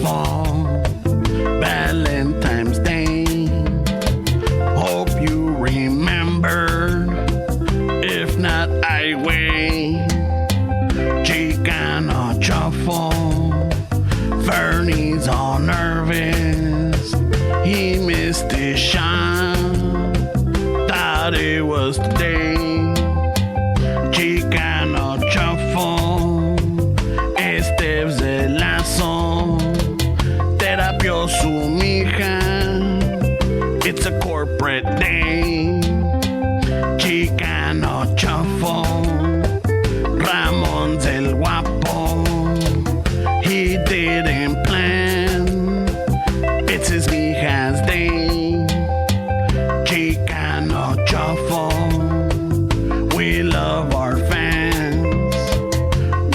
fall, Valentine's Day. Hope you remember. If not, I wait. Chicano shuffle. Fernie's all nervous. He missed his shot. Thought it was today. Chicano shuffle. Esteves el lazo. Terapió su mija. It's a corporate day. Chicano shuffle. Ramon's el guapo. He didn't plan. It's his mija's day. Chicano shuffle. We love our fans.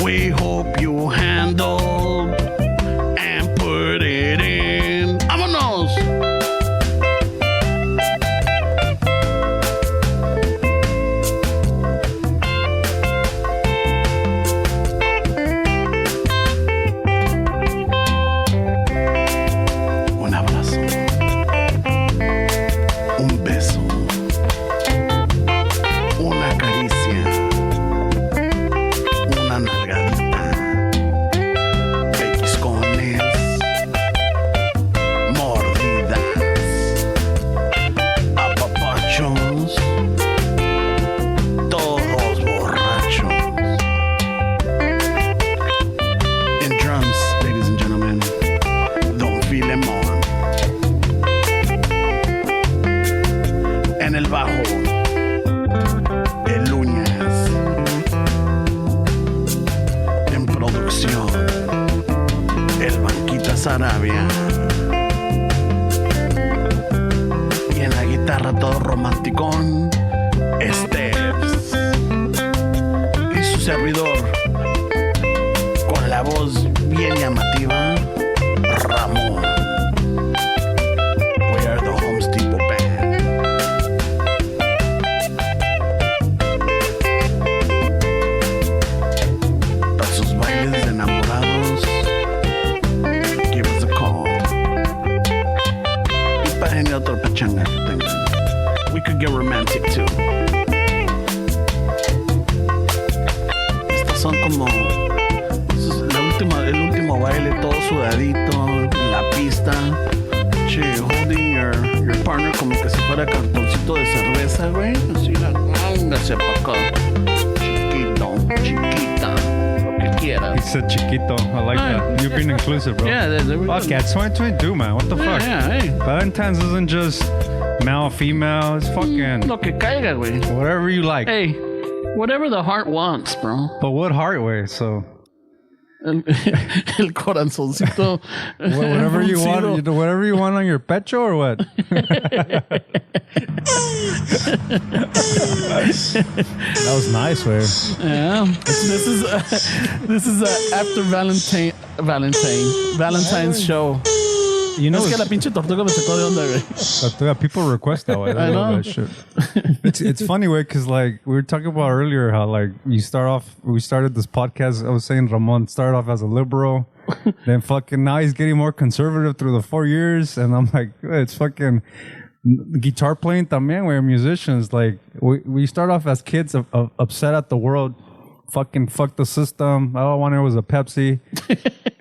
We hope you handled and put it in. ¡Vámonos! Un abrazo. Un beso. Una caricia. Una nalgadita. Pellizcones. Mordidas. Apapachos. Todos borrachos. In drums, ladies and gentlemen, Don Filemón. En el bajo, el Uñas. En producción, el Banquita Sarabia. Y en la guitarra todo romanticón, Esteves. Y su servidor, con la voz bien llamativa, Ramón. We are the Home Depot Band. Para sus bailes de enamorados, give us a call. Y para any otro pachanga que tengan. We could get romantic too. Estas son como el último baile, todo sudadito en la pista. Che, holding your partner como que si fuera cartoncito de cerveza, güey. Así, hángase pa' acá. Chiquito, chiquita, lo que quiera. He said chiquito. I like that. You're being inclusive, bro. Yeah, Fuck yeah, it's 2022, man. What the fuck? Yeah, hey. Valentine's isn't just male, female. It's fucking Lo que caiga, güey. whatever you like. Hey, whatever the heart wants, bro. But what heart way? So El corazoncito. whatever you want, fruncido. whatever you want on your pecho or what? That was nice, way. Yeah, this is after Valentine's show. You know, Es que la pinche tortuga me sacó de onda, güey. people request that way. I They love know. that shit. It's funny way because like we were talking about earlier how like we started this podcast. I was saying Ramon started off as a liberal, then fucking now he's getting more conservative through the 4 years, and I'm like, it's fucking guitar playing también. We're musicians. Like we start off as kids upset at the world. Fucking fuck the system. All I wanted was a Pepsi.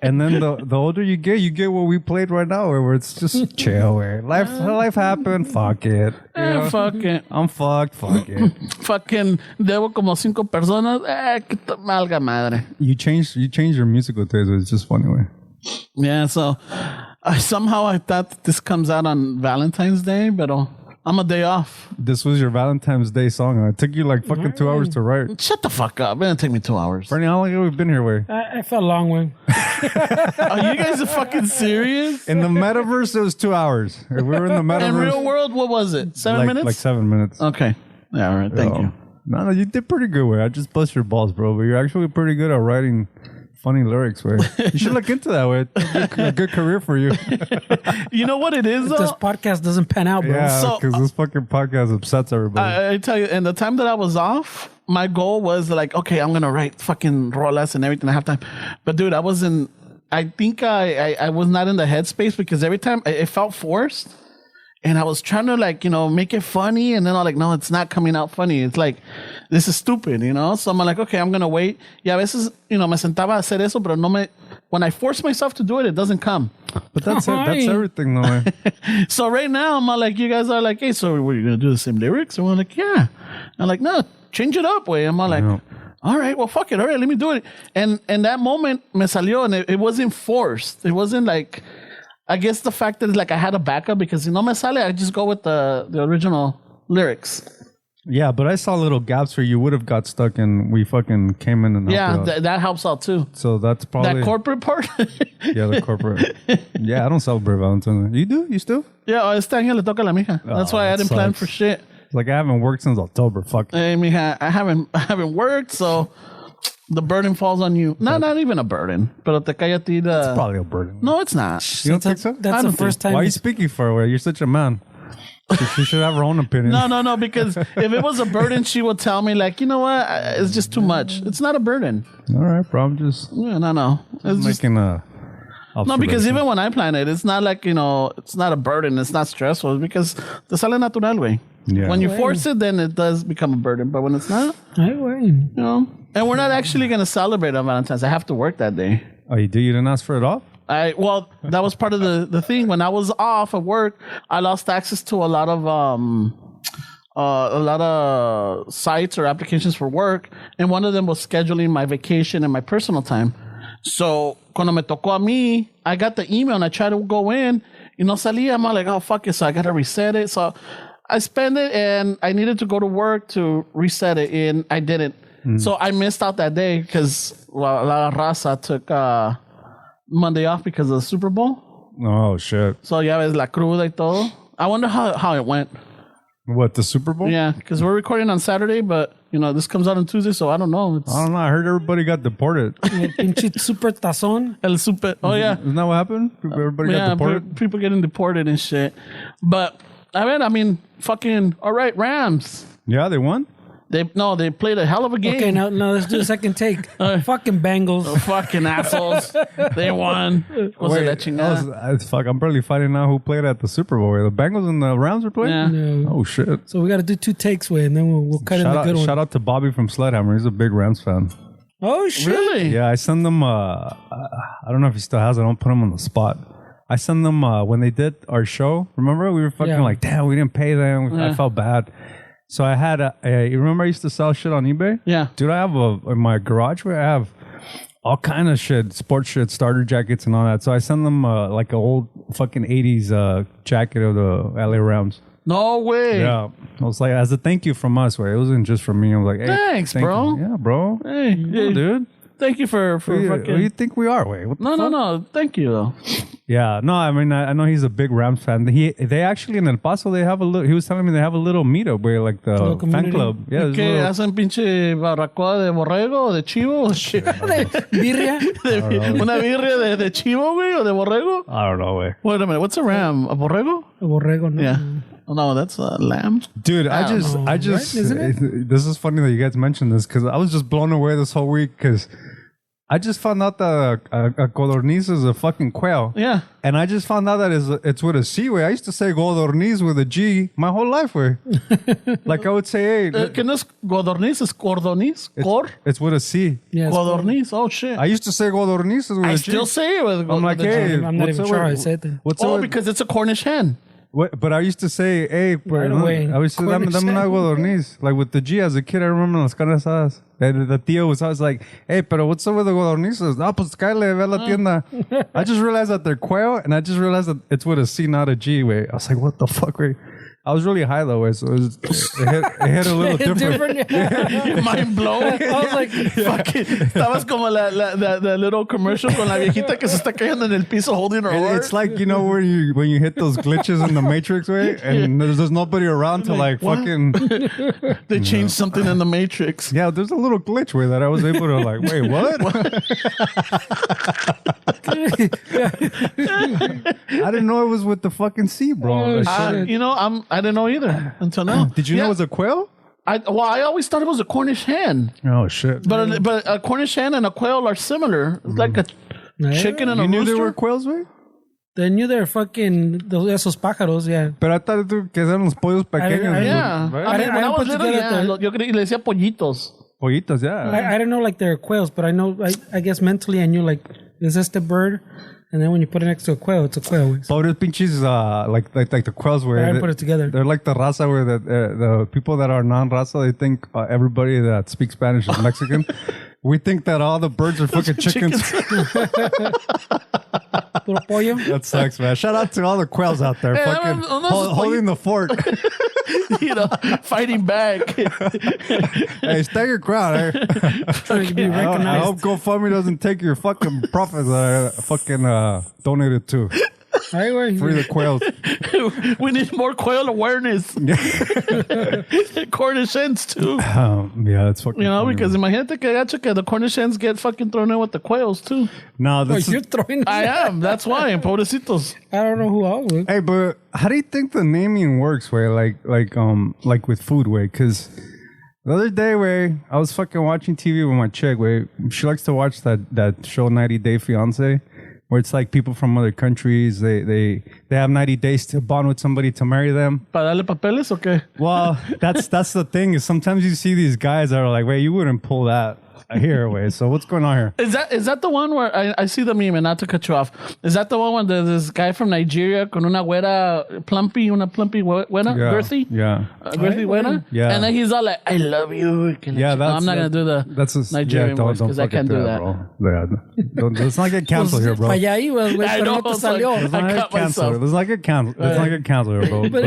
And then the older you get what we played right now, where it's just chill. Where life happened. Fuck it. You know? Fuck it. I'm fucked. Fuck it. Fucking debo como 5 personas. Que malga madre. You change your musical taste. It's just funny way. Yeah, so somehow I thought this comes out on Valentine's Day, but I'm a day off. This was your Valentine's Day song. It took you like fucking 2 hours to write. Shut the fuck up. It didn't take me 2 hours. Bernie, how long have we been here, way? I felt long way. Are you guys fucking serious? In the metaverse, it was 2 hours. If we were in the metaverse. In real world, what was it? 7 minutes? Like 7 minutes. Okay. Yeah, all right. Thank you. No, you did pretty good, way. I just bust your balls, bro. But you're actually pretty good at writing funny lyrics, way. You should look into that, way. A good career for you. You know what it is, though? This podcast doesn't pan out, bro. Yeah, because this fucking podcast upsets everybody. I tell you, in the time that I was off, my goal was like, okay, I'm going to write fucking rolas and everything I have time. But dude, I was in I think I was not in the headspace because every time it felt forced. And I was trying to like, make it funny. And then I'm like, no, it's not coming out funny. It's like, this is stupid, So I'm like, okay, I'm going to wait. Y a veces, me sentaba a hacer eso, pero when I force myself to do it, it doesn't come. But that's everything though. So right now, I'm like, you guys are like, hey, so what, are you going to do the same lyrics? And I'm like, yeah. I'm like, no, change it up, way. I'm like, all right, well, fuck it. All right, let me do it. And that moment me salió, and it wasn't forced. It wasn't like... I guess the fact that like I had a backup because no me sale, I just go with the original lyrics. Yeah, but I saw little gaps where you would have got stuck and we fucking came in and helped you out. That helps out too. So that's probably... That corporate part? Yeah, the corporate. Yeah, I don't celebrate Valentine's Day. You do? You still? Yeah, este año le toca a la mija. That's why I didn't plan for shit. Like I haven't worked since October. Fuck. Hey, mija, I haven't worked, so... The burden falls on you. No, not even a burden. Pero te cae a ti It's probably a burden. No, it's not. You don't think so? That's the first time. Why are you speaking for her? You're such a man. She should have her own opinion. No, because if it was a burden, she would tell me like, you know what? It's just too much. It's not a burden. All right, bro. I'm just... Yeah, no. It's making a... No, because even when I plan it, it's not like, it's not a burden. It's not stressful. It's because te sale natural way. Yeah. When you force it, then it does become a burden. But when it's not, and we're not actually going to celebrate on Valentine's. I have to work that day. Oh, you do? You didn't ask for it off? Well, that was part of the thing. When I was off at work, I lost access to a lot of sites or applications for work. And one of them was scheduling my vacation and my personal time. So, cuando me tocó a mí, I got the email and I tried to go in. Y no salía. I'm like, oh, fuck it. So I got to reset it. So I spent it and I needed to go to work to reset it. And I didn't. So I missed out that day because la raza took Monday off because of the Super Bowl. Oh, shit. So ya ves la cruda y todo. I wonder how it went. What, the Super Bowl? Yeah, because we're recording on Saturday, but this comes out on Tuesday, so I don't know. I don't know. I heard everybody got deported. Pinche super tazón. El super. Oh, yeah. Isn't that what happened? Everybody got deported? People getting deported and shit. But, I mean, fucking, all right, Rams. Yeah, they won? They played a hell of a game. Okay, now let's do a second take. Fucking Bengals. Fucking assholes. They won. Fuck, I'm barely finding out who played at the Super Bowl. The Bengals and the Rams were playing? Yeah. No. Oh, shit. So we got to do 2 takes, and then we'll cut in the good one. Shout out to Bobby from Sledhammer. He's a big Rams fan. Oh, shit. Really? Yeah, I send them, I don't know if he still has it. I don't put him on the spot. I send them, when they did our show, remember? We were fucking like, damn, we didn't pay them. I felt bad. So I had you remember I used to sell shit on eBay? Yeah. Dude, I have in my garage where I have all kind of shit, sports shit, starter jackets and all that. So I send them like an old fucking 80s jacket of the LA Rams. No way. Yeah. I was like, as a thank you from us, where it wasn't just from me. I was like, hey, thanks, bro. You. Yeah, bro. Hey, dude. Thank you for fucking... Who do you think we are? Wait, what the fuck? No. Thank you, though. Yeah, no, I mean, I know he's a big Rams fan. They actually in El Paso, they have a little, he was telling me they have a little meetup where like the fan club. Yeah. ¿Qué hacen pinche barbacoa de borrego o de chivo? ¿Birria? ¿Una birria de chivo, güey, o de borrego? I don't know, güey. Wait a minute, what's a ram? A borrego? A borrego, no. Yeah. Oh, no, that's a lamb. Dude, I just, right? Isn't it? This is funny that you guys mentioned this because I was just blown away this whole week because I just found out that a codorniz is a fucking quail. Yeah. And I just found out that it's with a C way. I used to say codorniz with a G my whole life way. Like I would say, hey. ¿Qué no es codorniz? ¿Es cordoniz? It's with a C. Yeah, codorniz. Oh, shit. I used to say codorniz with a G. I still say it with I'm like, hey. I'm not even sure I said that. Because it's a Cornish hen. But I used to say, hey, I was saying, dame una codorniz. Like with the G as a kid, I remember las carnes asadas. The tío was always like, hey, pero what's up with the codornizos? No, pues cállate, ve a la tienda. I just realized that they're quail, and I just realized that it's with a C, not a G, way. I was like, what the fuck, way? I was really high, though, way, so it hit a little different. Mind blown. I was like, fucking, estabas como the little commercial con la viejita que se está cayendo en el piso holding her heart. It's like, you know, when you hit those glitches in the Matrix, way, and there's nobody around to like what? fucking... They changed something in the Matrix. Yeah, there's a little glitch way that I was able to like, wait, what? I didn't know it was with the fucking C, bro. I didn't know either until now. Did you know it was a quail? I always thought it was a Cornish hen. Oh shit! But a Cornish hen and a quail are similar. It's like chicken and a You knew rooster. they were quails, güey? They knew they're fucking esos pájaros, yeah. Pero I thought que eran los pollos pequeños. Yeah. Right? I mean, when I didn't was put little, together yeah. Yo creí, le decía pollitos. Pollitos, yeah. I didn't know like they're quails, but I know, I guess mentally I knew like, is this the bird? And then when you put it next to a quail, it's a quail. Pobres pinches, like the quails where I didn't put it together. They're like the raza where the people that are non-raza, they think everybody that speaks Spanish is Mexican. We think that all the birds are fucking chickens. Puro pollo. That sucks, man. Shout out to all the quails out there, fucking holding the fort. You know, fighting back. Hey, stay your ground, eh? Trying to be I recognized. hope GoFundMe doesn't take your fucking profits that I fucking donated to. Right, where Free the quails. We need more quail awareness. Cornish hens too. Yeah, that's fucking You know, funny, because man. imagínate que gacho que the Cornish hens get fucking thrown in with the quails too. No, Oh, this you're is... throwing. I am. That's why. Pobrecitos. I don't know who else would. Hey, but how do you think the naming works, way? Like with food, way? Because the other day, way, I was fucking watching TV with my chick, way. She likes to watch that show 90 Day Fiance, where it's like people from other countries, they have 90 days to bond with somebody to marry them. ¿Para darle papeles o qué? Well, that's the thing, is sometimes you see these guys that are like, wait, you wouldn't pull that here, way. So what's going on here? Is that the one where I see the meme, and not to cut you off? Is that the one where there's this guy from Nigeria con una güera plumpy güera, girthy? Yeah. Girthy güera? Yeah. And then he's all like, I love you. Yeah, no, I'm not going to do the Nigerian voice because I can't do that. Bro. Yeah, let's not get canceled here, bro. Pa' allá ibas, güey, I pero know, no te it's like- salió. Let's not I get cut canceled. myself. Let's not get canceled. Let's not get canceled here, bro. But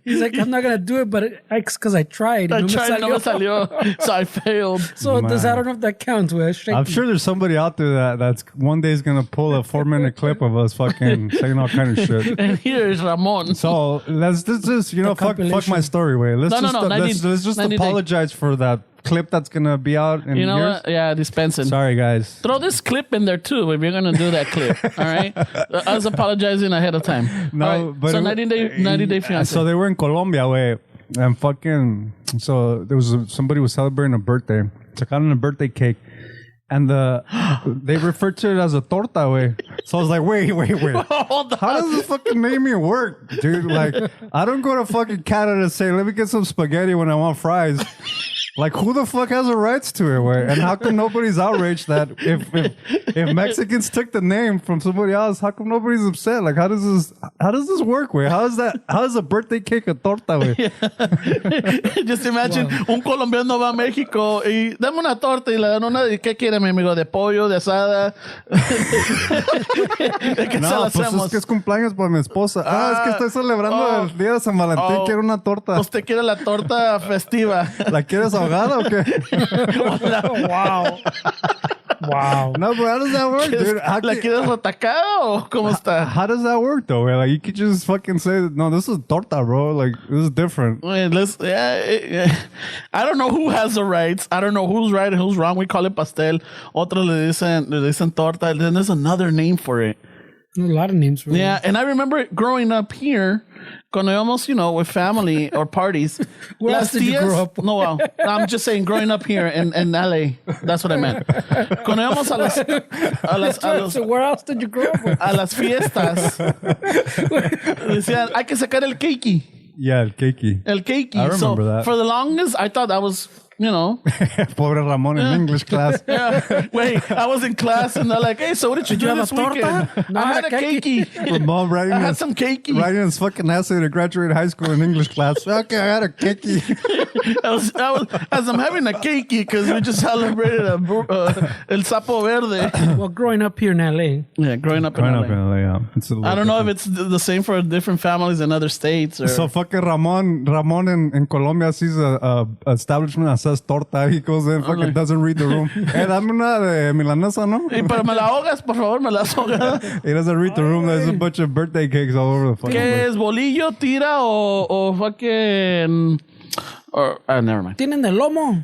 he's like, I'm not gonna do it, but it's because I tried. I No me tried, no me salió. salió, so I failed. So I don't know if that counts, güey. I'm sure there's somebody out there that's one day is gonna pull a 4-minute clip of us fucking saying all kind of shit. And here is Ramon. So let's just fuck compilation. my story, way. Let's No, no, 90 let's just 90 apologize for that clip that's gonna be out in You know years. what? Yeah, dispensing. Sorry, guys. Throw this clip in there too if you're gonna do that clip. All right, I was apologizing ahead of time. No, all right. but so it- 90 day fiance. So they were in Colombia, way, and fucking. So there was somebody was celebrating a birthday. Sacaron a birthday cake, and they referred to it as a torta, way. So I was like, wait. Hold on. How does this fucking naming work, dude? Like, I don't go to fucking Canada and say, let me get some spaghetti when I want fries. Like, who the fuck has the rights to it, way? And how come nobody's outraged that if Mexicans took the name from somebody else, how come nobody's upset? Like, how does this work, way? How is a birthday cake a torta, way? Just imagine un colombiano va a México y dame una torta y le dan una. ¿Y qué quiere, mi amigo? ¿De pollo, de asada? ¿De qué se No, la pues hacemos? es que es cumpleaños para mi esposa. Es que estoy celebrando el día de San Valentín. Quiero una torta. Usted quiere la torta festiva. ¿La quieres ahogada o qué? Wow. Wow. No, but how does that work, dude? ¿La quieres retacada o cómo está? How does that work, though? Like, you could just fucking say, no, this is torta, bro. Like, this is different. Wait, I don't know who has the rights. I don't know who's right and who's wrong. We call it pastel. Otros le dicen torta. And then there's another name for it. A lot of names for Yeah, and I remember growing up here, cuando íbamos, with family or parties. Where else did you grow up? No, well, I'm just saying growing up here in LA. That's what I meant. Cuando íbamos a los So where else did you grow up? a las fiestas, decían, hay que sacar el keiki. Yeah, el keiki. El keiki. I remember that. For the longest, I thought that was, Pobre Ramon in English class. Yeah. Wait, I was in class and they're like, hey, so what did you do have this a torta? weekend? No, I had a keiki. keiki. Ramon I had some keiki. writing his fucking essay to graduate high school in English class. Okay, I had a keiki. I was, as I'm having a keiki because we just celebrated El Sapo Verde. Well, growing up here in LA. Yeah, growing up in LA. Yeah. It's a little I don't know if different. it's the same for different families in other states. Or So fucking Ramon in Colombia sees a establishment that says torta. He goes in, fucking doesn't read the room. Dame una de milanesa, ¿no? Y pero me la ahogas, por favor, me la ahogas. He doesn't read the room. There's a bunch of birthday cakes all over the fucking ¿Qué place. es bolillo, tira o fucking Or, never mind. Tienen el lomo.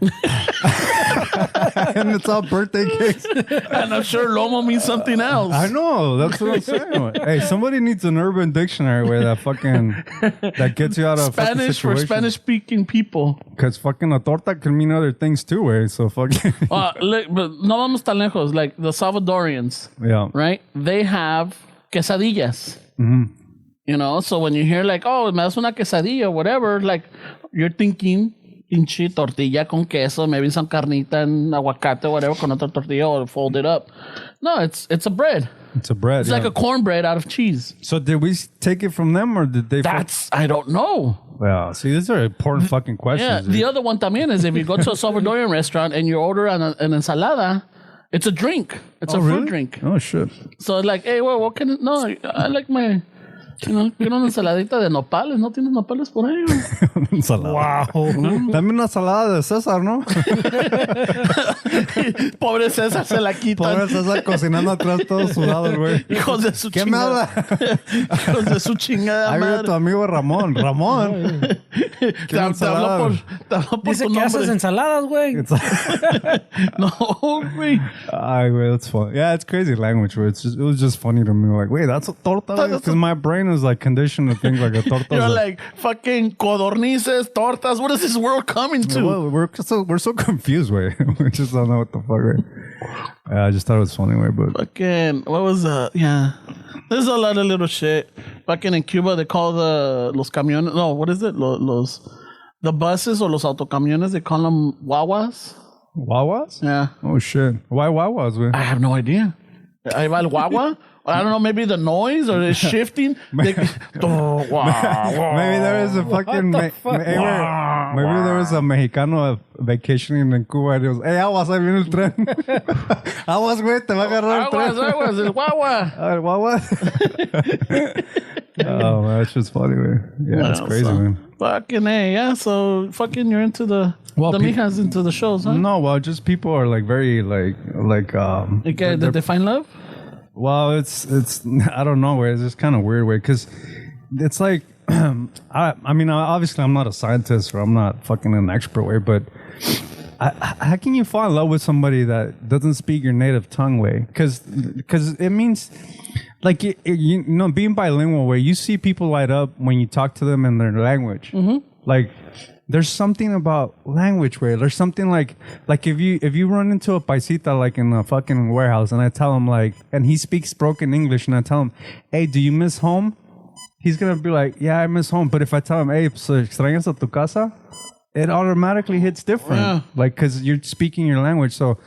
And it's all birthday cakes. And I'm sure lomo means something else. I know. That's what I'm saying. Hey, somebody needs an urban dictionary where that gets you out of Spanish for Spanish-speaking people. Because fucking a torta can mean other things too, way. So fucking. But no vamos tan lejos. Like the Salvadorians, Yeah. right? They have quesadillas. You know, so when you hear like, oh, me das una quesadilla or whatever, like you're thinking pinche tortilla con queso, maybe some carnita and aguacate or whatever con otra tortilla or fold it up. No, it's a bread. It's a bread. It's like a cornbread out of cheese. So did we take it from them or did they? I don't know. Yeah, see, these are important fucking questions. Yeah, dude. the other one también is if you go to a Salvadorian restaurant and you order an ensalada, it's a drink. It's a fruit drink. Oh, shit. So it's like, hey, well, what can it? No, I like my, quiero una ensaladita de nopales. ¿No tienes nopales por ahí? Ensalada. Wow. Dame una ensalada de César, ¿no? Pobre César se la quita. Pobre César cocinando atrás todos sudados, güey. Hijos de su ¿Qué me chingada. habla? Hijos de su chingada Ahí viene madre. tu amigo Ramón. Ramón. Te habló por Dice tu que haces nombre. ensaladas, güey. No, güey. Ay, güey, that's fun. Yeah, it's crazy language, where it was just funny to me. Like, wait, that's a torta? Because my brain is like conditioned to think like a torta. You're like, fucking codornices, tortas. What is this world coming to? Well, we're so confused, way. We just don't know what the fuck, right? Yeah, I just thought it was funny, way, but Fucking, what was yeah. There's a lot of little shit. Fucking in Cuba, they call los camiones, no, what is it? The buses or los autocamiones, they call them guaguas. Wawas? Yeah. Oh, shit. Why Wawas, güey? I have no idea. Ahí va el guagua. I don't know, maybe the noise or it's shifting. Maybe there is a fucking... Maybe there was a Mexicano vacationing in Cuba and he was, hey, aguas, ahí viene el tren. Aguas, güey, te va a agarrar el tren. Aguas, el guagua. El guagua. Oh, man, that's just funny, man. Yeah, it's crazy, man. Fucking A, yeah. So, fucking, you're into the mijas into the shows, huh? No, well, just people are like very, Did they find love? Well, it's I don't know, way. It's just kind of weird, way, because it's like, I mean, obviously I'm not a scientist or I'm not fucking an expert, way, but how can you fall in love with somebody that doesn't speak your native tongue, way? Because it means, like, you know, being bilingual, way, you see people light up when you talk to them in their language. Mm-hmm. Like, there's something about language where there's something like if you run into a paisita like in a fucking warehouse and I tell him like, and he speaks broken English and I tell him, hey, do you miss home? He's gonna be like, yeah, I miss home. But if I tell him, hey, so extrañas a tu casa? It automatically hits different. Yeah. Like, because you're speaking your language. So,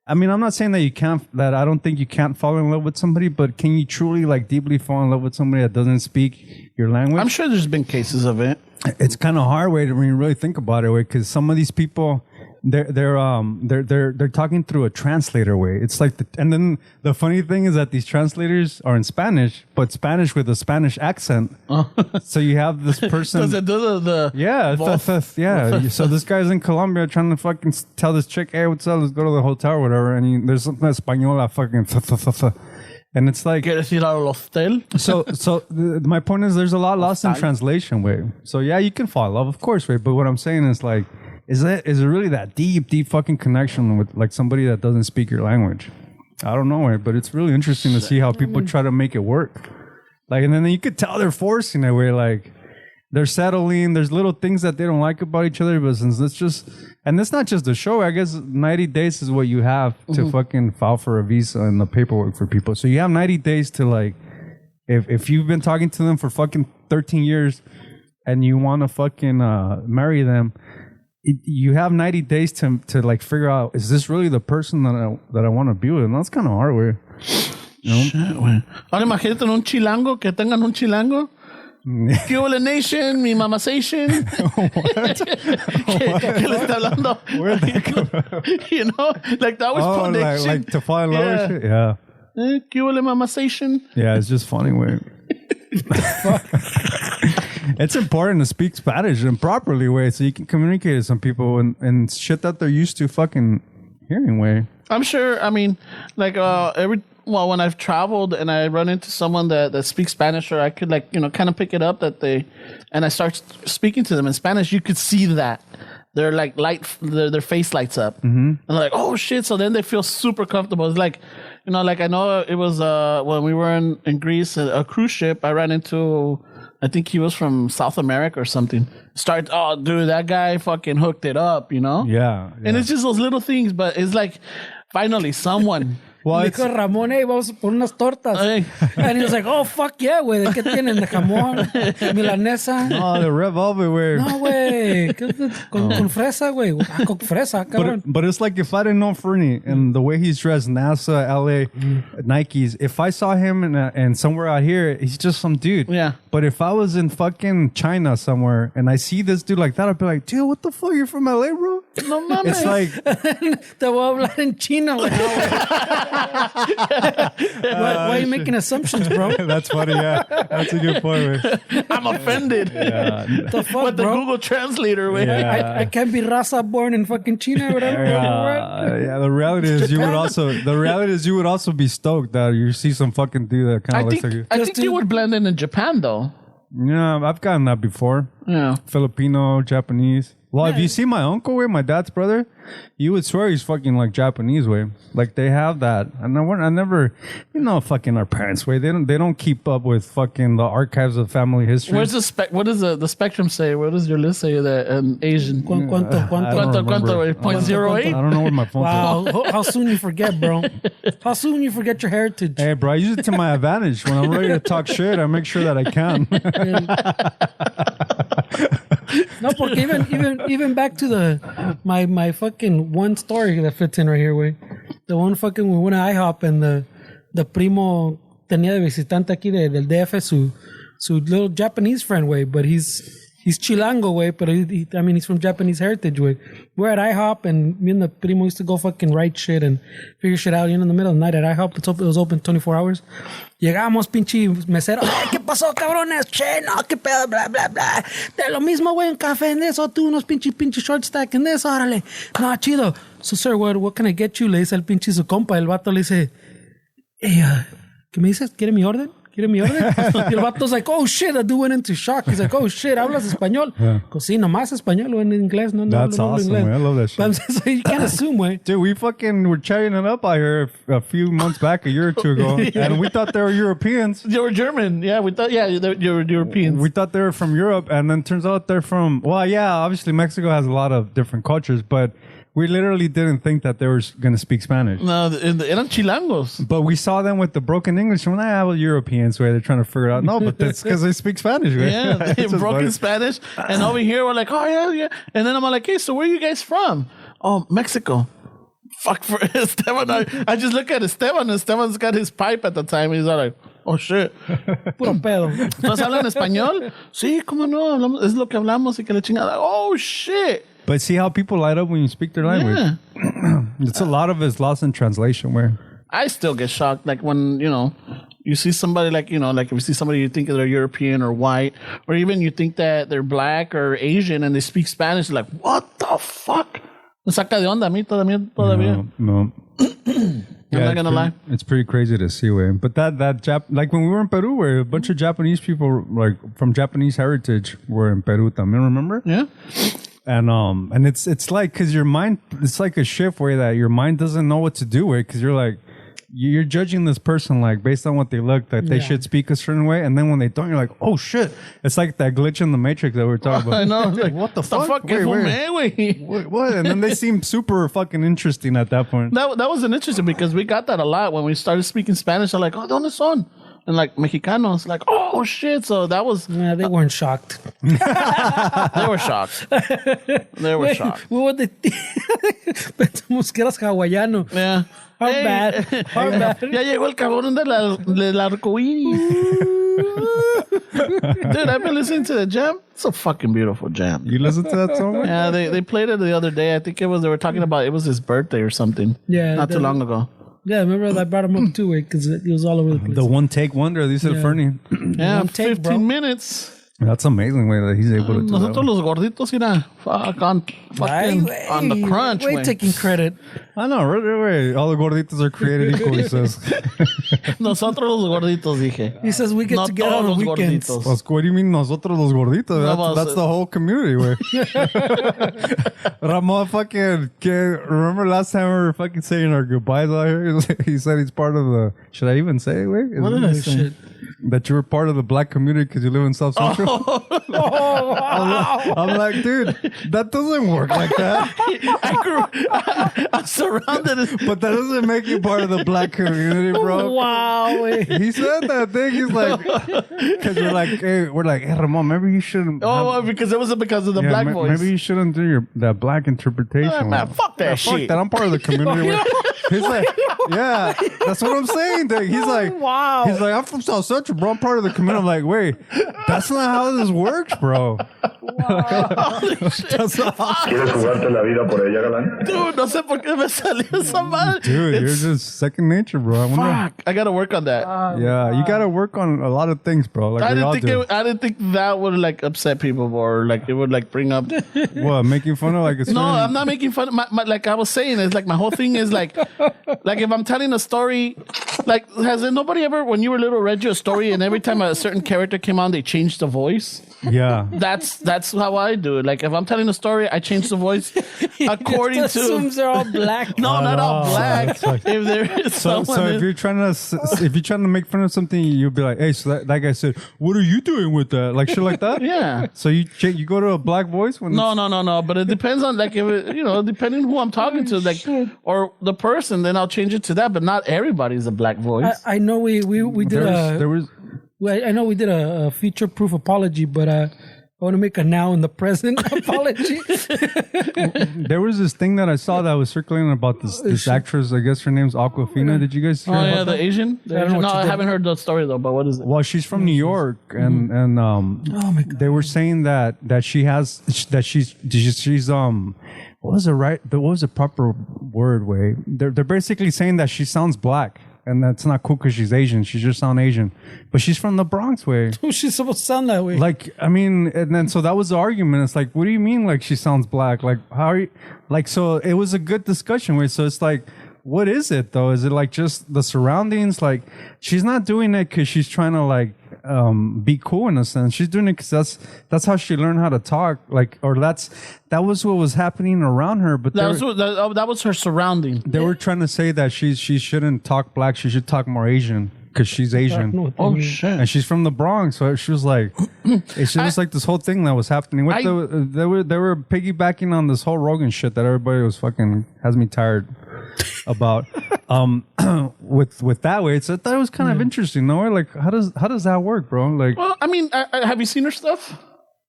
I mean, I'm not saying that I don't think you can't fall in love with somebody, but can you truly like deeply fall in love with somebody that doesn't speak your language? I'm sure there's been cases of it. It's kind of hard way to when you really think about it, way, because some of these people they're talking through a translator, way. It's like and then the funny thing is that these translators are in Spanish, but Spanish with a Spanish accent. Oh. So you have this person. Does it do the yeah, yeah. So this guy's in Colombia trying to fucking tell this chick, hey, what's up? Let's go to the hotel or whatever. And there's something Española fucking. And it's like, so my point is there's a lot lost in translation, way. So yeah, you can fall in love, of course, way. But what I'm saying is like, is it really that deep fucking connection with like somebody that doesn't speak your language? I don't know, way. But it's really interesting to see how people try to make it work. Like, and then you could tell they're forcing it, way, like they're settling. There's little things that they don't like about each other, but since it's just, and it's not just the show. I guess 90 days is what you have to fucking file for a visa and the paperwork for people. So you have 90 days to like, if you've been talking to them for fucking 13 years and you want to fucking marry them, you have 90 days to like figure out, is this really the person that I want to be with? And that's kind of hard, way. You know? Shit, güey. Ahora imagínate un chilango, que tengan un chilango. Fuel Nation, mi mamazation. ¿Qué le está hablando? You know, like that was prediction. Like to fall in love with shit? Yeah. Fuel mamazation. Yeah, it's just funny, way. It's important to speak Spanish in properly, way, so you can communicate with some people and shit that they're used to fucking hearing, way. I'm sure, I mean, like Well, when I've traveled and I run into someone that speaks Spanish, or I could kind of pick it up and I start speaking to them in Spanish, you could see that. They're like their face lights up. Mm-hmm. And they're like, oh shit. So then they feel super comfortable. It's like, like I know it was when we were in Greece, a cruise ship, I ran into, I think he was from South America or something. Oh, dude, that guy fucking hooked it up, Yeah. And it's just those little things, but it's like, finally, someone. Well, dijo Ramón, hey, vamos por unas tortas. Hey. And he was like, oh, fuck yeah, güey. ¿De qué tienen? ¿De jamón? ¿Milanesa? Oh, the revolver, güey. No, güey. Con fresa, güey. Con fresa, cabrón. But it's like if I didn't know Fernie and the way he's dressed, NASA, LA, Nikes, if I saw him in somewhere out here, he's just some dude. Yeah. But if I was in fucking China somewhere and I see this dude like that, I'd be like, dude, what the fuck? You're from LA, bro? No mames. It's like... Te voy a hablar en chino, güey. Why are you making assumptions, bro? That's funny, yeah. That's a good point, man. I'm offended. Yeah. The fuck, with the bro? Google Translator, man. Yeah. I can't be raza born in fucking China or whatever. Yeah, the reality is you would also be stoked that you see some fucking dude that kind of looks like you. I think you would blend in Japan, though. Yeah, I've gotten that before. Yeah. Filipino, Japanese. Well, if you see my uncle, my dad's brother, you would swear he's fucking like Japanese, way. Like they have that. And I never, fucking our parents, way. They don't keep up with fucking the archives of family history. What does the spectrum say? What does your list say that Asian? ¿Cuánto? 0.08? I don't know what my phone says. Wow, how soon you forget, bro? How soon you forget your heritage? Hey, bro, I use it to my advantage. When I'm ready to talk shit, I make sure that I can. No, porque even back to my fucking one story that fits in right here, güey. The one fucking we went to IHOP and the primo tenía de visitante aquí del DF su little Japanese friend, güey, but he's chilango, güey, but he's from Japanese heritage, güey. We're at IHOP and me and the primo used to go fucking write shit and figure shit out, in the middle of the night at IHOP. It was open 24 hours. Llegamos, pinche mesero. Ay, ¿qué pasó, cabrones? Che, no, qué pedo, bla, bla, bla. De lo mismo, güey, un café en eso, tú unos pinche short stack en eso, órale. No, chido. So, sir, what can I get you? Le dice al pinche su compa. El vato le dice, hey, ¿qué me dices? ¿Quiere mi orden? Y el vato's like, oh shit, that dude went into shock. He's like, oh shit, ¿hablas español? Yeah. Pues sí, nomás español o en inglés. No, that's awesome, man. I love that shit. So you can't assume, güey. Dude, we fucking were chatting it up out here a few months back, a year or two ago, and we thought they were Europeans. They were German. Yeah, we thought, they were Europeans. We thought they were from Europe, and then turns out they're from, well, yeah, obviously Mexico has a lot of different cultures, but we literally didn't think that they were going to speak Spanish. No, eran chilangos. But we saw them with the broken English. And well, Europeans, where they're trying to figure it out. No, but that's because they speak Spanish. Right? Yeah, they broken Spanish. And over here, we're like, oh, yeah. And then I'm like, hey, so where are you guys from? Oh, Mexico. Fuck for Esteban. I just look at Esteban. Esteban's got his pipe at the time. He's all like, oh, shit. Puro pedo. ¿Entonces hablan español? Sí, cómo no. Es lo que hablamos y que la chingada. Oh, shit. But see how people light up when you speak their language. Yeah. It's a lot of it's lost in translation. Where I still get shocked, like when you see somebody like if you see somebody you think they're European or white, or even you think that they're black or Asian and they speak Spanish. You're like, what the fuck? Me saca de onda a mí todavía. No. I'm not gonna lie. It's pretty crazy to see, way. But like when we were in Peru, where a bunch of Japanese people, like from Japanese heritage, were in Peru. También, remember? Yeah. And it's like, cause your mind, it's like a shift where that your mind doesn't know what to do with, cause you're like, you're judging this person like based on what they look, that they should speak a certain way, and then when they don't, you're like, oh shit! It's like that glitch in the Matrix that we were talking about. I know. Like, what the fuck? Wait. What? And then they seem super fucking interesting at that point. That wasn't interesting because we got that a lot when we started speaking Spanish. I'm like, oh, ¿dónde son? And like Mexicanos, like, oh shit! So that was. Yeah, they weren't shocked. They were shocked. They were shocked. We were pensamos que eras hawaiano. Yeah. How bad. Ya llegó el cabrón del arcoíris. Dude, I've been listening to the jam. It's a fucking beautiful jam. You listen to that song? Yeah, they played it the other day. I think they were talking about it was his birthday or something. Yeah, not too long ago. Yeah, remember I brought him up too, because it was all over the place. The one take wonder. These are Fernie. Yeah, 15 minutes. That's amazing way that he's able to do Nosotros that. los gorditos, mira, fucking on the crunch, Way güey. taking credit. I know, right? All the gorditos are created equal, he says. Nosotros los gorditos, dije. He says we get No together on the todos los weekends. gorditos. Pues, what do you mean nosotros los gorditos? No, That's the whole community, way. Ramon fucking, remember last time we were fucking saying our goodbyes out here? He said he's part of the, should I even say it, wait? What did I say? Shit. That you were part of the black community because you live in South Central? I'm like, dude, that doesn't work like that. I'm surrounded. But that doesn't make you part of the black community, bro. Wow. He said that thing. He's like, because we're like, hey, Ramon, maybe you shouldn't. Because it was because of the black voice. Maybe you shouldn't do that black interpretation. Man, fuck that Fuck shit. that. I'm part of the community. He's like, yeah, that's what I'm saying. Dude. He's like, Wow. He's like, I'm from South Central, bro. I'm part of the community. I'm like, wait, that's not how this works, bro. That's not how. ¿Quieres jugarte la vida por ella, galán? Dude, no sé por qué me salió esa madre. Dude, It's- you're just second nature, bro. I wonder. Fuck, I gotta work on that. Yeah, you gotta work on a lot of things, bro. Like I we all didn't do. think I didn't think that would like upset people or like it would like bring up. What, making fun of like a No, certain- I'm not making fun. Like I was saying, it's like my whole thing is like if I'm telling a story, like has nobody ever when you were little read you a story and every time a certain character came on they changed the voice? Yeah. That's how I do it. Like if I'm telling a story, I change the voice according Just to. assumes they're all black. No, not all no. black. It's like- If there is So someone, if you're trying to make fun of something, you'll be like, hey, so that guy said, what are you doing with that? Like shit like that. yeah. So you go to a black voice when No. But it depends on like if it, depending who I'm talking to, like or the person, then I'll change it to that. But not everybody's a black voice. I know we did I know we did a feature proof apology, but I want to make a now in the present apology. There was this thing that I saw that was circulating about this actress. I guess her name's Aquafina. Did you guys hear Oh about yeah, that? the Asian. I don't know what No, you I did. haven't heard the story though. But what is it? Well, she's from New York, and Oh my God. they were saying that she's what was the proper word way? They're basically saying that she sounds black, and that's not cool because she's Asian. She just sounds Asian, but she's from the Bronx way. She's supposed to sound that way. Like, I mean, and then so that was the argument. It's like, what do you mean? Like, she sounds black? Like, how are you? Like, so it was a good discussion. Way. So it's like, what is it though? Is it like just the surroundings? Like, she's not doing it because she's trying to like be cool in a sense. She's doing it because that's how she learned how to talk. Like, or that was what was happening around her. But That was her surrounding. they were trying to say that she shouldn't talk black. She should talk more Asian because she's I don't know Asian. what that Oh means. shit! And she's from the Bronx, so she was like, it's just like this whole thing that was happening. They were piggybacking on this whole Rogan shit that everybody was fucking has me tired about. With that way, I thought it was kind of interesting. No, like how does that work, bro? Like, Well, I mean, have you seen her stuff?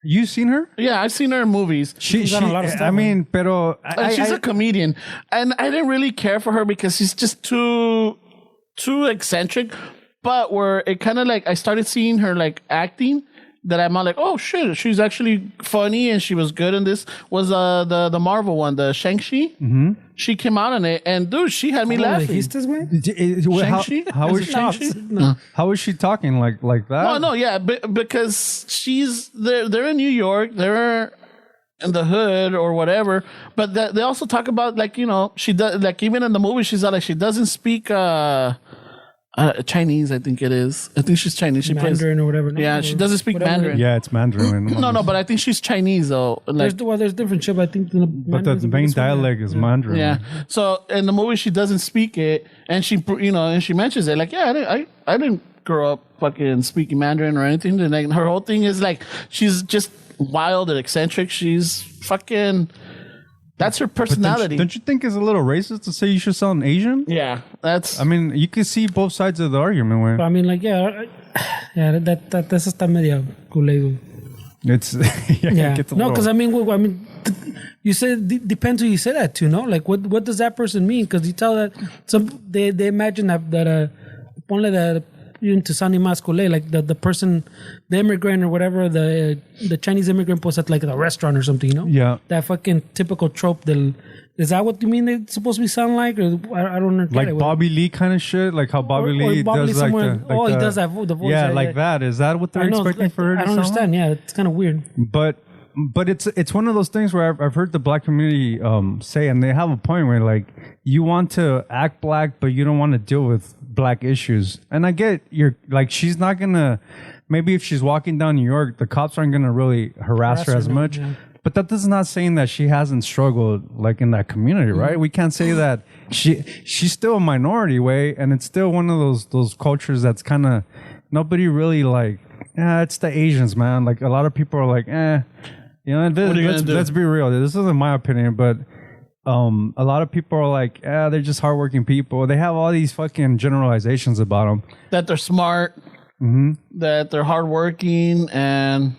you seen her? Yeah, I've seen her in movies. She's done a lot of stuff, I mean, pero She's a comedian, and I didn't really care for her because she's just too eccentric. But where it kind of like I started seeing her like acting, that I'm all like, oh shit, she's actually funny and she was good in this. Was the Marvel one, the Shang-Chi? Mm-hmm. She came out in it, and dude, she had me laughing. Dijiste, güey? How Shang-Chi? is Is it she? Shang-Chi? No. How is she talking like that? Well, no, yeah, because they're in New York, they're in the hood or whatever, but they also talk about like she does like even in the movie she's like she doesn't speak Chinese. I think it is. I think she's Chinese. She Mandarin or whatever. No, Yeah, she doesn't speak whatever. Mandarin. Yeah, it's Mandarin. No, but I think she's Chinese though. Like, There's different shit, but I think the But the main dialect is Mandarin. yeah. So in the movie, she doesn't speak it, and she mentions it. Like, yeah, I didn't grow up fucking speaking Mandarin or anything. And like, her whole thing is like she's just wild and eccentric. She's fucking. That's her personality. Don't you think it's a little racist to say you should sound Asian? Yeah, that's. I mean, you can see both sides of the argument. Where I mean, like, that está medio culero. it's Yeah. it gets a No, little- because I mean, you said depends who you say that to. No, like what does that person mean? Because you tell that they imagine that ponle that even to sounding masculine, like the person, the immigrant or whatever, the Chinese immigrant post at like a restaurant or something, you know? Yeah. That fucking typical trope. Is that what you mean they're supposed to be sound like? Or I don't know. Like Bobby Lee kind of shit? Like how Bobby Lee does like the... he does that the voice. Yeah, like that. Is that what they're expecting for her to I don't understand. Yeah, it's kind of weird. But it's one of those things where I've heard the black community say, and they have a point where like you want to act black, but you don't want to deal with black issues. And I get you're like she's not gonna. Maybe if she's walking down New York, the cops aren't gonna really harass her as much. Yeah. But that is not saying that she hasn't struggled like in that community, right? We can't say that she's still a minority way, and it's still one of those cultures that's kind of nobody really like. Yeah, it's the Asians, man. Like a lot of people are like, you know. Let's be real. This isn't my opinion, but a lot of people are like, they're just hardworking people. They have all these fucking generalizations about them. That they're smart, that they're hardworking, and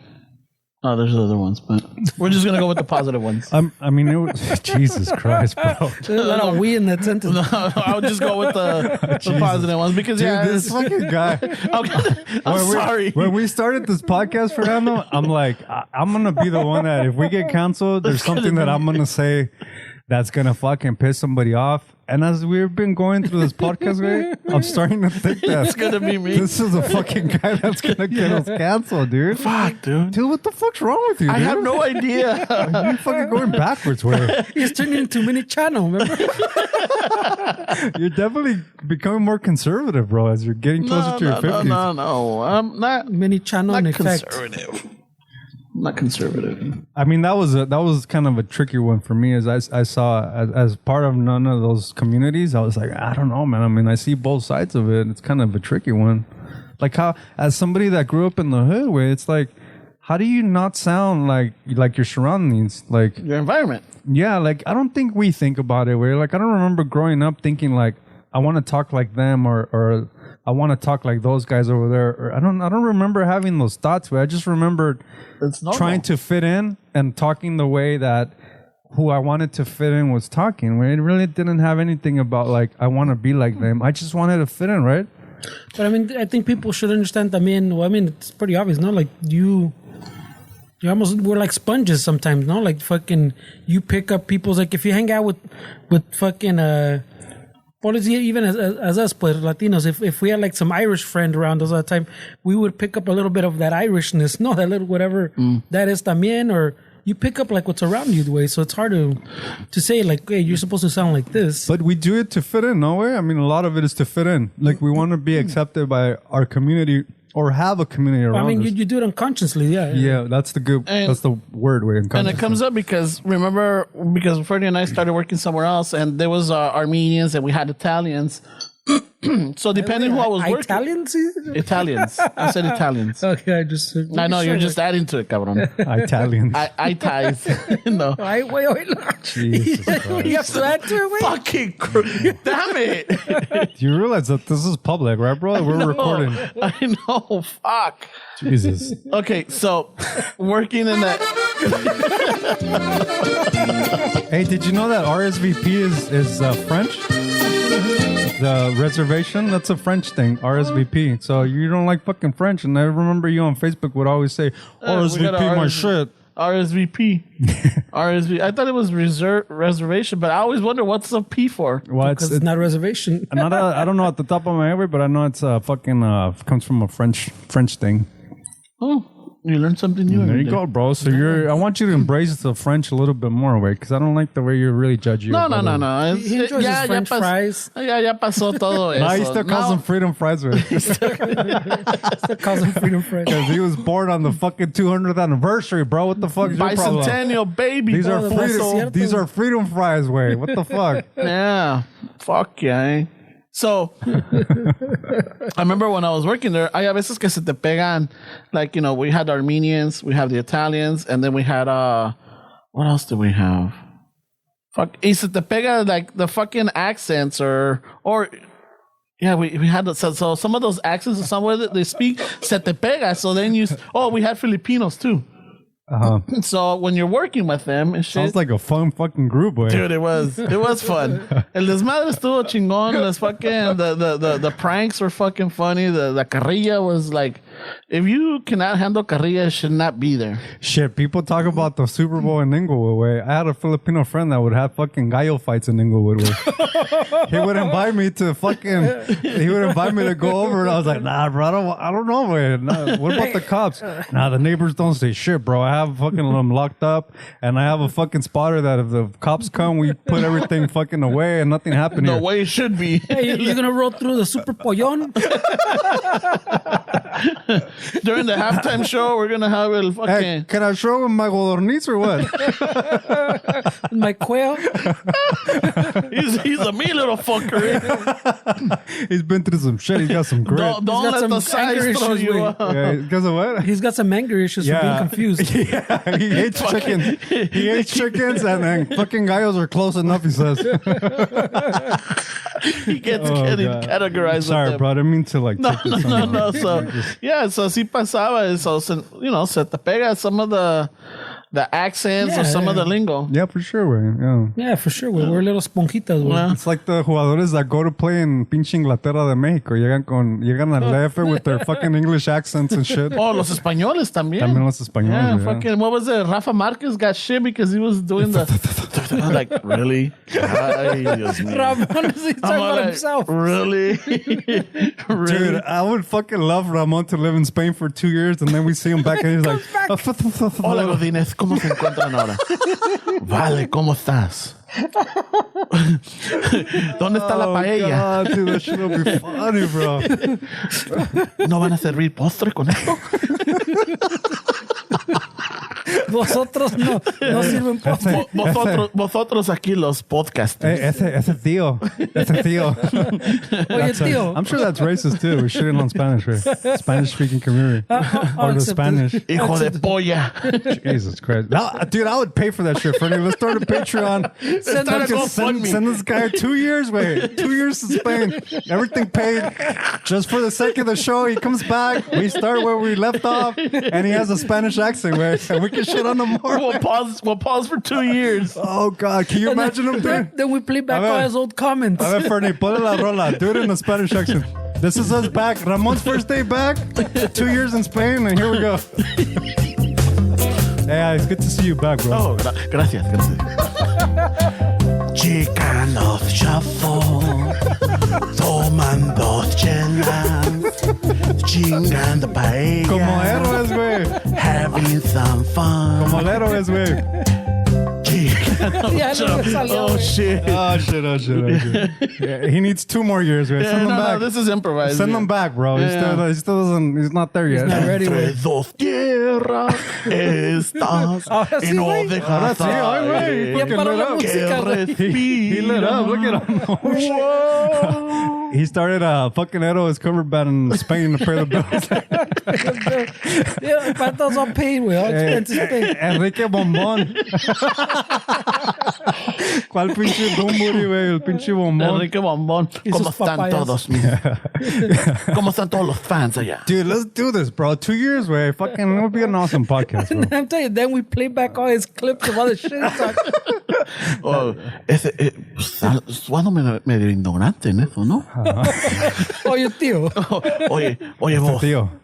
there's other ones, but we're just gonna go with the positive ones. I mean, it was, Jesus Christ, bro. There's a lot of we in that sentence. No, I would just go with the positive ones because this fucking guy. I'm sorry. When we started this podcast, Fernando, I'm like, I'm gonna be the one that if we get canceled, there's something that I'm gonna say that's gonna fucking piss somebody off. And as we've been going through this podcast, right, I'm starting to think that it's gonna be me. This is a fucking guy that's gonna get us canceled, dude. Fuck, dude. What the fuck's wrong with you, dude? I have no idea. You're fucking going backwards, way. He's turning into mini Chicano, remember? You're definitely becoming more conservative, bro, as you're getting closer to your 50s. No. I'm not mini Chicano in effect. Conservative. I'm not conservative. I mean, that was kind of a tricky one for me. As I saw as part of none of those communities, I was like, I don't know, man. I mean, I see both sides of it. It's kind of a tricky one. Like how, as somebody that grew up in the hood, way, it's like, how do you not sound like your surroundings, like your environment? Yeah, like I don't think we think about it. Where like I don't remember growing up thinking like I want to talk like them or I want to talk like those guys over there. Or I don't remember having those thoughts. Where I just remembered trying to fit in and talking the way that who I wanted to fit in was talking. Where it really didn't have anything about like I want to be like them. I just wanted to fit in, right? But I mean, I think people should understand. It's pretty obvious, no? Like you we're like sponges sometimes, no? Like fucking, you pick up people's, like if you hang out with fucking even as us, pues, Latinos, if we had like some Irish friend around us all the time, we would pick up a little bit of that Irishness, no, that little whatever that is también, or you pick up like what's around you the way. So it's hard to say like, hey, you're supposed to sound like this. But we do it to fit in, no way? I mean, a lot of it is to fit in. Like we want to be accepted by our community or have a community around us. I mean, you do it unconsciously, yeah. Yeah, that's the word way. And it comes up because Freddie and I started working somewhere else, and there was Armenians and we had Italians. So depending who I was working, Italians. I said Italians. Okay, I know you're just adding to it, cabrón. Italians. I ties. No. Wait. Jesus Christ. You have to add to it. Fucking damn it! Do you realize that this is public, right, bro? We're recording. I know. Fuck. Jesus. Okay, so working in that. Hey, did you know that RSVP is French? The reservation, that's a French thing, RSVP. So you don't like fucking French, and I remember you on Facebook would always say, RSVP my shit. RSVP. RSVP. I thought it was reservation, but I always wonder what's the P for. Well, because it's not a reservation. I don't know at the top of my head, but I know it's comes from a French thing. Oh. You learned something new. There you go, bro. So I want you to embrace the French a little bit more, way, because I don't like the way you really judge you. No. He enjoys his French fries. Ya pasó todo eso. No, he still calls them freedom fries, way. Still calls them freedom fries. Because he was born on the fucking 200th anniversary, bro. What the fuck is your problem? Bicentennial, baby. These are freedom fries, way. What the fuck? Yeah. Fuck yeah. So, I remember when I was working there, hay a veces que se te pegan, like, we had Armenians, we have the Italians, and then we had, what else do we have? Fuck, y se te pega, like, the fucking accents, or yeah, we had, so some of those accents, somewhere that they speak, se te pega, so then we had Filipinos, too. So when you're working with them, and shit, Sounds like a fun fucking group, boy. dude, it was fun. El desmadre estuvo chingón. Las fucking the pranks were fucking funny. The carrilla was like, if you cannot handle carrilla, it should not be there. Shit, people talk about the Super Bowl in Inglewood. Way I had a Filipino friend that would have fucking gallo fights in Inglewood. He would invite me to go over, and I was like, nah, bro, I don't know, man. Nah, what about the cops? Nah, the neighbors don't say shit, bro. I have fucking them locked up, and I have a fucking spotter that if the cops come, we put everything fucking away, and nothing happened The here. way it should be. Hey, you're gonna roll through the Super Pollon? During the halftime show, we're gonna have el fucking. Hey, can I show him my Codorniz or what? My quail? He's a mean little fucker. He's been through some shit. He's got some grit. Don't got let some the size anger throw issues you with- up. Yeah, because of what? He's got some anger issues from being confused. Yeah, he hates chickens. He hates chickens, and then fucking gallos are close enough, he says. He gets Oh, getting God. categorized. Sorry, with them. bro. I didn't mean to like. take this on. No. So yeah, so así pasaba. So se te pega some of the accents or some of the lingo. Yeah, for sure, güey. Yeah. Yeah, for sure. We're little esponjitas, güey. Yeah. It's like the jugadores that go to play in pinche Inglaterra de México. Llegan al DF with their fucking English accents and shit. Oh, los españoles también. También los españoles, Yeah, yeah. fucking. What was it? Rafa Marquez got shit because he was doing the. Like, really? Ay, Dios mío. Ramon is talking I'm about like, himself. Really? Really? Dude, I would fucking love Ramon to live in Spain for 2 years, and then we see him back, and he's like, Hola, Godínez. ¿Cómo se encuentran ahora? Vale, ¿cómo estás? ¿Dónde está la paella? God, dude, that shit will be funny, bro. ¿No van a servir postre con esto? Vosotros no sirven postre. Vosotros aquí los podcasters. Ese tío. Oye, tío. I'm sure that's racist too. We're shitting on Spanish, right? Spanish-speaking community. Or the Spanish. Hijo de polla. Jesus Christ. Now, dude, I would pay for that shit, Fernie. Let's start a Patreon. Start a GoFundMe. Send this guy 2 years, wait. 2 years to Spain. Everything paid. Just for the sake of the show, he comes back. We start where we left off. And he has a Spanish accent, where and we can shit on him more. We'll pause for 2 years. Oh, God. Can you imagine him, dude? Then we play back A ver. all his old comments. A ver, Fernie, ponle la rola. Do it in a Spanish accent. This is us back. Ramon's first day back. 2 years in Spain, and here we go. Hey, it's good to see you back, bro. Oh, gracias. Chicano shuffle, tomando chelas, chingando paella, Como héroes, güey. having some fun. Como el héroes, güey. Chicano Ya no me salió, Oh, güey. shit. Oh, shit. Yeah, he needs 2 more years, güey. Send him back. This is improvised. Send him back, bro. Yeah. He still doesn't, he's not there yet. not ready, Entre güey. dos tierras estás Ahora y sí, no güey. dejas Ahora sí, ay, güey. saber Ya paró la que música, güey. He lit up. Look at him. Whoa. He started a fucking Edo's cover band in Spain to pay the bills. Yeah, Panto's all paid, güey. All expenses paid. Enrique Bombón. ¿Cuál pinche Dumburi, güey? El pinche Bombón. Enrique Bombón. Y ¿Cómo sus están papayas. todos? ¿Cómo están todos los fans allá? Dude, let's do this, bro. 2 years, güey. Fucking, it would be an awesome podcast, bro. I'm telling you, then we play back all his clips of all the shit. It's like, Oh, sueno medio ignorante en eso, ¿no? oye, tío. Oye vos,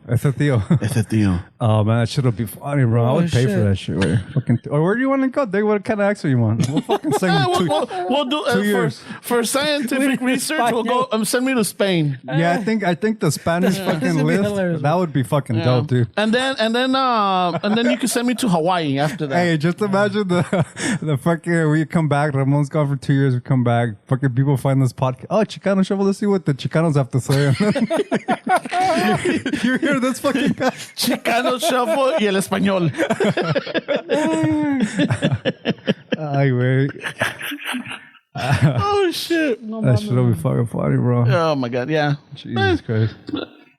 Ese tío. ese tío. Oh, man, that shit would be funny, bro. I Oh, would pay shit. for that shit, güey. Fucking, or where do you want to go? Dig, what kind of accent you want? We'll fucking sing We'll do 2 years. for scientific research. We'll go send me to Spain. Yeah, I think the Spanish This fucking would be list, hilarious, that would be fucking dope, dude. And then you can send me to Hawaii after that. Hey, just imagine the fucking, we come back, Ramon's gone for 2 years, we come back, fucking people find this podcast. Oh, Chicano Shuffle, let's see what the Chicanos have to say. You hear this fucking guy? Chicano Shuffle y el español. Ay, güey. Oh shit! That shit'll be fucking funny, bro. Oh my god! Yeah, Jesus Christ.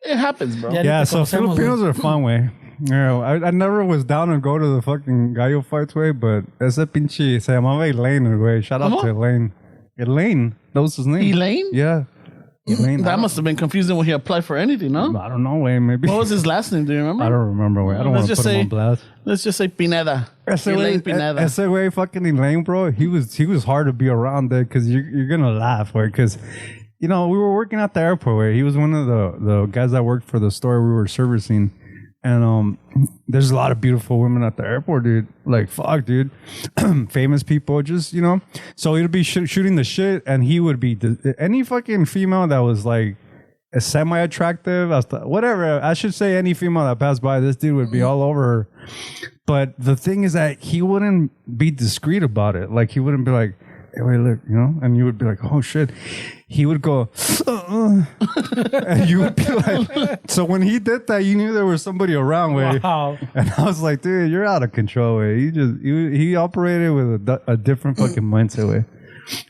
it happens, bro. Yeah. Yeah, so Conocemos, Filipinos are fun, way. Yeah, I never was down to go to the fucking gallo fights, way, but ese pinche se llamaba Elaine, güey. Shout out ¿Cómo? to Elaine. Elaine? That was his name. Elaine? Yeah. Elaine, That must have been confusing when he applied for anything, no? I don't know, way maybe. What was his last name? Do you remember? I don't remember, way. I don't want to put him on blast. Let's just say Pineda. Elaine Pineda. Ese way, fucking Elaine, bro. He was hard to be around there because you're gonna laugh, way, because. You know, we were working at the airport. Where he was one of the guys that worked for the store we were servicing, and there's a lot of beautiful women at the airport, dude. Like, fuck, dude, famous people, just So he'd be shooting the shit, and he would be any fucking female that was like semi-attractive, whatever. I should say any female that passed by, this dude would be all over her. But the thing is that he wouldn't be discreet about it. Like, he wouldn't be like, hey, wait, look, and you would be like, oh shit. He would go, and you would be like, so when he did that, you knew there was somebody around, way. Wow. And I was like, dude, you're out of control, way. He operated with a different fucking mindset, way.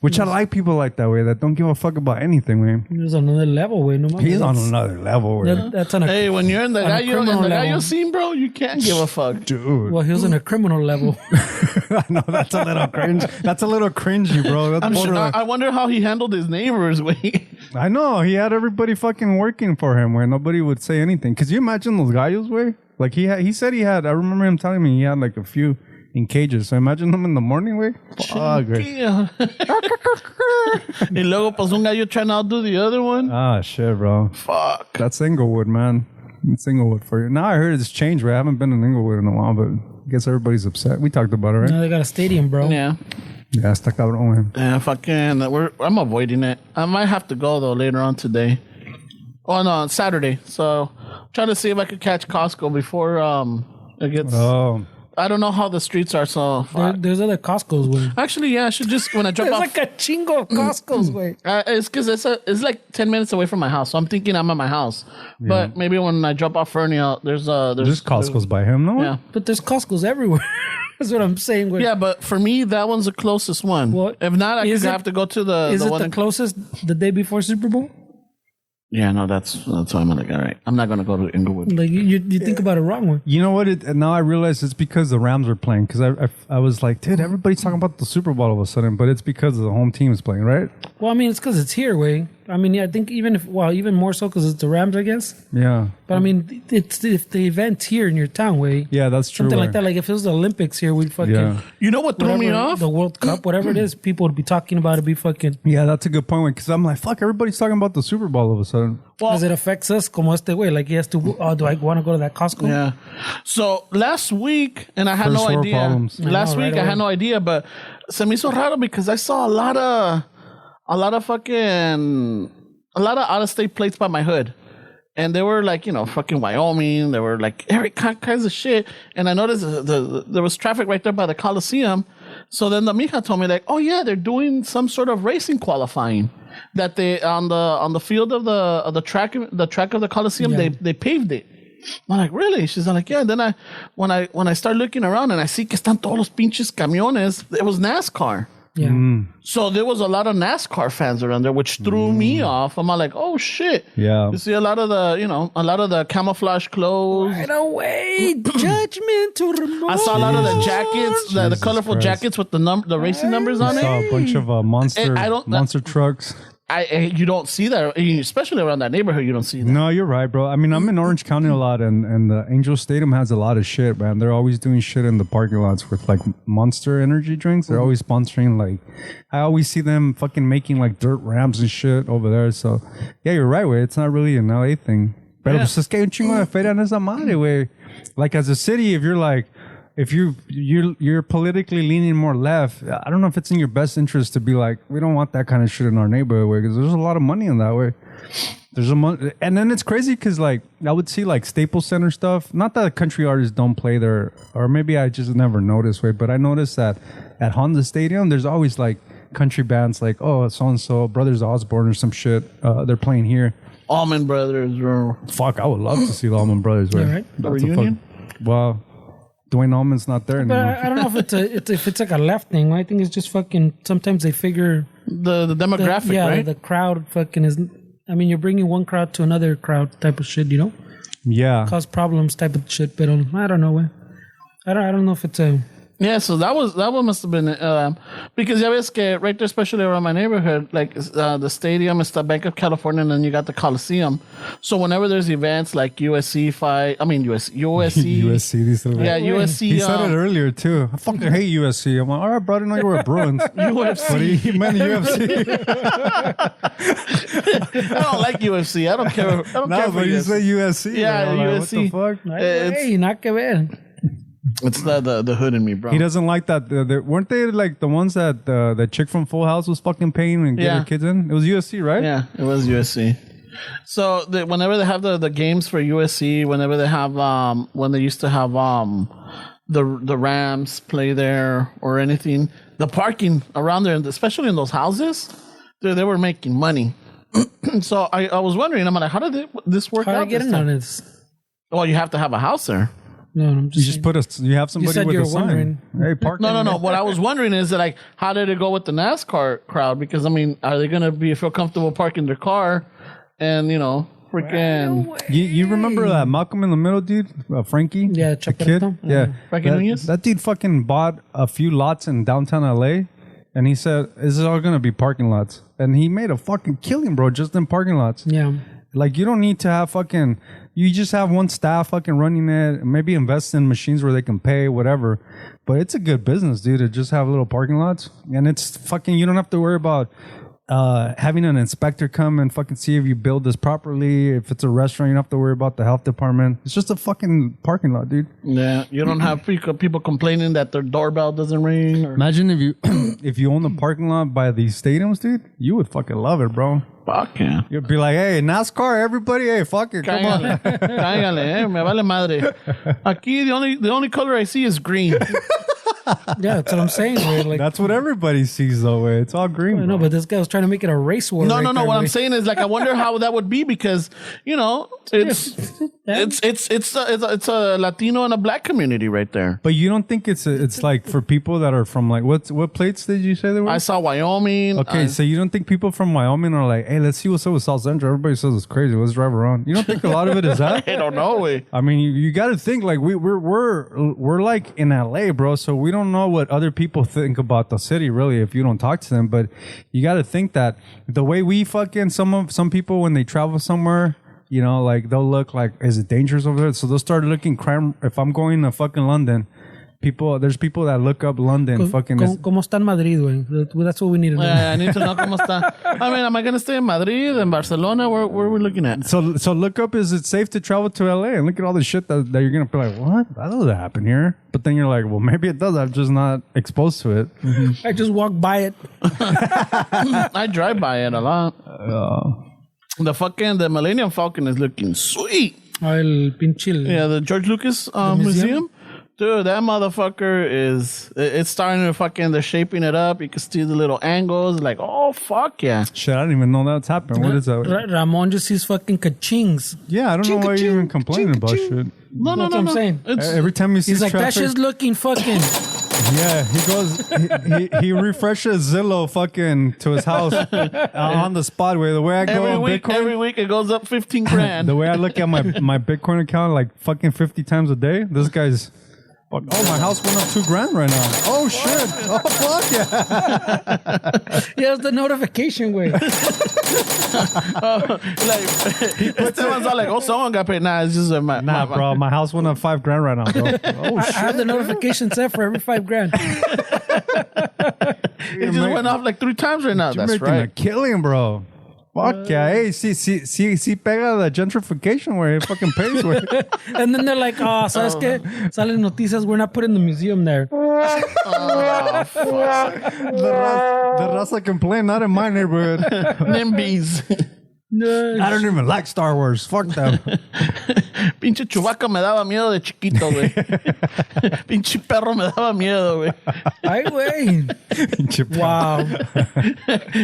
Which I like people like that, way, that don't give a fuck about anything, way. He's on another level, way. No, He's on another level, way. That's on a, Hey, when you're in the criminal level. gallo scene, bro, you can't give a fuck. Dude. well, he was on a criminal level. I know, that's a little cringe. That's a little cringy, bro. That's I'm sure, borderline. I wonder how he handled his neighbors. Way. I know. He had everybody fucking working for him where nobody would say anything. Could you imagine those gallos, way? Like, he said he had, I remember him telling me he had like a few in cages. So imagine them in the morning, way. Fuck, Yeah. Y luego, pues, un gallo trying to outdo the other one. ah, shit, bro. Fuck. That's Inglewood, man. It's Inglewood for you. Now I heard it's changed, right? I haven't been in Inglewood in a while, but I guess everybody's upset. We talked about it, right? Now they got a stadium, bro. Yeah. Yeah, está cabrón, güey. Yeah, fucking, I'm avoiding it. I might have to go, though, later on today. Oh, no, on Saturday. So, trying to see if I could catch Costco before it gets... Oh. I don't know how the streets are, so... There's other Costco's, way. Actually, yeah, I should just, when I drop There's off... like a chingo of Costco's, way. It's because it's like 10 minutes away from my house, so I'm thinking I'm at my house. But maybe when I drop off Fernie, there's Costco's by him, no? Yeah. But there's Costco's everywhere. That's what I'm saying. Way. Yeah, but for me, that one's the closest one. Well, if not, I could have to go to the Is it one the in- closest the day before Super Bowl? Yeah, no, that's why I'm like, all right, I'm not gonna go to Inglewood. Like you think about it wrong way. You know what? Now I realize it's because the Rams are playing. Because I was like, dude, everybody's talking about the Super Bowl all of a sudden, but it's because the home team is playing, right? Well, I mean, it's because it's here, way. I mean, yeah, I think even more so because it's the Rams, I guess. Yeah. But I mean, it's if the event's here in your town, way. Yeah, that's true. Something like that. Like if it was the Olympics here, we'd fucking. Yeah. You know what threw me whatever, off? The World Cup, whatever it is, people would be talking about it. Be fucking. Yeah, that's a good point. Because I'm like, fuck, everybody's talking about the Super Bowl all of a sudden. Because it affects us, como este way. Like he has to. Oh, do I want to go to that Costco? Yeah. So last week, and I had First no world idea. problems. Last I know, week, right I had away. no idea, but se me hizo raro because I saw a lot of out of state plates by my hood. And they were like, fucking Wyoming. They were like every kinds of shit. And I noticed there was traffic right there by the Coliseum. So then the mija told me like, oh yeah, they're doing some sort of racing qualifying. That they on the field of the track of the Coliseum, Yeah. they paved it. I'm like, really? She's like, yeah. And then when I start looking around and I see que están todos los pinches camiones, it was NASCAR. Yeah. So there was a lot of NASCAR fans around there, which threw me off. I'm like, oh shit. Yeah. You see a lot of the camouflage clothes. Right away, judgment to remove. I saw a lot of the jackets, the colorful Christ. jackets with the racing numbers on I saw it. a bunch of monster trucks. You don't see that, especially around that neighborhood. You don't see that. No, you're right, bro. I mean, I'm in Orange County a lot, and the Angel Stadium has a lot of shit, man. They're always doing shit in the parking lots with like Monster energy drinks. They're always sponsoring, like, I always see them fucking making like dirt ramps and shit over there. So, yeah, you're right, güey. It's not really an LA thing. Pero pues es que hay un chingo de feria en esa madre, güey. Like, as a city, if you're like, if you're politically leaning more left, I don't know if it's in your best interest to be like, we don't want that kind of shit in our neighborhood, because there's a lot of money in that way. And then it's crazy because like I would see like Staples Center stuff. Not that country artists don't play there, or maybe I just never noticed, but I noticed that at Honda Stadium, there's always like country bands like, oh, so and so Brothers Osborne or some shit. They're playing here. Allman Brothers. Fuck, I would love to see the Allman Brothers. Yeah, right. The reunion? Well, Dwayne Allman's not there But anymore. I don't know if it's like a left thing. I think it's just fucking. Sometimes they figure The demographic, right? the crowd fucking is. I mean, you're bringing one crowd to another crowd type of shit, Yeah. cause problems type of shit. But I don't know. I don't know if it's a Yeah, so that one must have been because ya ves que right there, especially around my neighborhood, like the stadium is the Bank of California, and then you got the Coliseum. So whenever there's events like USC USC. These little USC. He said it earlier too. I fucking hate USC. I'm like, all right, bro, I didn't know you were a Bruins. UFC. But he meant UFC. I don't like UFC. I don't care. I don't care No, for but you UFC. said USC. Yeah, bro. Like, USC. what the fuck? Hey, nada que ver. It's the hood in me, bro. He doesn't like that. Weren't they like the ones that the chick from Full House was fucking paying and getting her kids in? It was USC, right? Yeah, it was USC. So whenever they have the games for USC, whenever they have when they used to have the Rams play there or anything, the parking around there, especially in those houses, they were making money. So I was wondering, I'm like, how did this work How out? did I get in on this? Well, you have to have a house there. No, I'm just You just put you have somebody said with you a were sign. wondering. Hey, park. No. What I was wondering is that, like, how did it go with the NASCAR crowd? Because I mean, are they gonna feel comfortable parking their car? And freaking You remember that Malcolm in the Middle dude, Frankie? Yeah, the kid. Chaparrito. Yeah, Frankie Nunez? That dude fucking bought a few lots in downtown LA, and he said, "This is all gonna be parking lots." And he made a fucking killing, bro, just in parking lots. Yeah. Like, you don't need to have you just have one staff fucking running it, maybe invest in machines where they can pay, whatever. But it's a good business, dude, to just have little parking lots. And it's fucking, you don't have to worry about having an inspector come and fucking see if you build this properly. If it's a restaurant, you don't have to worry about the health department. It's just a fucking parking lot, dude. Yeah, you don't have people complaining that their doorbell doesn't ring. Or Imagine if you if you own the parking lot by these stadiums, dude, you would fucking love it, bro. fuck yeah. You'd be like, hey, NASCAR, everybody, hey, fuck it, come on. Cáigale, me vale madre. Aquí the only color I see is green. Yeah, that's what I'm saying. Right? Like, That's what everybody sees, though. Way it's all green. I know, bro. but this guy was trying to make it a race war. No. right there, What I'm right? saying is, like, I wonder how that would be because it's a Latino and a black community right there. But you don't think it's like for people that are from like what plates did you say they were? I saw Wyoming. Okay, so you don't think people from Wyoming are like, hey, let's see what's up with South Central? Everybody says it's crazy. Let's drive around. You don't think a lot of it is that? I don't know. I mean, you got to think like we're like in LA, bro. So we don't know what other people think about the city, really, if you don't talk to them. But you got to think that the way we fucking some people when they travel somewhere, you know, like they'll look like, is it dangerous over there? So they'll start looking crime. If I'm going to fucking London, there's people that look up London. ¿Cómo está en Madrid, güey? That's what we need to know. I need to know cómo está. I mean, am I going to stay in Madrid, in Barcelona? Where are we looking at? So look up, is it safe to travel to LA? And look at all the shit that you're going to be like, what? That doesn't happen here. But then you're like, well, maybe it does. I'm just not exposed to it. Mm-hmm. I just walk by it. I drive by it a lot. The Millennium Falcon is looking sweet. El pinche. Yeah, the George Lucas museum. Dude, that motherfucker it's starting to fucking, they're shaping it up. You can see the little angles. Like, oh, fuck yeah. Shit, I didn't even know that's happening. What is that? Ramon just sees fuking kachings. Yeah, I don't know why you're even complaining about shit. No. That's what I'm saying. Every time you see He's like, that traffic, shit's looking fucking. yeah, he goes, he refreshes Zillow fucking to his house on the spot. Where the way I go on Bitcoin, every week it goes up 15 grand. the way I look at my Bitcoin account like fucking 50 times a day, this guy's. Oh, my house went up $2,000 right now. Oh shit! Oh fuck yeah! Yeah, it's the notification way. Like, Esteban's all like, oh, someone got paid. Nah, it's just Bro, my house went up $5,000 right now, bro. Oh I shit! have the notification set for every $5,000. It just went off like 3 times right now. You're That's making a right. killing, bro. Fuck yeah! Hey, see, pega the gentrification where it fucking pays with. And then they're like, oh, ¿sabes qué? Salen noticias, we're not putting the museum there. Oh, fuck. The raza can play, not in my neighborhood. NIMBYs. I don't even like Star Wars. Fuck them. Pinche Chewbacca me daba miedo de chiquito, güey. Pinche perro me daba miedo, güey. Ay, güey. Wow.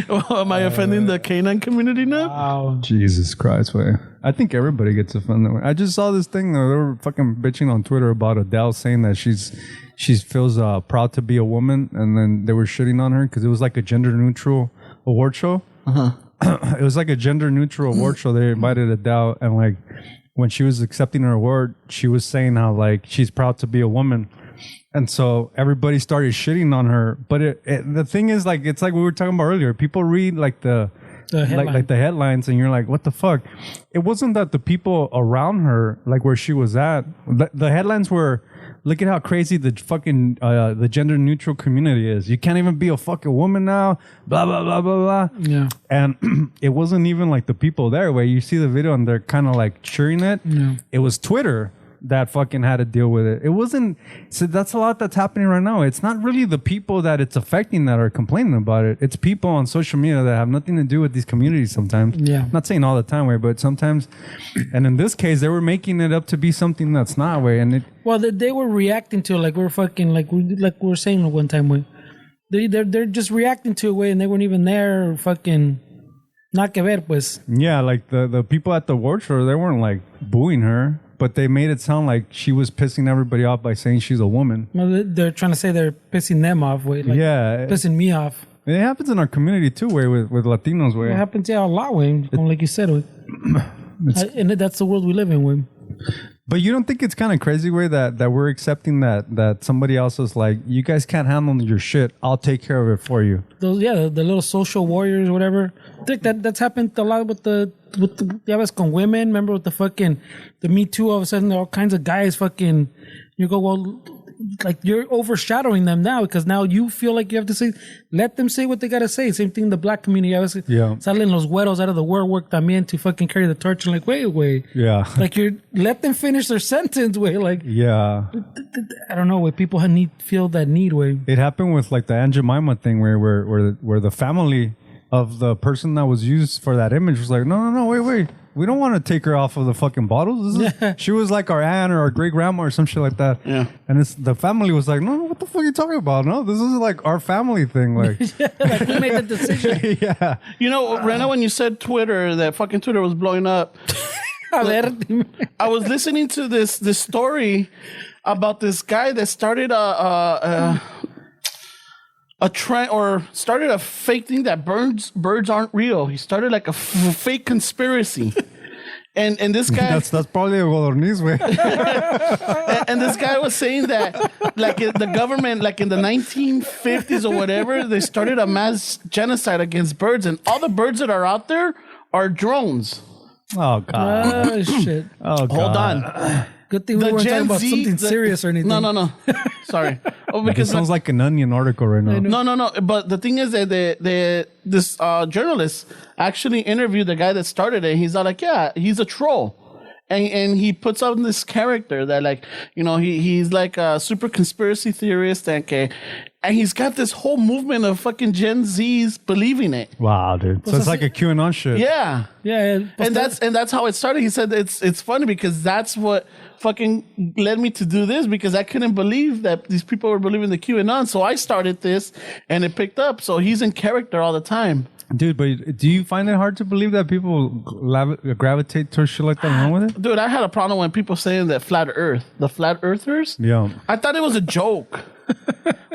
Oh, am I offending the canine community now? Wow. Jesus Christ, way. I think everybody gets offended. I just saw this thing. They were fucking bitching on Twitter about Adele saying that she feels proud to be a woman, and then they were shitting on her because it was like a gender neutral award show. It was like a gender neutral award show. They invited Adele, and like when she was accepting her award, she was saying how like she's proud to be a woman. And so everybody started shitting on her. But the thing is, like, it's like we were talking about earlier. People read like the headlines, and you're like, what the fuck? It wasn't that the people around her, like where she was at, the headlines were, look at how crazy the fucking the gender neutral community is. You can't even be a fucking woman now. Blah blah blah blah blah. Yeah. And it wasn't even like the people there where you see the video and they're kind of like cheering it. Yeah. It was Twitter that fucking had to deal with it. It wasn't. So that's a lot that's happening right now. It's not really the people that it's affecting that are complaining about it. It's people on social media that have nothing to do with these communities sometimes. Yeah. I'm not saying all the time, way, but sometimes. And in this case, they were making it up to be something that's not, way. And it. Well, they were reacting to it like we're fucking like we were saying one time, way. They're just reacting to it, way, and they weren't even there. Or fucking. Nada que ver, pues. Yeah, like the people at the award show, they weren't like booing her. But they made it sound like she was pissing everybody off by saying she's a woman. Well, they're trying to say they're pissing them off, way. Like, yeah. Pissing me off. It happens in our community too, way, with Latinos, way. It happens, yeah, a lot, way. Like you said, way. And that's the world we live in, way. But you don't think it's kind of crazy, way, that we're accepting that somebody else is like, you guys can't handle your shit. I'll take care of it for you. Those, yeah, the little social warriors or whatever. I think that's happened a lot with the con women. Remember with the Me Too, all of a sudden there are all kinds of guys fucking, you go, well, like you're overshadowing them now because now you feel like you have to say, let them say what they gotta say. Same thing in the black community. Salen los güeros out of the work también to fucking carry the torch. And like, wait. Yeah. Like let them finish their sentence, way. Like, yeah. I don't know, way. People feel that need, way. It happened with like the Aunt Jemima thing where the family of the person that was used for that image was like, no, wait. We don't want to take her off of the fucking bottles. She was like our aunt or our great grandma or some shit like that. Yeah. And the family was like, no, what the fuck are you talking about? No, this is like our family thing. Like, like we made the decision. Yeah. You know, Rena, when you said Twitter, that fucking Twitter was blowing up. I was listening to this story about this guy that started a trend or started a fake thing that birds aren't real. He started like a fake conspiracy. And this guy that's probably a Codorniz way. and this guy was saying that like the government, like in the 1950s or whatever, they started a mass genocide against birds, and all the birds that are out there are drones. Oh god. Oh shit. Oh god. Hold on. Good thing we weren't talking about something serious or anything. No. Sorry. Oh, because it sounds like an Onion article right now. No. But the thing is that this journalist actually interviewed the guy that started it. He's like, yeah, he's a troll. And he puts out this character that, like, you know, he's like a super conspiracy theorist, and he's got this whole movement of fucking Gen Zs believing it. Wow, dude. So it's like a QAnon shit. Yeah. Yeah. And that's how it started. He said it's funny because that's what fucking led me to do this, because I couldn't believe that these people were believing the QAnon. So I started this and it picked up. So he's in character all the time. Dude, but do you find it hard to believe that people gravitate towards shit like that and run with it? Dude, I had a problem when people saying that the flat earthers. Yeah. I thought it was a joke.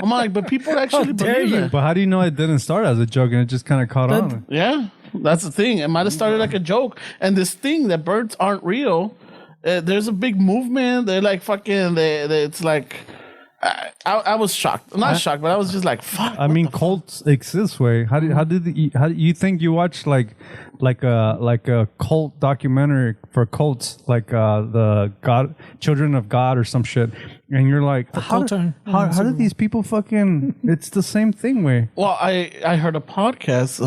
I'm like, but people actually believe it. But how do you know it didn't start as a joke and it just kind of caught on? Yeah, that's the thing. It might have started like a joke. And this thing that birds aren't real, there's a big movement. They're like fucking, it's like... I was shocked. Not shocked, but I was just like, "Fuck." I mean, cults exist, way. How do you think you watch like a cult documentary for cults, like the Children of God or some shit, and you're like, how do these people fucking? It's the same thing, way. Well, I heard a podcast.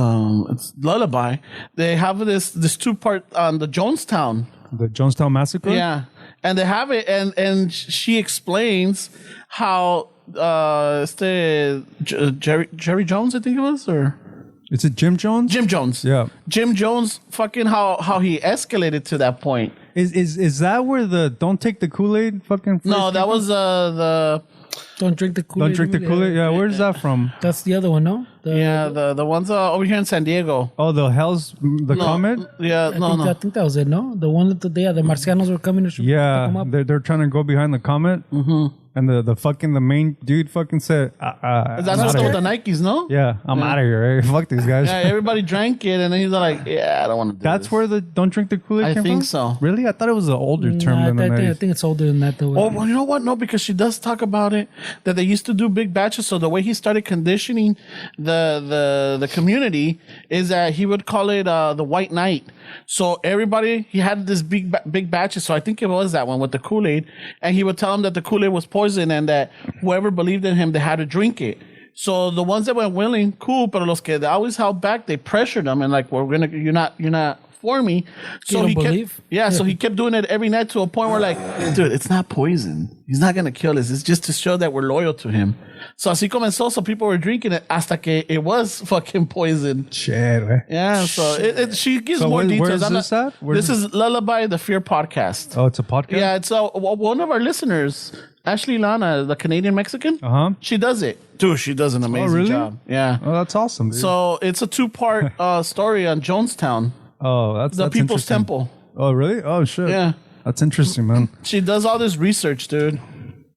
It's Lullaby. They have this 2-part on the Jonestown. The Jonestown Massacre. Yeah, and they have it, and she explains how Jerry Jones, I think it was, or is it Jim Jones? Jim Jones. Yeah, Jim Jones. Fucking how he escalated to that point. Is that where the don't take the Kool-Aid fucking? No, that was the. Don't drink the Kool-Aid. Don't drink the Kool-Aid. Yeah, where's that from? That's the other one, no? The ones over here in San Diego. Oh, the Comet? Yeah, I think that was it, no? The one that the Marcianos were coming to shoot. Yeah, they're trying to go behind the Comet. Mm-hmm. And the main dude fucking said, That's what's with the Nikes, no? yeah, I'm out of here. Right? Fuck these guys. Yeah, everybody drank it, and then he's like, yeah, I don't want to do That's this. where the don't drink the Kool-Aid I came think from? so. Really? I thought it was an older term Nah, than the I 90s. think it's older than that, though. Oh, well, you know what? No, because she does talk about it, that they used to do big batches. So the way he started conditioning the community is that he would call it the White Night. So everybody, he had this big batches. So I think it was that one with the Kool-Aid. And he would tell them that the Kool-Aid was poison and that whoever believed in him, they had to drink it. So the ones that were willing, cool, but los que they always held back, they pressured them and like, you're not for me. So don't he believe? kept, so he kept doing it every night to a point where like, dude, it's not poison. He's not going to kill us. It's just to show that we're loyal to him. So así comenzó, so people were drinking it hasta que it was fucking poison. Shit, right? Yeah, so she gives So more where details. is this at? This is Lullaby, the Fear podcast. Oh, it's a podcast? Yeah, it's one of our listeners, Ashley Lana, the Canadian Mexican. She does it. Dude, she does an amazing really? job. Yeah. Oh, that's awesome, dude. So it's a 2-part story on Jonestown, that's the People's interesting. Temple. Oh, really? Oh, shit. Yeah. That's interesting, man. She does all this research, dude.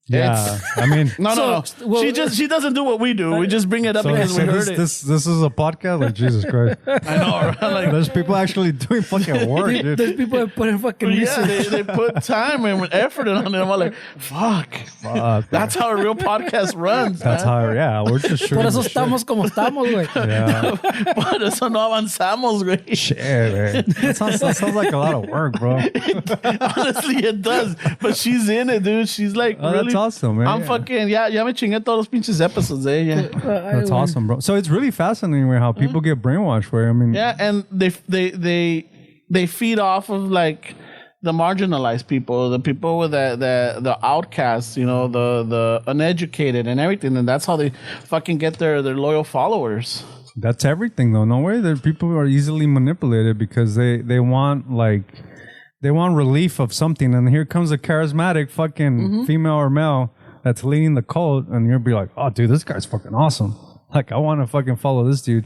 Yeah. I mean... No. well, she doesn't do what we do. We just bring it up So, because we heard this is a podcast? Like, Jesus Christ. I know, right? Like, There's people actually doing fucking work, dude. There's people that put in fucking yeah, research. they put time and effort on it. I'm like, fuck. That's how a real podcast runs. That's man. how, we're just shooting Por eso the shit. estamos como estamos, güey. Yeah. Por eso no avanzamos, güey. Shit, man. That sounds like a lot of work, bro. Honestly, it does. But she's in it, dude. She's like, Oh, really. that's awesome, man. I'm Yeah. fucking, ya me chingué todos los pinches episodes, yeah. That's awesome, bro. So it's really fascinating how people get brainwashed. Where I mean, Yeah, and they feed off of like the marginalized people, the people with the outcasts, you know, the uneducated and everything, and that's how they fucking get their loyal followers. that's everything, though. No way that people are easily manipulated because they want relief of something, and here comes a charismatic fucking female or male that's leading the cult, and you'll be like, oh, dude, this guy's fucking awesome. Like, I want to fucking follow this dude.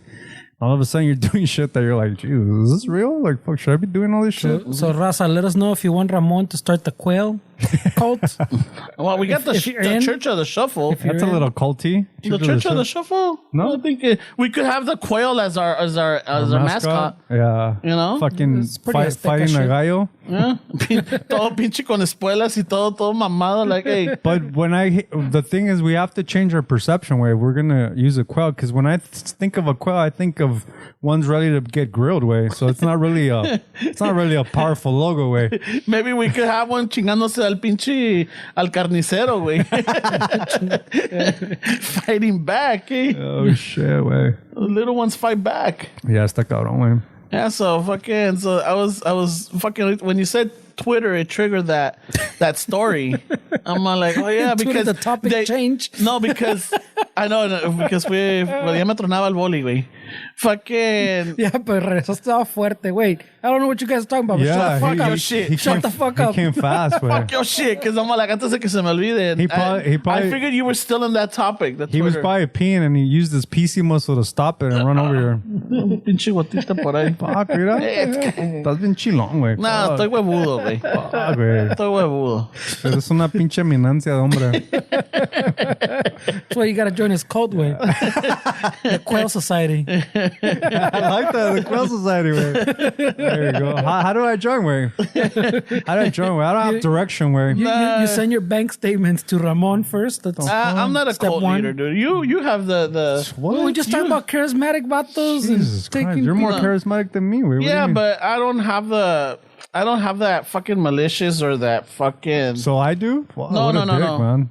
All of a sudden, you're doing shit that you're like, Jesus, is this real? Like, fuck, should I be doing all this shit? So, Raza, let us know if you want Ramon to start the quail cult. Well, we got if the you're in- Church of the Shuffle. That's a little culty. The Church of the Shuffle? No? I think we could have the quail as our mascot. Yeah. You know? Fucking It's pretty Azteca fighting a shit. gallo. Yeah. Todo pinche con espuelas y todo mamado. Like, hey. But the thing is, we have to change our perception way. We're gonna use a quail because when I think of a quail, I think of one's ready to get grilled way. So it's not really a powerful logo way. Maybe we could have one chingándose al pinche al carnicero, güey. Fighting back, eh? Oh shit, way. The little ones fight back. Yeah, está cabrón, way. Yeah, so I was fucking, when you said Twitter, it triggered that story. I'm like, oh yeah, Twitter, because the topic changed. No, because I know, because ya me tronaba el boli, güey. Fucking. Yeah, but regresó estaba fuerte. Wait, I don't know what you guys are talking about. But shut the fuck up. Shut the fuck up. He came fast, way. Fuck your shit, because I'm like, antes de que se me olvide. He probably- I figured you were still in that topic. He was probably peeing and he used his PC muscle to stop it and run over here. Pinche gotita por ahí. Fuck, mira. Estás bien chilón, güey. Nah, Fuck. estoy huevudo, güey. Fuck, güey. Estoy huevudo. Eres una pinche eminencia de hombre. That's why you gotta join his cult, way. The Quail Society. I like that. The Quail Society, way. There you go. How do I join, way? How do I join, way? I don't have direction, way. You send your bank statements to Ramon first. That's I'm not a step cult one. leader, dude. You have the Well, we just talking about charismatic vatos Jesus and Christ. taking You're more people- charismatic than me, way. What do you yeah, mean? but I don't have that fucking malicious or that fucking. So I do? Wow, No, what a no, dick, no. man.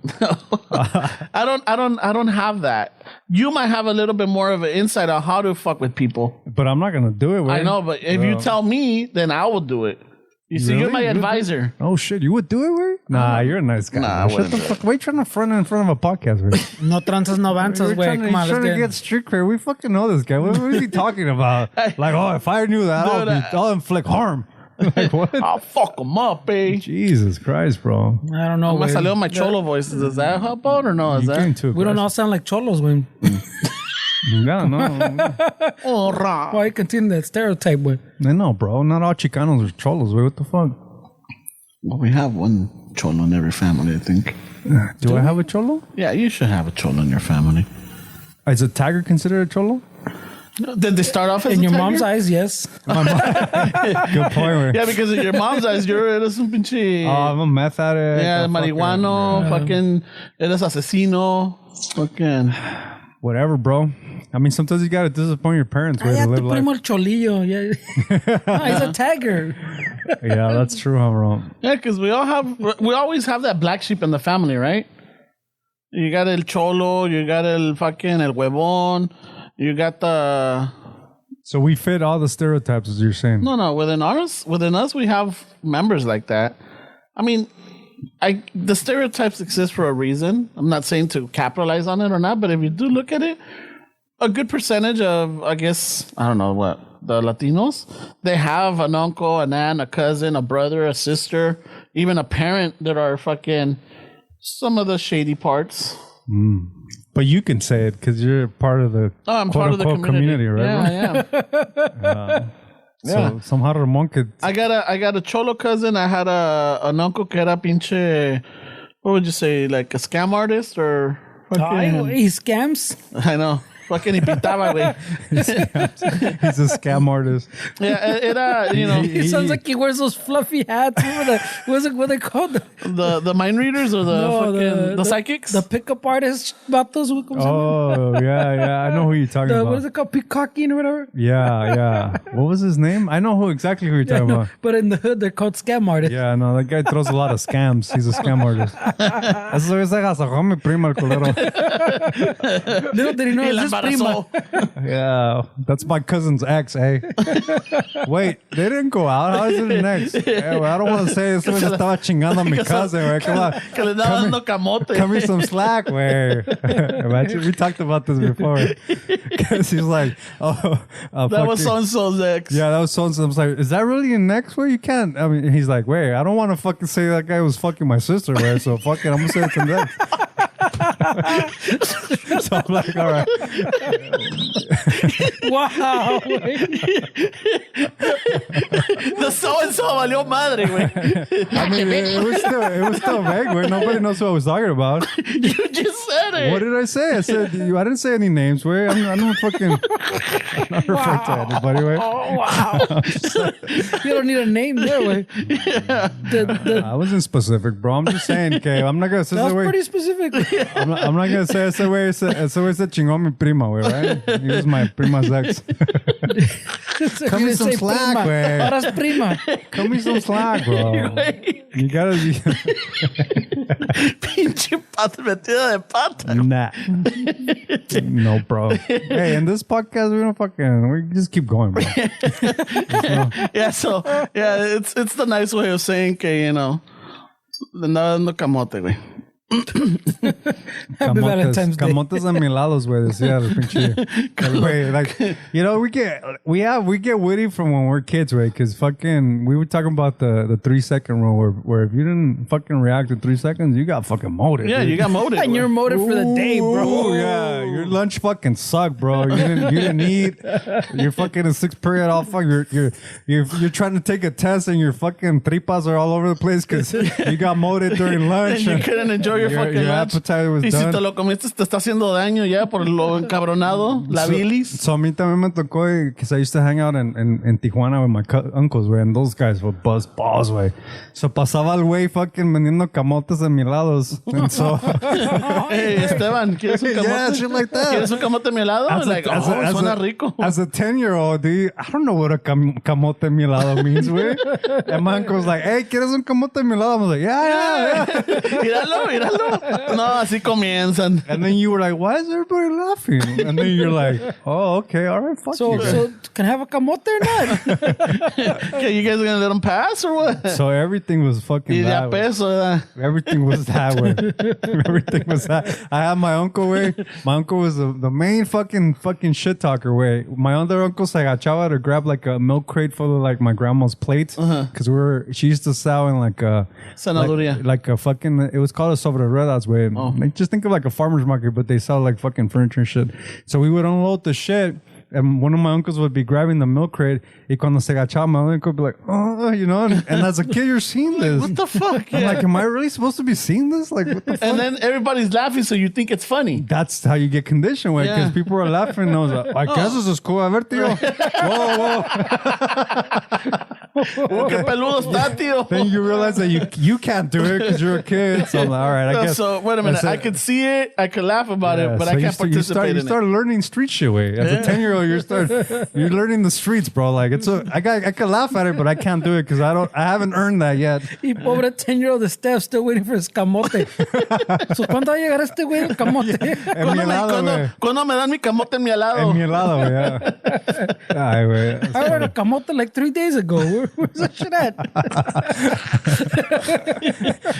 I don't have that. You might have a little bit more of an insight on how to fuck with people. But I'm not gonna do it, way. I know, but if you tell me, then I will do it. You see, Really? you're my You would do it? advisor. Oh shit, you would do it, way? Nah, you're a nice guy. Nah, I man. Shut the wouldn't do fuck. Why are you trying to front in front of a podcast, way? No tranzas, no avanzas, We're way. Come on, trying let's to get strict here. We fucking know this guy. What is he talking about? Like, oh, if I knew that, Dude, I'll inflict harm. Like, what? I'll fuck them up, eh? Jesus Christ, bro. I don't know. Me Way. salió my cholo voice. Does that help out or no? Is You came that? too We don't all sound like cholos, way. Yeah, no. Oh, rah. Why you continue that stereotype, way? I know, bro. Not all Chicanos are cholos, way. What the fuck? Well, we have one cholo in every family, I think. Do I have a cholo? Yeah, you should have a cholo in your family. Is a tiger considered a cholo? Did they start off as In a your tiger? mom's eyes, yes. Good point. Güey. Yeah, because in your mom's eyes, eres un pinche... Oh, I'm a meth addict. yeah, a marihuano, fucking... Eres asesino. Fucking... Whatever, bro. I mean, sometimes you gotta disappoint your parents. Way I to have to live put him life. al cholillo. Yeah. No, he's a tiger. Yeah, that's true, bro. Yeah, because we always have that black sheep in the family, right? You got el cholo, you got el fucking el huevón, you got the... So we fit all the stereotypes, as you're saying. No, within us, we have members like that. I mean, the stereotypes exist for a reason. I'm not saying to capitalize on it or not, but if you do look at it, a good percentage of, I guess, I don't know what, the Latinos, they have an uncle, an aunt, a cousin, a brother, a sister, even a parent that are fucking some of the shady parts. But you can say it because you're part of the I'm part of the community, right? Yeah, Yeah. Yeah. So somehow Ramon could. I got a cholo cousin. I had an uncle que era pinche, what would you say, like a scam artist or fucking, He scams. I know. Fucking y pintaba, güey. He's a scam artist. Yeah, era, you know, He sounds like he wears those fluffy hats. What they called? the mind readers or the psychics? The pickup artists. Vatos. Oh, yeah. I know who you're talking about. What is it called? Peacocking or whatever? Yeah. What was his name? I know exactly who you're talking about. But in the hood, they're called scam artists. Yeah, no, that guy throws a lot of scams. He's a scam artist. Eso es agasajó mi prima, el culero. Little did he know Y it la was his prima. embarazó. Yeah, that's my cousin's ex, eh? Wait, they didn't go out. How is it an ex? Well, I don't want to say eso se estaba chingando a mi cousin, güey. Come on. Que le estaba dando camote. Cut me some slack, güey. Imagine, we talked about this before. Because he's like, That was so-and-so's ex. Yeah, that was so-and-so. I was like, is that really an ex? Where you can't. I mean, he's like, wait, I don't want to fucking say that guy was fucking my sister, right? So fuck it, I'm going to say it's an ex. So I'm like, all right. Wow. The so-and-so valió madre, güey. I mean, it was still vague, güey. Nobody knows who I was talking about. You just said it. What did I say? I said, I didn't say any names, güey. I'm not fucking, I'm not referring to anybody, güey. Oh, wow. You don't need a name there, way. I wasn't specific, bro. I'm just saying, okay, I'm not going to say That was that way. pretty specific. I'm not going to say ese güey se chingó mi prima, güey, right? He was my prima's ex. Cut me some slack, güey. Ahora es prima. Cut me some slack, bro. You gotta be... Pinche pata metida de pata. Nah. No, bro. Hey, in this podcast, we just keep going, bro. Yeah, so, yeah, it's the nice way of saying que, you know, le andaba dando camote, güey. Happy Valentine's Day. Camotes amilados, güey. Decía el pinche. El güey, like, you know, we get witty from when we're kids, right? Because fucking, we were talking about the 3-second rule, where if you didn't fucking react in 3 seconds, you got fucking moted. Yeah, dude. you got moted. And you're moted for the day, bro. Ooh, yeah, your lunch fucking sucked, bro. You didn't eat. You're fucking in 6th period. All fuck. You're trying to take a test, and your fucking tripas are all over the place because you got moted during lunch. And you couldn't enjoy your fucking your lunch. appetite was Y done. si te lo comiste, te está haciendo daño ya por lo encabronado, la bilis. So a mí también me tocó, because I used to hang out in Tijuana with my uncles, güey, and those guys were buzz balls, güey. So pasaba el güey fucking vendiendo camotes mielados. And so... Hey, Esteban, ¿quieres un camote? Yeah, shit like that. ¿Quieres un camote mielado? Suena rico. As a 10-year-old, dude, I don't know what a camote mielado means, güey. And my uncle was like, hey, ¿quieres un camote mielado? I was like, yeah. Míralo. No, así comienzan. And then you were like, why is everybody laughing? And then you're like, oh, okay, all right, fuck you guys. So can I have a camote or not? Okay, you guys are gonna let them pass or what? So everything was fucking Y de that a way. peso, ¿verdad? Everything was that way. Everything was that. I had my uncle way. My uncle was the main fucking shit talker way. My other uncle se agachaba to grab like a milk crate full of like my grandma's plates. Because she used to sell in like a... Zanahoria. Like a fucking... It was called a sobre ruedas way. Like, just think of like a farmer's market, but they sell like fucking furniture and shit. So we would unload the shit. and one of my uncles would be grabbing the milk crate. Y cuando se agachaba, my uncle would be like, oh, you know, and as a kid, you're seeing this. What the fuck? I'm like, am I really supposed to be seeing this? Like, what the fuck? And then everybody's laughing, so you think it's funny. That's how you get conditioned, because Yeah. people are laughing. And I was like, ¿qué haces, escudo? A ver, tío. Whoa. Qué peludo está, tío. Then you realize that you can't do it because you're a kid. So I'm like, all right, I guess. So wait a minute. I could see it. I could laugh about it, but so I you can't participate you in start learning street shit way. As a 10-year-old, you're learning the streets, bro. Like I could laugh at it, but I can't do it because I haven't earned that yet. Y pobre 10-year-old Steph still waiting for his camote. So, ¿cuándo va a llegar este güey el camote? En mi helado, güey. ¿Cuándo me dan mi camote en mi helado? En mi helado, güey. Ay, güey. I ordered a camote like 3 days ago. Where's that shit at?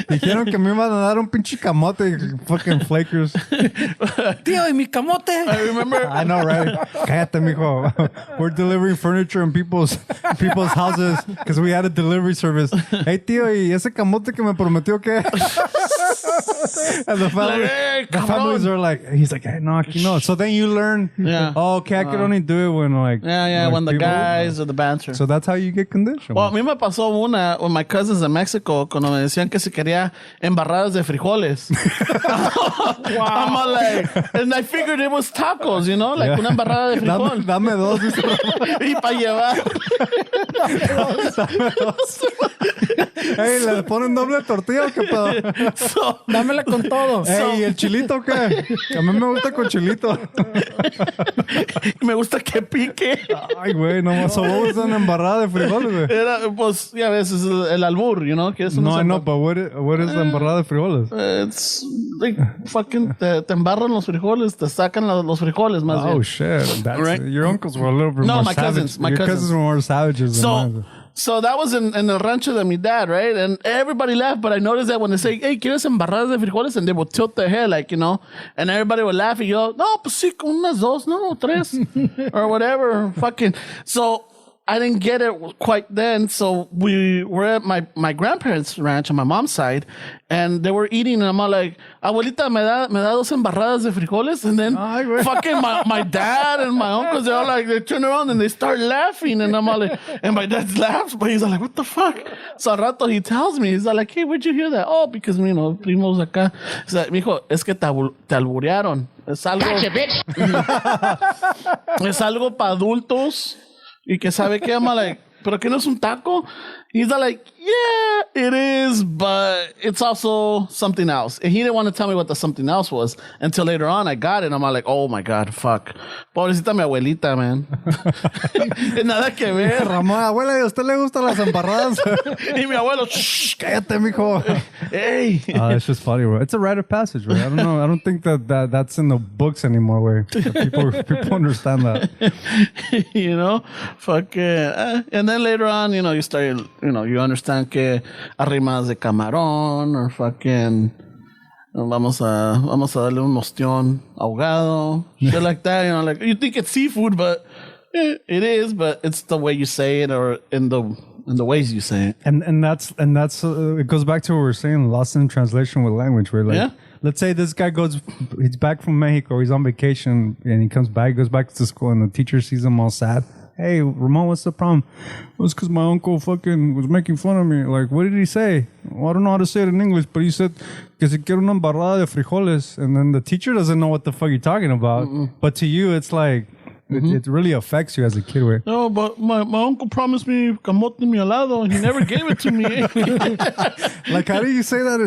Dijeron que me iban a dar un pinche camote, fucking flakers. Tío, ¿y mi camote? I remember. I know, right? Cállate, mijo. We're delivering furniture in people's houses because we had a delivery service. Hey, tío, ¿y ese camote que me prometió qué? And the families are like, he's like, hey, no, aquí no. So then you learn, okay, I can only do it when like when the people, guys or the banter. So that's how you get conditioned. Well, a mí me pasó una with my cousins in Mexico cuando me decían que se quería embarradas de frijoles. I'm all like, and I figured it was tacos, you know, like una embarrada de frijol. Dame dos. Y para llevar. Dame dos. Hey, ¿le ponen doble tortilla o qué pedo? So, Dámela con todo. Hey, ¿y el chilito qué? A mí me gusta con chilito. me gusta que pique. Ay, güey, no más sobos una embarrada de frijoles, güey. Era, pues, ya ves, es el albur, you know? Que es No, I know, but what is la embarrada de frijoles? It's like fucking te embarran los frijoles, te sacan los frijoles más bien. Oh, shit. That's, Right. Your uncles were a little bit No, more my savage. cousins, my Your cousins. cousins were more savages than mine. So that was in el rancho de mi dad, right? And everybody laughed, but I noticed that when they say, hey, ¿quieres embarradas de frijoles? And they would tilt their head, like, you know, and everybody would laugh. And yo, no, pues sí, con unas dos, no, tres, or whatever. Fucking. So I didn't get it quite then. So we were at my grandparents' ranch on my mom's side, and they were eating, and I'm all like, abuelita, me da dos embarradas de frijoles? And then fucking my dad and my uncles, they're all like, they turn around and they start laughing, and I'm all like, and my dad laughs, but he's all like, what the fuck? So al rato he tells me, he's all like, hey, where'd you hear that? Oh, because, you know, primos acá. He's like, mijo, es que te alburearon. Es algo... es algo para adultos. Y que sabe que ama, like, pero que no es un taco. He's like, yeah, it is, but it's also something else. And he didn't want to tell me what the something else was until later on I got it. And I'm like, oh my God, fuck. Pobrecita mi abuelita, man. Nada que ver. Ramón, abuela, ¿y a usted le gustan las embarradas? Y mi abuelo, shh, Cállate, mijo. hey. It's just funny, bro. It's a rite of passage, right? I don't know. I don't think that's in the books anymore, where people understand that. You know, fucking. And then later on, you know, you started, you know, you understand que arrimadas de camarón or fucking vamos a darle un ostión ahogado, shit like that, you know, like you think it's seafood, but it is, but it's the way you say it or in the ways you say it. And that's it goes back to what we were saying, lost in translation with language, where like let's say this guy he's back from Mexico, he's on vacation and he comes back, goes back to school, and the teacher sees him all sad. Hey, Ramon, what's the problem? Well, it's because my uncle fucking was making fun of me. Like, what did he say? Well, I don't know how to say it in English, but he said, que se quiere una embarrada de frijoles. And then the teacher doesn't know what the fuck you're talking about. But to you, it's like, it really affects you as a kid. Where no, but my uncle promised me camote en mi helado, and he never gave it to me. like, how do you say that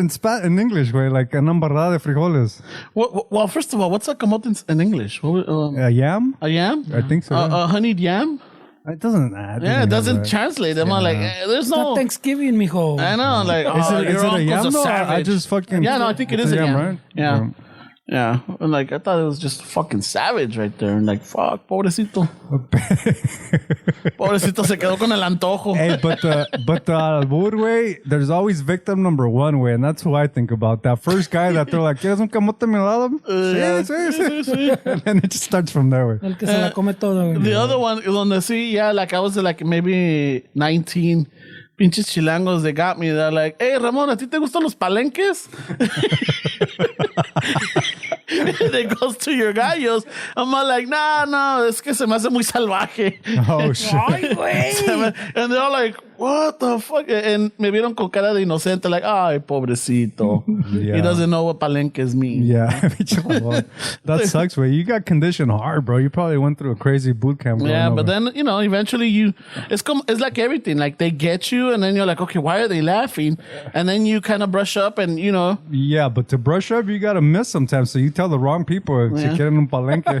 in English? Where like an embarrada de frijoles? Well, first of all, what's a camote in English? A yam? A yam? I think so. A honeyed yam? It doesn't. It doesn't translate. I'm like, there's no. Not Thanksgiving, mijo. I know, like, Is it a yam? Uncle's a savage. I just fucking. Yeah, no, I think it is a yam. Right? Yeah. Yeah, and like I thought it was just fucking savage right there, and like fuck, pobrecito. Pobrecito se quedó con el antojo. Hey, but the albur way, there's always victim number one way, and that's who I think about. That first guy that they're like, ¿quieres un camote en mi helado? Sí. And then it just starts from there. Way. El que se la come todo, güey. The other one, donde sí, yeah, like I was like maybe 19. Pinches chilangos, they got me. They're like, hey, Ramón, ¿a ti te gustan los palenques? They goes to your gallos. I'm all like, nah, no, es que se me hace muy salvaje. Oh shit. Ay, güey. And they're all like, what the fuck? And me vieron con cara de inocente, like, ay, pobrecito. Yeah. He doesn't know what palenques mean. Yeah, that sucks, man. You got conditioned hard, bro. You probably went through a crazy boot camp. Yeah, but over. then, eventually it's like everything. Like they get you and then you're like, okay, why are they laughing? And then you kind of brush up and, Yeah, but to brush up, you got to miss sometimes. So you tell the wrong people, si quieren un palenque.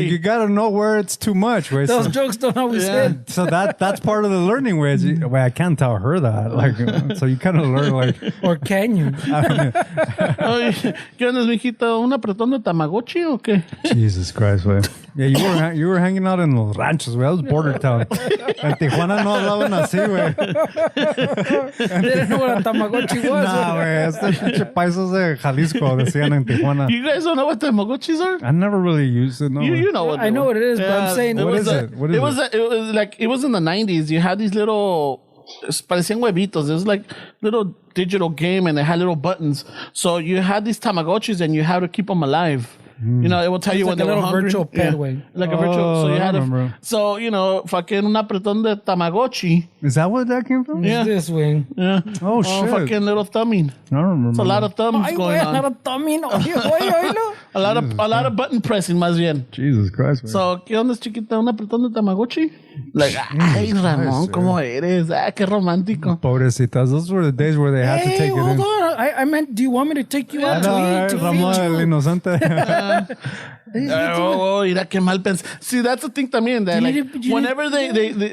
You got to know where it's too much. Right? Those jokes don't always hit. So that's part of the learning way. I can't tell her that. Like, so you kind of learn like. Or can you? Oye, ¿qué onda, mijito? ¿Un apretón de Tamagotchi o qué? Jesus Christ, güey. Yeah, you were hanging out in los ranchos, güey. That was border town. En Tijuana no hablaban así, güey. They didn't know what a Tamagotchi was. Nah, güey. Estos pinche paisos de Jalisco decían en Tijuana. You guys don't know what Tamagotchis are? I never really used it. No, You know what I know what it is, but I'm saying What is it? What is it? It was in the 90s. You had these little, parecían huevitos. It was like little digital game and they had little buttons. So you had these Tamagotchis and you had to keep them alive. It will tell you when like they a were little hungry. virtual pet way. Like a virtual. So you I had remember. fucking un apretón de Tamagotchi. Is that where that came from? Yeah. This way. Yeah. Oh, shit. Fucking little thumbing. I don't remember. It's a lot of thumbs Ay, going güey, on. not a tummy. No. Oye, oílo. A lot of button pressing, más bien. Jesus Christ, man. So, ¿qué onda, chiquita? ¿Un apretón de Tamagotchi? Like, ay, Ramón, ¿cómo eres? Ah, qué romántico. Pobrecitas. Those were the days where they had to Hey, take it hold in. on. I meant, do you want me to take you out to eat, to Ramón, el feed you? inocente. Mira qué mal pensé. See, that's the thing también. That, like, whenever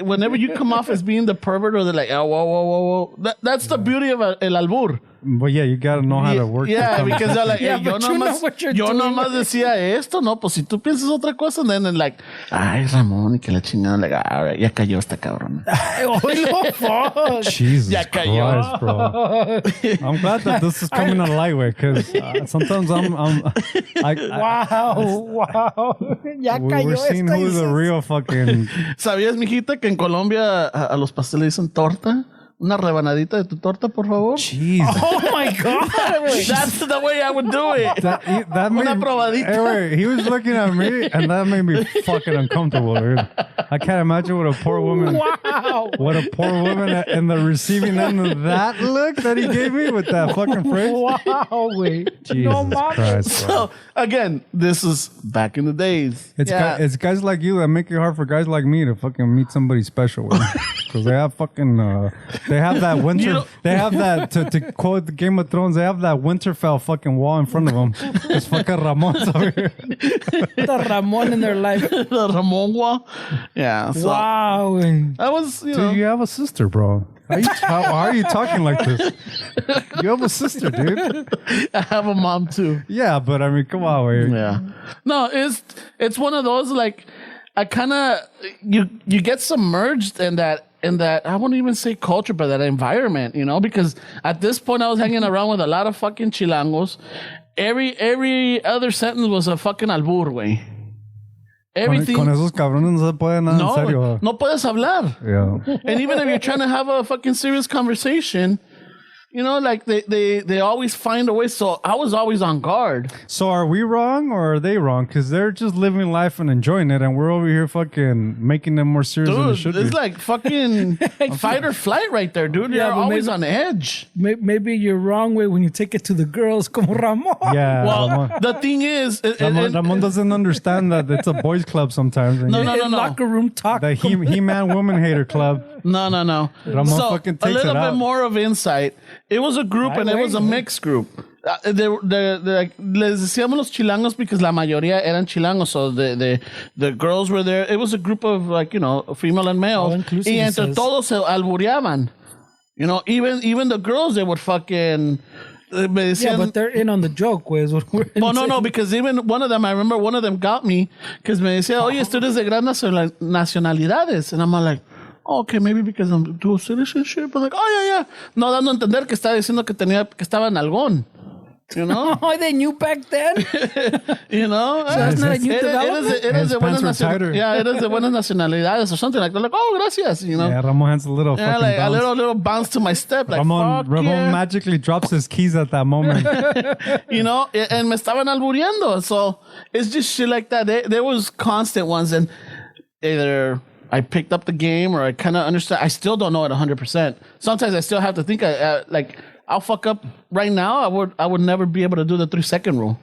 whenever you come off as being the pervert or they're like, oh, whoa. That's the beauty of el albur. But yeah, you gotta know how to work. Yeah, the because they're like, Yeah, hey, yo but you know nomás, what you're yo doing. nomás decía esto, no, pues si tú piensas otra cosa, then like, ay, Ramón, y que la chingada, like, ah, ya cayó esta cabrona. Ay, oílo, fuck. Jesus Ya cayó. Christ, bro. I'm glad that this is coming on lightweight because sometimes I Wow. Ya cayó we're seeing esta, who's the dices. real fucking. ¿Sabías, mijita, que en Colombia a los pasteles dicen torta? Una rebanadita de tu torta, por favor. Jesus. Oh my God. That's the way I would do it. That made, Una probadita. Hey, wait, he was looking at me, and that made me fucking uncomfortable, dude. I can't imagine what a poor woman, Wow. what a poor woman in the receiving end of that look that he gave me with that fucking phrase. Wow, güey. Jesus No mames. Christ, bro. So, again, this is back in the days. It's guys like you that make it hard for guys like me to fucking meet somebody special. Because they have fucking, they have that winter, they have that, to quote the Game of Thrones, they have that Winterfell fucking wall in front of them. It's fucking Ramon's over here. The Ramon in their life. the Ramon wall. Yeah. So Wow, güey. that was, Dude, you have a sister, bro. How are you talking like this? You have a sister, dude. I have a mom too. Yeah, but I mean, come on, wait. Yeah. No, it's one of those, like, I kind of, you get submerged in that I won't even say culture, but that environment, because at this point I was hanging around with a lot of fucking chilangos. Every other sentence was a fucking albur, güey. Everything. Con esos cabrones no se puede nada en serio. No puedes hablar. Yeah. And even if you're trying to have a fucking serious conversation, like they always find a way. So I was always on guard. So are we wrong or are they wrong? Because they're just living life and enjoying it, and we're over here fucking making them more serious than it Dude, should it's be. like fucking fight or flight right there, dude. Yeah, You're but always maybe- on edge. Maybe you're wrong way when you take it to the girls, como Ramon. Yeah. Well, Ramon. the thing is, Ramon doesn't understand that it's a boys' club sometimes. And No, you- no, no, no. Locker room talk. The He-Man woman hater club. No. Ramon So fucking a takes little it bit out. more of insight. It was a group and it was a mixed group. Les decíamos los chilangos because la mayoría eran chilangos. So the girls were there. It was a group of female and male. All inclusive, Y entre says. todos se albureaban. Even the girls, they would fucking... Me decían, Yeah, but they're in on the joke, güey. is what we're well, no, saying. because even one of them, I remember one of them got me because me decía, oye, tú eres de gran nacionalidades. And I'm like, oh, okay, maybe because I'm dual citizenship. I'm like, oh, yeah. No, dando a entender que estaba diciendo que estaba en algón. You know? Oh, they knew back then. You know? So that's not a new development? It is His pants were tighter. Yeah, it is de buenas nacionalidades or something like that. Like, oh, gracias, you know? Yeah, Ramon has a little Yeah, fucking like bounce. a little bounce to my step. Like, Ramon fuck yeah. magically drops his keys at that moment. You know? And me estaban albureando. So it's just shit like that. There was constant ones. And either I picked up the game or I kind of understand. I still don't know it 100%. Sometimes I still have to think, like, I'll fuck up right now. I would never be able to do the 3-second rule.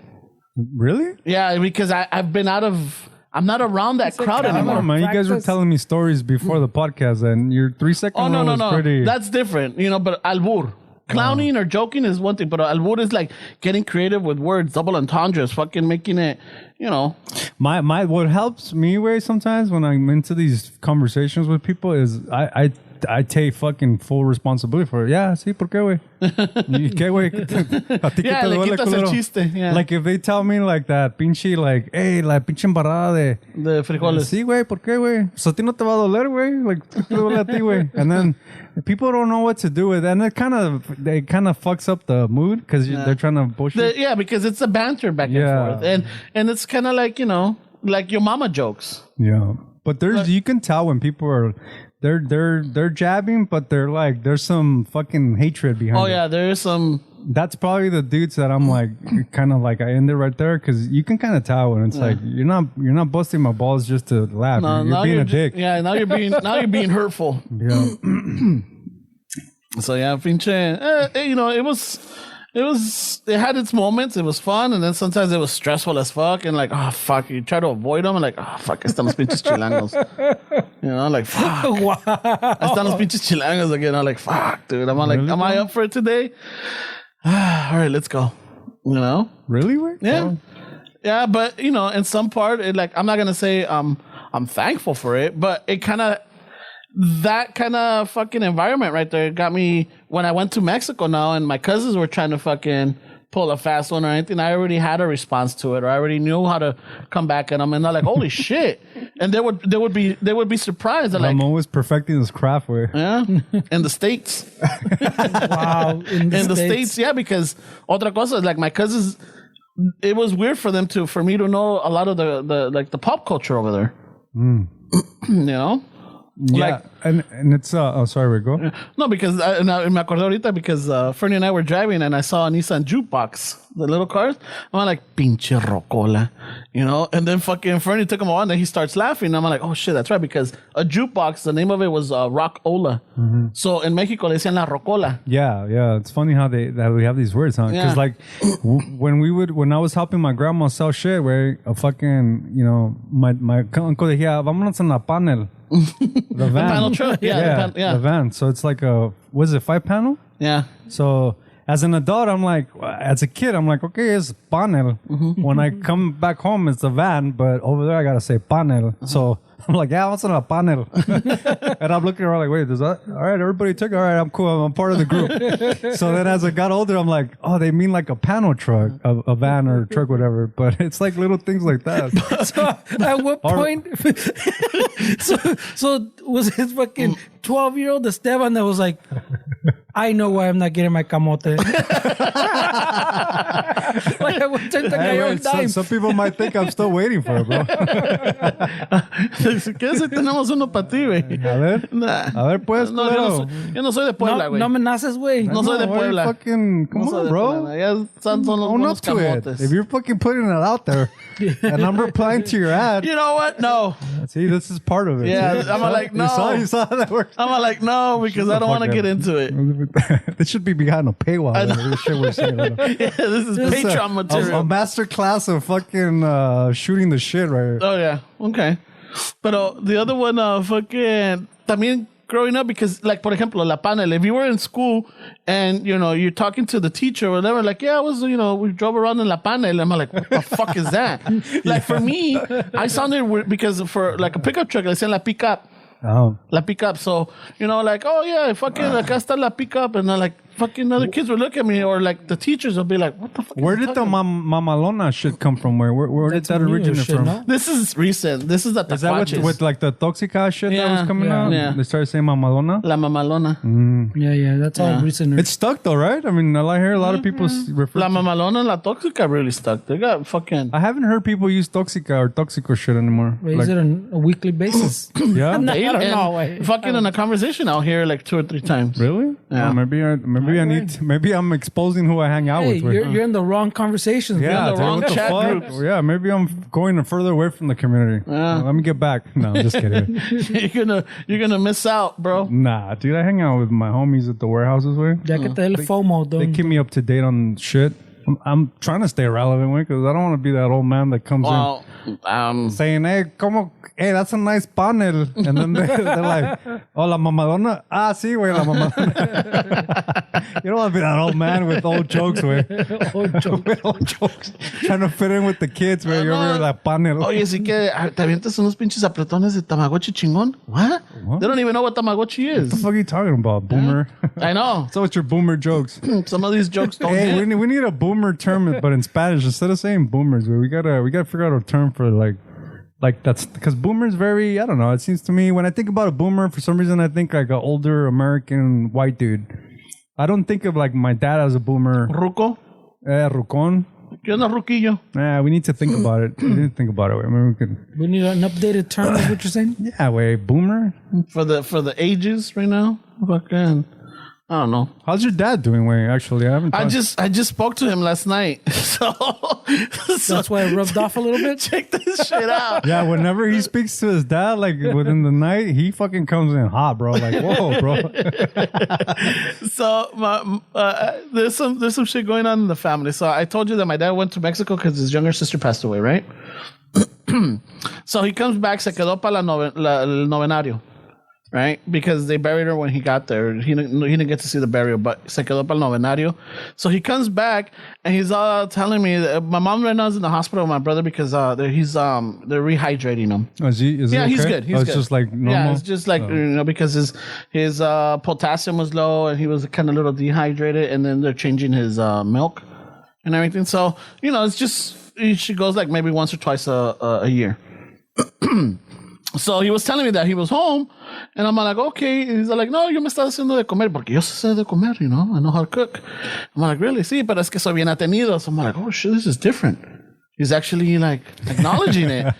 Really? Yeah, because I'm not around that crowd I don't know, anymore. man. You guys were Practice. telling me stories before the podcast, and your 3-second Oh, no, rule no, is no. pretty... That's different, you know, but albur. Clowning or joking is one thing, but albur is like getting creative with words, double entendres, fucking making it, you know. My what helps me way sometimes when I'm into these conversations with people is I take fucking full responsibility for it. Yeah, sí, ¿por qué, güey? ¿Qué, güey? ¿A ti qué Yeah, te le duele, quitas el culero? chiste, yeah. Like if they tell me like that, pinche, like, hey, la pinche embarrada De frijoles. Sí, güey, ¿por qué, güey? Pues a ti no te va a doler, güey. Like, ¿qué te duele a ti, güey? And then people don't know what to do with it. And it kind of fucks up the mood because they're trying to bullshit. Yeah, because it's a banter back Yeah. and forth. And it's kind of like, you know, like your mama jokes. Yeah. But you can tell when people are... They're jabbing, but they're like there's some fucking hatred behind it. Oh, yeah, there is some... That's probably the dudes that I'm like kind of like I end it right there because you can kind of tell when it's like you're not busting my balls just to laugh. No, you're being a dick. Yeah, now you're being hurtful. Yeah. So yeah, pinche, you know, it had its moments. It was fun, and then sometimes it was stressful as fuck. And like, oh fuck, you try to avoid them, and like, oh fuck, están los pinches chilangos. You know, like fuck, Wow. están los pinches chilangos again. I'm like, fuck, dude. I'm like, Really, am I up for it today? All right, let's go. You know? Really? Wait? Yeah. Yeah, but you know, in some part, I'm not gonna say I'm thankful for it, but it that kind of fucking environment right there got me when I went to Mexico now and my cousins were trying to fucking pull a fast one or anything. I already had a response to it, or I already knew how to come back at them, and they're like, "Holy shit!" And they would be surprised. They're like, I'm always perfecting this craft way. "Yeah," in the States. Wow. In In the States, yeah, because otra cosa is like my cousins. It was weird for me to know a lot of the pop culture over there. You know. Yeah, and it's sorry, we go. No, because me acordé ahorita because Fernie and I were driving and I saw a Nissan jukebox, the little cars. I'm like, pinche rocola, you know? And then fucking Fernie took him a while and then he starts laughing. I'm like, oh shit, that's right, because a jukebox, the name of it was Rock-ola. So in Mexico, they decían la rocola. Yeah. It's funny how we have these words, huh? Because Yeah. like when I was helping my grandma sell shit, where a fucking, you know, my uncle decía, vámonos en la panel. The van. Panel truck, yeah. The van. So it's like was it 5-panel? Yeah. So as an adult, I'm like, as a kid, I'm like, okay, it's panel. When I come back home, it's a van, but over there, I gotta say panel. So I'm like, yeah, what's on a panel? And I'm looking around like, wait, does that? All right, everybody took it. All right, I'm cool. I'm part of the group. So then as I got older, I'm like, oh, they mean like a panel truck, a van or a truck, whatever. But it's like little things like that. So at what point? so was his fucking 12-year-old Esteban that was like, I know why I'm not getting my camote. Like I went to the guy on dime. Some people might think I'm still waiting for it, bro. ¿Qué si tenemos uno para ti, güey? A ver. Nah. A ver, pues, No, yo no soy de Puebla, No, güey. no me naces, güey. No soy de why are you Puebla. Fucking, come No soy on, de bro. Puebla. Ya son los Own buenos up to it. camotes. If you're fucking putting it out there and I'm replying to your ad, You know what? No. see, this is part of it. Yeah, See? I'm like, no. You saw how that works. I'm like, no, because I don't want to get into it. This should be behind a paywall. This shit we're saying right now. Yeah, this is Patreon A material. master class of fucking shooting the shit right here. Oh, yeah. Okay. But the other one, fucking, también growing up, because, like, por ejemplo, la panel, if you were in school and, you know, you're talking to the teacher or whatever, like, yeah, I was, you know, we drove around in la panel. I'm like, what the fuck is that? Like, for me, I sounded weird because for, like, a pickup truck, they say la pickup. Oh. La pickup. So, you know, like, oh, yeah, fucking, acá está la pickup. And I'm like, fucking other kids would look at me, or like the teachers will be like, "What the fuck?" Where did the mamalona shit come from? Where did that originate from? No? This is recent. This is the Is that with like the toxica shit that was coming out? yeah. They started saying mamalona. La mamalona. Yeah, that's all recent. It's stuck though, right? I mean, I hear a lot of people refer. La to mamalona and la toxica really stuck. They got fucking. I haven't heard people use toxica or toxico shit anymore. Wait, is it on a weekly basis? Yeah. I don't And know. Wait. fucking in a conversation out here like 2 or 3 times. Really? Yeah. Oh, maybe I'm exposing who I hang out Hey, with. you're in the wrong conversations. Yeah, bro. the dude, wrong what the chat fuck? groups. Yeah, maybe I'm going further away from the community. Let me get back. No, I'm just kidding. you're gonna miss out, bro. Nah, dude, I hang out with my homies at the warehouses, way. Ya que te dé el FOMO, They though. keep me up to date on shit. I'm trying to stay relevant, way, because I don't want to be that old man that comes Well, in saying, hey, that's a nice panel. And then they're like, oh, la mamadona. Ah, sí, güey, la mamadona. You don't want to be that old man with old jokes, güey. With old jokes. Trying to fit in with the kids, güey. You're over la panel. oye, sí que te avientas unos pinches apretones de Tamagotchi chingón. What? They don't even know what Tamagotchi What the is. fuck are you talking about, boomer? I know. So it's your boomer jokes. Some of these jokes don't Hey, hit. we need a boomer term, but in Spanish, instead of saying boomers, we gotta figure out a term for like that's because boomer's very, I don't know. It seems to me when I think about a boomer, for some reason I think like an older American white dude. I don't think of like my dad as a boomer. Ruco. Rucón. ¿Qué onda, Ruquillo? Nah, we need to think about it. We need to think about it. I mean, we could. We need an updated term, is what you're saying? Yeah, wait, boomer. For the ages right now. Fucking. I don't know. How's your dad doing, Wayne? Actually, I haven't. I just spoke to him last night. So That's why it rubbed off a little bit? check this shit out. Yeah, whenever he speaks to his dad, like within the night, he fucking comes in hot, bro. Like, whoa, bro. So there's some shit going on in the family. So I told you that my dad went to Mexico because his younger sister passed away, right? So he comes back, se quedó para el novenario, right? Because they buried her when he got there. He didn't get to see the burial, but se quedó para el novenario. So he comes back and he's telling me that my mom right now is in the hospital with my brother because they're rehydrating him. Is he okay? He's good. He's it's good. just like normal. Yeah, it's just like because his potassium was low and he was kind of a little dehydrated, and then they're changing his milk and everything. So it's just she goes like maybe once or twice a year. So he was telling me that he was home, and I'm like, okay. And he's like, no, yo me estaba haciendo de comer porque yo sé de comer, I know how to cook. I'm like, really? Sí, pero es que soy bien atenido. So I'm like, oh shit, this is different. He's actually like acknowledging it.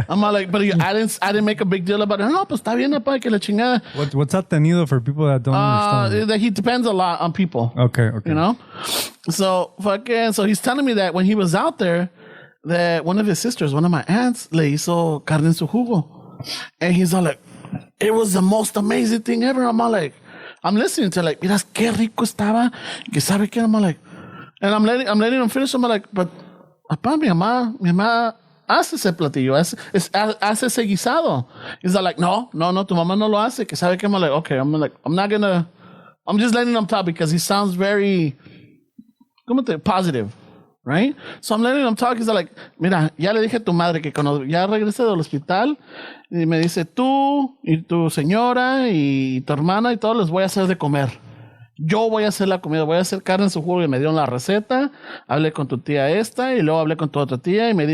I'm like, but I didn't make a big deal about it. No, pues está bien, papá, que la chingada. What's atenido for people that don't understand? That he depends a lot on people. Okay. So he's telling me that when he was out there, that one of his sisters, one of my aunts, le hizo carne en su jugo. And he's all like, it was the most amazing thing ever. I'm all like, I'm listening to like, miras qué rico estaba. Que sabe qué? I'm all like, and I'm letting him finish. I'm like, but papá, mi mamá hace ese platillo, hace ese guisado. He's all like, no, tu mamá no lo hace. Que sabe qué? I'm like, okay, I'm just letting him talk because he sounds very, positive. Right? So I'm letting him talk. He's like, mira, ya le dije a tu madre que cuando ya regrese del hospital, y me dice, tú y tu señora y tu hermana y todos les voy a hacer de comer. Yo voy a hacer la comida, voy a hacer carne en su jugo. Y me dieron la receta, hablé con tu tía esta y luego hablé con tu otra tía y me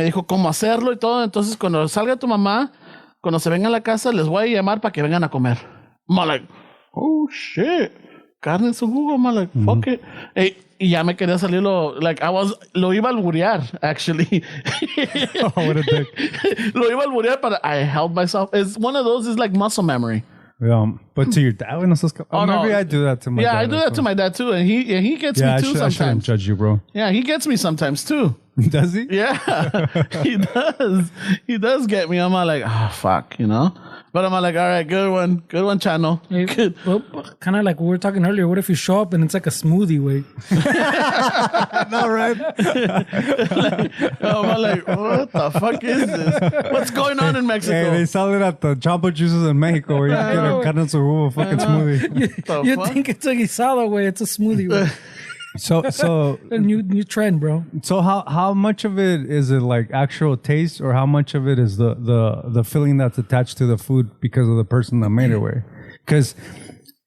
dijo cómo hacerlo y todo. Entonces cuando salga tu mamá, cuando se venga a la casa, les voy a llamar para que vengan a comer. I'm like, oh shit. Carne en su jugo, I'm like, fuck it. Y ya me quería salir lo iba a alburear, actually. Oh, what a dick. Lo iba a alburear, but I held myself. It's one of those is like muscle memory. Yeah, but to your dad, maybe I do that to my dad. Yeah, I do that to my dad too, and he gets me too I shouldn't sometimes. judge you, bro. Yeah, he gets me sometimes too. Does he? Yeah, he does. He does get me. I'm all like, fuck, But I'm like, all right, good one, Chano. Good. Well, kind of like we were talking earlier. What if you show up and it's like a smoothie, way? No, right? I'm like, what the fuck is this? What's going on in Mexico? Hey, they sell it at the Jamba Juices in Mexico where you get a carne en su jugo fucking smoothie. You think it's a guisado, way? It's a smoothie, way. So A new trend, bro. So how much of it is it like actual taste, or how much of it is the feeling that's attached to the food because of the person that made it? Way? Because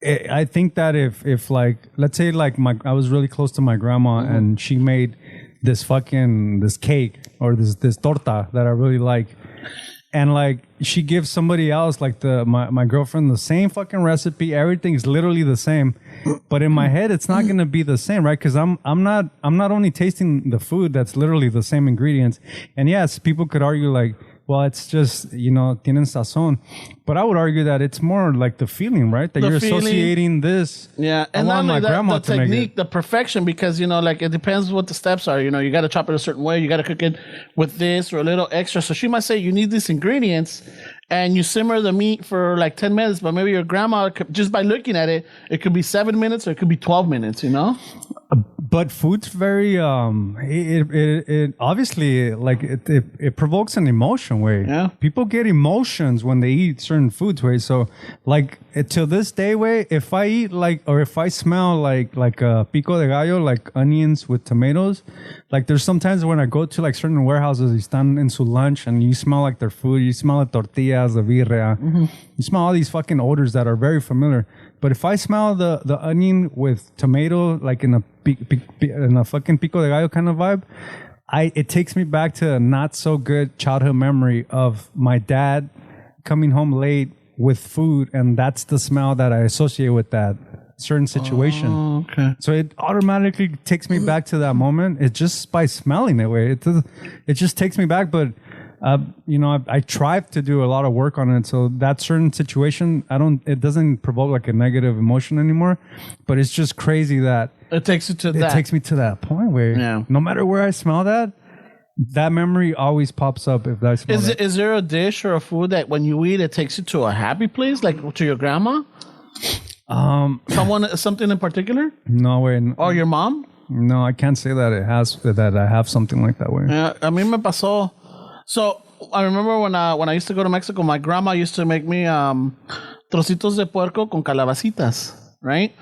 I think that if like, let's say like I was really close to my grandma and she made this cake or this torta that I really like. And like she gives somebody else, like my girlfriend, the same fucking recipe. Everything's literally the same, but in my head, it's not gonna be the same, right? Because I'm not only tasting the food that's literally the same ingredients. And yes, people could argue like, well, it's just tienen sazón, but I would argue that it's more like the feeling, right? That you're associating this. Yeah, and not only that, the technique, the perfection, because like it depends what the steps are. You got to chop it a certain way. You got to cook it with this or a little extra. So she might say you need these ingredients, and you simmer the meat for like 10 minutes. But maybe your grandma, just by looking at it, it could be 7 minutes or it could be 12 minutes. But food's very it obviously like it provokes an emotion way. Yeah. People get emotions when they eat certain foods way. So like to this day way, if I eat like or if I smell like a pico de gallo, like onions with tomatoes, like there's sometimes when I go to like certain warehouses, you stand in su lunch and you smell like their food, you smell the tortillas, the birria, you smell all these fucking odors that are very familiar. But if I smell the onion with tomato, like in a fucking pico de gallo kind of vibe, it takes me back to a not so good childhood memory of my dad coming home late with food, and that's the smell that I associate with that certain situation. Oh, okay. So it automatically takes me back to that moment. It's just by smelling it. It just takes me back, but. I tried to do a lot of work on it. So that certain situation, it doesn't provoke like a negative emotion anymore, but it's just crazy that it takes you to that. It takes me to that point where no matter where I smell that memory always pops up if I smell that. Is there a dish or a food that when you eat, it takes you to a happy place, like to your grandma? Something in particular? No way. Or your mom? No, I can't say that I have something like that way. Yeah, a mí me pasó. So I remember when I used to go to Mexico, my grandma used to make me trocitos de puerco con calabacitas, right?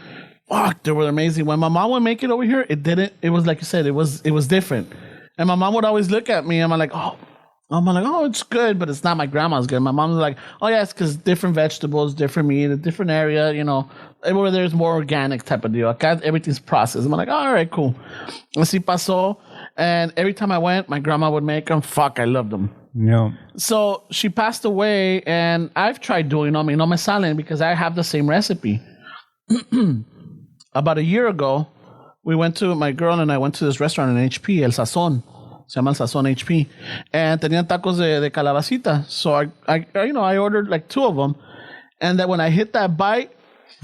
Fuck, they were amazing. When my mom would make it over here, it was like you said, it was different. And my mom would always look at me and I'm like, oh, it's good, but it's not my grandma's good. My mom's like, oh yeah, it's because different vegetables, different meat, a different area, everywhere there's more organic type of deal. Acá everything's processed. I'm like, all right, cool. Así pasó. And every time I went, my grandma would make them. Fuck, I loved them. Yeah. So she passed away, and I've tried doing them. No me salen because I have the same recipe. About a year ago, my girl and I went to this restaurant in HP, El Sazón. Se llama El Sazón HP. And tenían tacos de calabacita. So I ordered like 2 of them. And then when I hit that bite,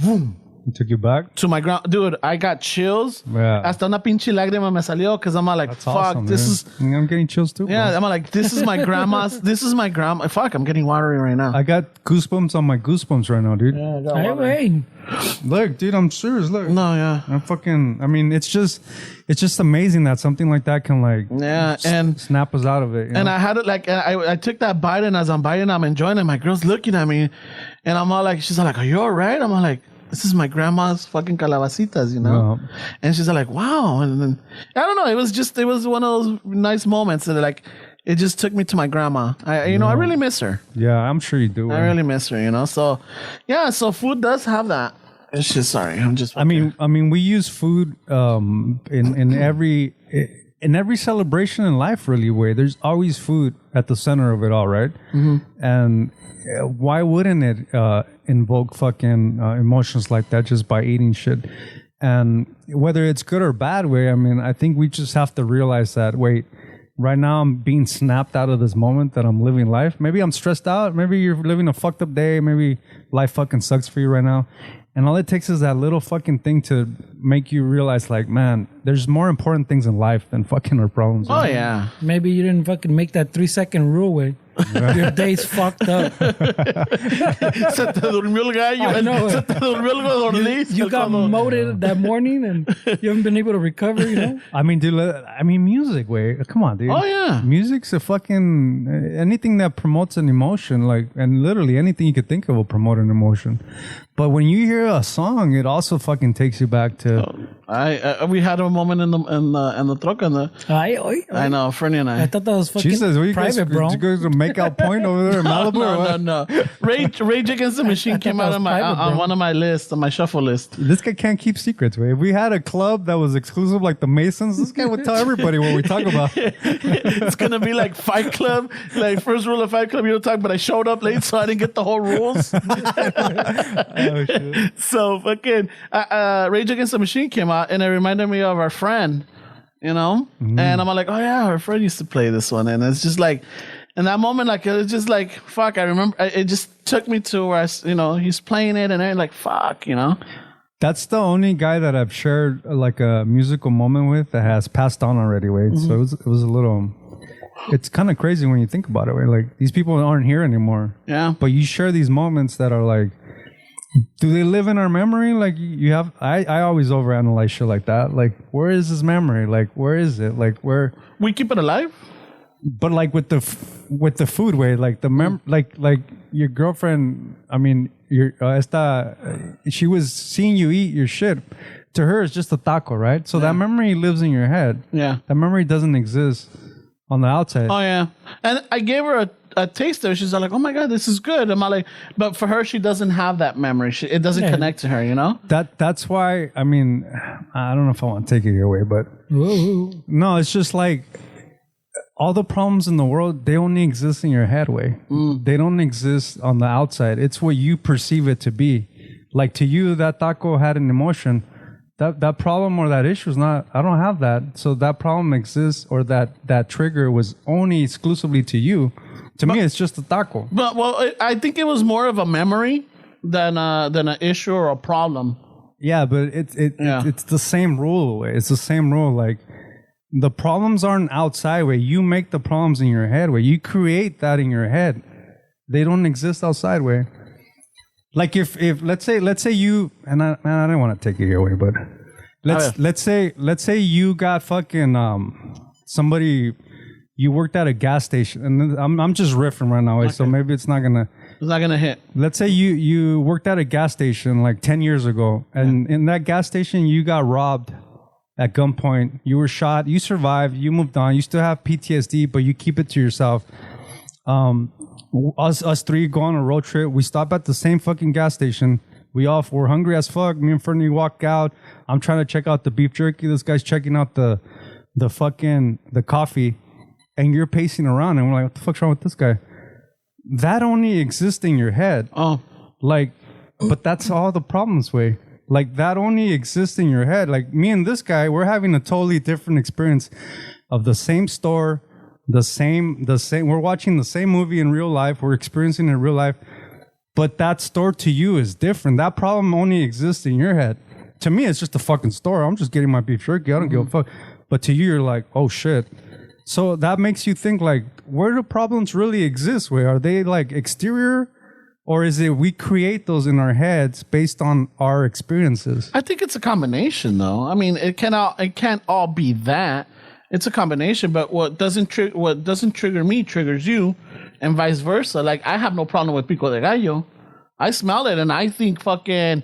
boom. It took you back? To my ground. Dude, I got chills. Yeah. Hasta una pinche lágrima me salió because I'm like, that's fuck, awesome, this man. is... I'm getting chills too. Yeah, bro. I'm like, this is my grandma's. This is my grandma. Fuck, I'm getting watery right now. I got goosebumps on my goosebumps right now, dude. Yeah, I got watery. Hey, Look, dude, I'm serious. Look. No, yeah. It's just amazing that something like that can like and snap us out of it. And I had it like, I took that bite, and as I'm biting, I'm enjoying it. My girl's looking at me, and I'm all like, she's like, are you all right? I'm all like, this is my grandma's fucking calabacitas, And she's like, wow. And then, I don't know. It was one of those nice moments that like, it just took me to my grandma. I really miss her. Yeah, I'm sure you do. I really miss her, So, yeah, so food does have that. It's just, sorry, I'm just. I mean, we use food in every celebration in life, really, where there's always food at the center of it all, right? Mm-hmm. And why wouldn't it invoke fucking emotions like that just by eating shit? And whether it's good or bad way, I think we just have to realize that, wait, right now I'm being snapped out of this moment that I'm living life. Maybe I'm stressed out. Maybe you're living a fucked up day. Maybe life fucking sucks for you right now. And all it takes is that little fucking thing to make you realize, like, man, there's more important things in life than fucking our problems. Oh, yeah. Maybe you didn't fucking make that 3-second rule way. Your day's fucked up. Se te durmió el gallo. I know. Se te durmió el codorniz. You got moted that morning and you haven't been able to recover, Dude, music, wait. Come on, dude. Oh, yeah. Music's a fucking... anything that promotes an emotion, like, and literally anything you could think of will promote an emotion. But when you hear a song, it also fucking takes you back to. We had a moment in the truck and the. I know, Fernie and I. I thought that was fucking Jesus, what you guys, private, bro. did you guys make out point over there in Malibu? or what? No. Rage Against the Machine came out on on one of my lists, on my shuffle list. This guy can't keep secrets, way. If we had a club that was exclusive like the Masons, this guy would tell everybody what we talk about. It's gonna be like Fight Club, like first rule of Fight Club. You don't talk, but I showed up late, so I didn't get the whole rules. Oh, shit. So fucking Rage Against the Machine came out, and it reminded me of our friend, you know. And I'm like, oh yeah, our friend used to play this one, and it's just like, in that moment, like it was just like, fuck. I remember it just took me to where he's playing it, and I'm like, fuck, you know. That's the only guy that I've shared like a musical moment with that has passed on already, Wade. So it was a little. It's kind of crazy when you think about it, Wade. Like these people aren't here anymore. Yeah. But you share these moments that are like. Do they live in our memory? Like you have, I always overanalyze shit like that. Like, where is this memory? Like, where is it? Like, where? We keep it alive. But like with the food way, like the like your girlfriend. I mean, your she was seeing you eat your shit. To her, it's just a taco, right? So that memory lives in your head. Yeah, that memory doesn't exist on the outside. Oh yeah, and I gave her a taster. She's like, "Oh my god, this is good." I'm like, but for her, she doesn't have that memory. It doesn't connect to her, you know. That's why. I mean, I don't know if I want to take it your way, but no, it's just like all the problems in the world. They only exist in your head, way. They don't exist on the outside. It's what you perceive it to be. Like to you, that taco had an emotion. That problem or that issue is not. I don't have that. So that problem exists, or that trigger was only exclusively to you. To me, it's just a taco. But I think it was more of a memory than an issue or a problem. Yeah, but it's the same rule. It's the same rule. Like the problems aren't outside. Way you make the problems in your head. Way you create that in your head. They don't exist outside. Way. Like if let's say you and I don't want to take it your way, but let's say you got fucking somebody. You worked at a gas station, and I'm just riffing right now, so maybe it's not gonna hit. Let's say you worked at a gas station like 10 years ago, and in that gas station you got robbed at gunpoint. You were shot. You survived. You moved on. You still have PTSD, but you keep it to yourself. Us three go on a road trip. We stop at the same fucking gas station. We're hungry as fuck. Me and Fernie walk out. I'm trying to check out the beef jerky. This guy's checking out the coffee. And you're pacing around, and we're like, what the fuck's wrong with this guy? That only exists in your head. Oh. Like, but that's all the problems, way. Like, that only exists in your head. Like, me and this guy, we're having a totally different experience of the same store, the same. We're watching the same movie in real life. We're experiencing it in real life. But that store to you is different. That problem only exists in your head. To me, it's just a fucking store. I'm just getting my beef jerky. I don't give a fuck. But to you, you're like, oh, shit. So that makes you think, like, where do problems really exist? Where are they, like, exterior? Or is it we create those in our heads based on our experiences? I think it's a combination, though. I mean, it can't all be that. It's a combination, but what doesn't trigger me triggers you, and vice versa. Like, I have no problem with pico de gallo. I smell it and I think fucking,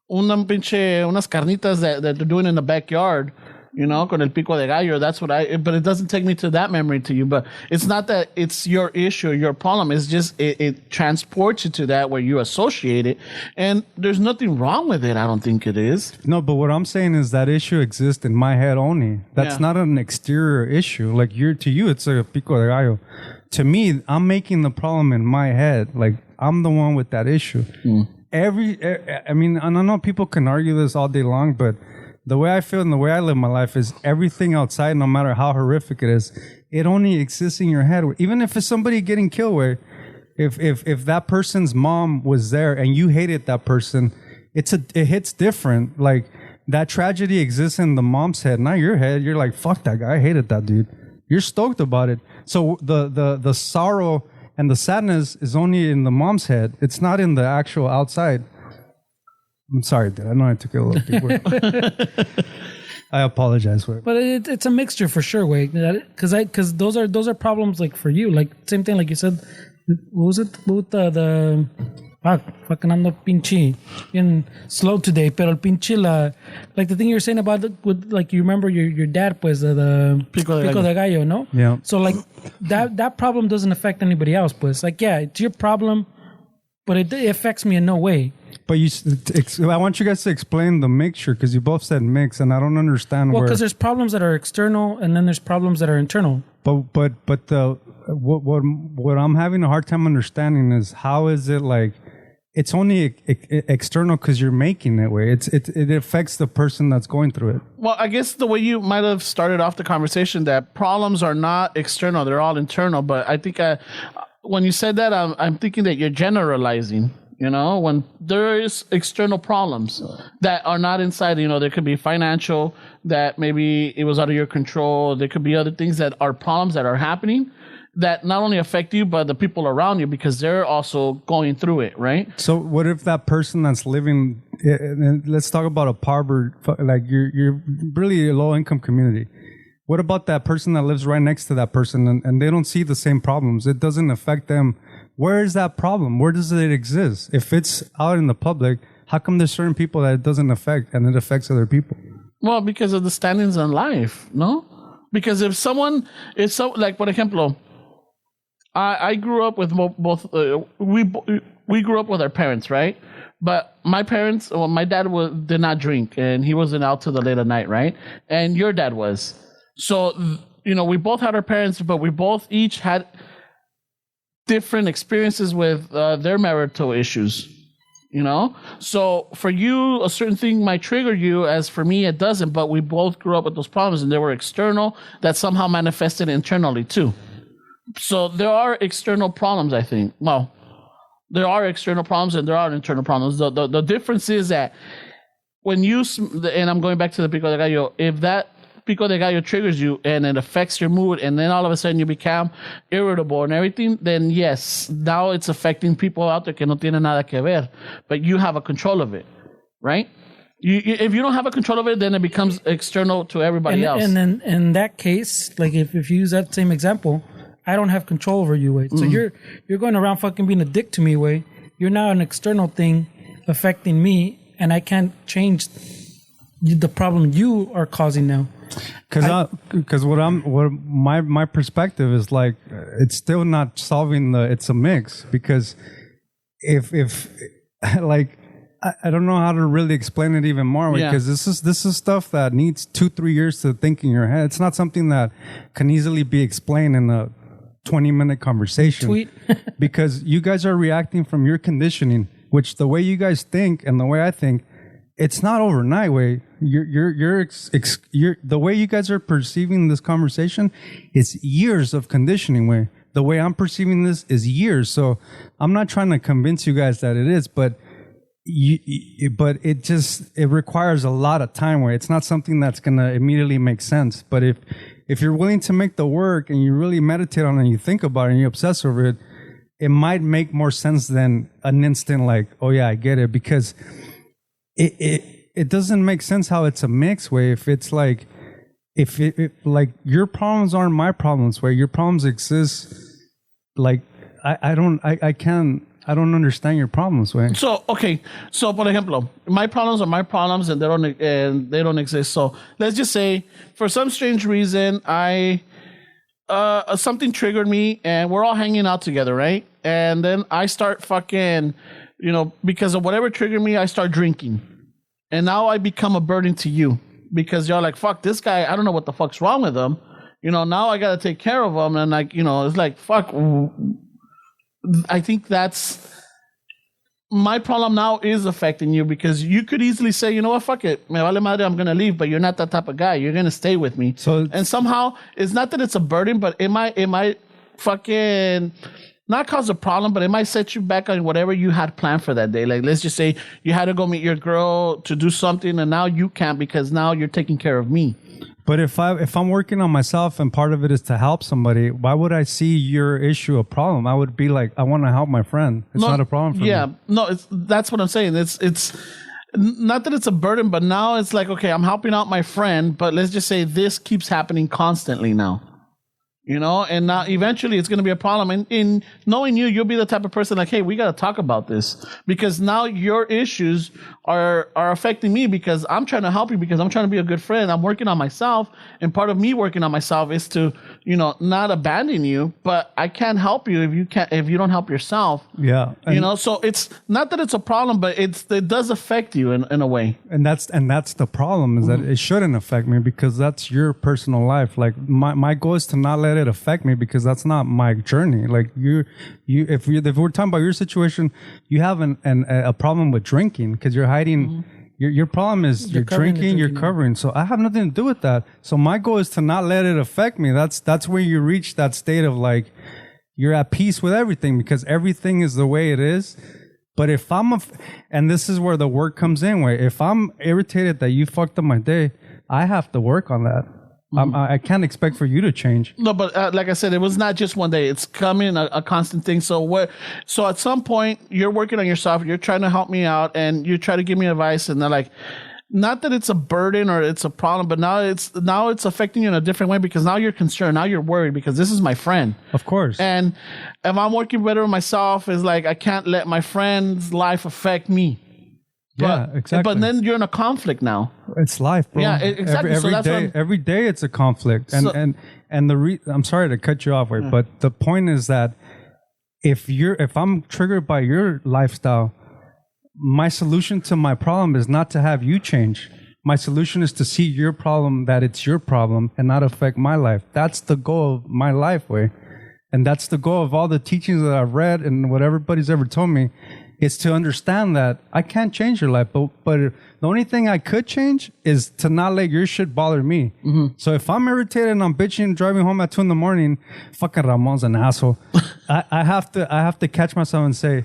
unas carnitas that they're doing in the backyard, con el pico de gallo. That's what but it doesn't take me to that memory to you. But it's not that it's your issue, your problem. It's just, it transports you to that where you associate it. And there's nothing wrong with it. I don't think it is. No, but what I'm saying is that issue exists in my head only. That's not an exterior issue. Like to you, it's a pico de gallo. To me, I'm making the problem in my head. Like I'm the one with that issue. I mean, I know people can argue this all day long, but the way I feel and the way I live my life is everything outside, no matter how horrific it is, it only exists in your head. Even if it's somebody getting killed, where if that person's mom was there and you hated that person, it hits different. Like that tragedy exists in the mom's head, not your head. You're like, fuck that guy, I hated that dude. You're stoked about it. So the sorrow and the sadness is only in the mom's head. It's not in the actual outside. I'm sorry, dude. I know I took it a little deeper. I apologize, way. But it's a mixture for sure, way. Because those are problems like for you, like same thing like you said. What was it? With the fucking ando pinche being slow today, pero el pinche like the thing you're saying about with like you remember your dad pues the pico de gallo, no? Yeah. So like that problem doesn't affect anybody else, pues like yeah, it's your problem, but it affects me in no way. But I want you guys to explain the mixture because you both said mix, and I don't understand. Well, because there's problems that are external, and then there's problems that are internal. But what I'm having a hard time understanding is how is it like it's only external because you're making it way. It affects the person that's going through it. Well, I guess the way you might have started off the conversation that problems are not external; they're all internal. But I think when you said that, I'm thinking that you're generalizing. You know, when there is external problems that are not inside, you know, there could be financial, that maybe it was out of your control. There could be other things that are problems that are happening that not only affect you, but the people around you because they're also going through it, right? So what if that person that's living, let's talk about a poverty, like you're really a low income community. What about that person that lives right next to that person and they don't see the same problems? It doesn't affect them. Where is that problem? Where does it exist? If it's out in the public, how come there's certain people that it doesn't affect and it affects other people? Well, because of the standings in life, no? Because if someone is so, like, for example, I grew up with both, we grew up with our parents, right? But my parents, well, my dad did not drink and he wasn't out till the late at night, right? And your dad was. So, you know, we both had our parents, but we both each had different experiences with their marital issues, you know? So for you, a certain thing might trigger you, as for me, it doesn't, but we both grew up with those problems and they were external that somehow manifested internally too. So there are external problems, I think. Well, there are external problems and there are internal problems. The difference is that when you, and I'm going back to the pico de gallo, if that pico de gallo triggers you and it affects your mood and then all of a sudden you become irritable and everything, then yes, now it's affecting people out there que no tienen nada que ver, but you have a control of it, right? If you don't have a control of it, then it becomes external to everybody else. And then in that case, like if you use that same example, I don't have control over you, way. So you're going around fucking being a dick to me, way. You're now an external thing affecting me, and I can't change the problem you are causing now. Because my perspective is like it's still not solving it's a mix because if like I don't know how to really explain it even more because this is stuff that needs 2-3 years to think in your head. It's not something that can easily be explained in a 20-minute conversation. Tweet. Because you guys are reacting from your conditioning, which the way you guys think and the way I think, it's not overnight way. You're the way you guys are perceiving this conversation is years of conditioning way. The way I'm perceiving this is years. So I'm not trying to convince you guys that it is, but it requires a lot of time way. It's not something that's going to immediately make sense. But if you're willing to make the work and you really meditate on it and you think about it and you obsess over it, it might make more sense than an instant like, oh yeah, I get it. Because it doesn't make sense how it's a mix way. If it's like, if like your problems aren't my problems way, your problems exist. Like, I don't understand your problems way. So, okay. So, for example, my problems are my problems and they don't exist. So let's just say for some strange reason, something triggered me and we're all hanging out together, right? And then I start fucking, you know, because of whatever triggered me, I start drinking. And now I become a burden to you because you're like, fuck, this guy, I don't know what the fuck's wrong with him. You know, now I got to take care of him. And like, you know, it's like, fuck. I think that's my problem now is affecting you because you could easily say, you know what, fuck it. Me vale madre, I'm going to leave, but you're not that type of guy. You're going to stay with me. And somehow it's not that it's a burden, but it might fucking not cause a problem, but it might set you back on whatever you had planned for that day. Like, let's just say you had to go meet your girl to do something and now you can't because now you're taking care of me. But if I'm working on myself and part of it is to help somebody, why would I see your issue a problem? I would be like, I want to help my friend. It's not a problem for me. Yeah, no, that's what I'm saying. It's not that it's a burden, but now it's like, okay, I'm helping out my friend, but let's just say this keeps happening constantly now. You know, and now eventually it's going to be a problem. And in knowing you, you'll be the type of person like, hey, we got to talk about this, because now your issues are affecting me, because I'm trying to help you, because I'm trying to be a good friend. I'm working on myself. And part of me working on myself is to, you know, not abandon you, but I can't help you if you don't help yourself. Yeah. You know, so it's not that it's a problem, but it does affect you in a way. And that's the problem, is that it shouldn't affect me, because that's your personal life. Like my goal is to not let it affect me, because that's not my journey. Like if we're talking about your situation, you have a problem with drinking because you're hiding. Your problem is you're drinking, you're covering. So I have nothing to do with that. So my goal is to not let it affect me. That's where you reach that state of like you're at peace with everything, because everything is the way it is. But if and this is where the work comes in, where if I'm irritated that you fucked up my day, I have to work on that. I can't expect for you to change. No, but like I said, it was not just one day. It's coming a constant thing. So at some point you're working on yourself. You're trying to help me out, and you try to give me advice, and they're like, not that it's a burden or it's a problem, but now it's affecting you in a different way, because now you're concerned. Now you're worried, because this is my friend. Of course. And if I'm working better with myself, it's like I can't let my friend's life affect me. Yeah, exactly. But then you're in a conflict now. It's life, bro. Yeah, exactly. Every day it's a conflict. And I'm sorry to cut you off, but the point is that if I'm triggered by your lifestyle, my solution to my problem is not to have you change. My solution is to see your problem, that it's your problem, and not affect my life. That's the goal of my life, way. And that's the goal of all the teachings that I've read and what everybody's ever told me. Is to understand that I can't change your life, but the only thing I could change is to not let your shit bother me. So if I'm irritated and I'm bitching driving home at 2 a.m, fucking Ramon's an asshole. I have to catch myself and say,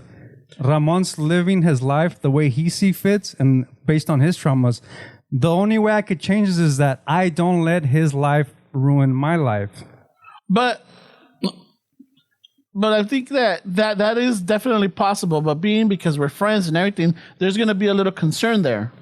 Ramon's living his life the way he sees fits and based on his traumas. The only way I could change this is that I don't let his life ruin my life. But I think that is definitely possible. But because we're friends and everything, there's going to be a little concern there.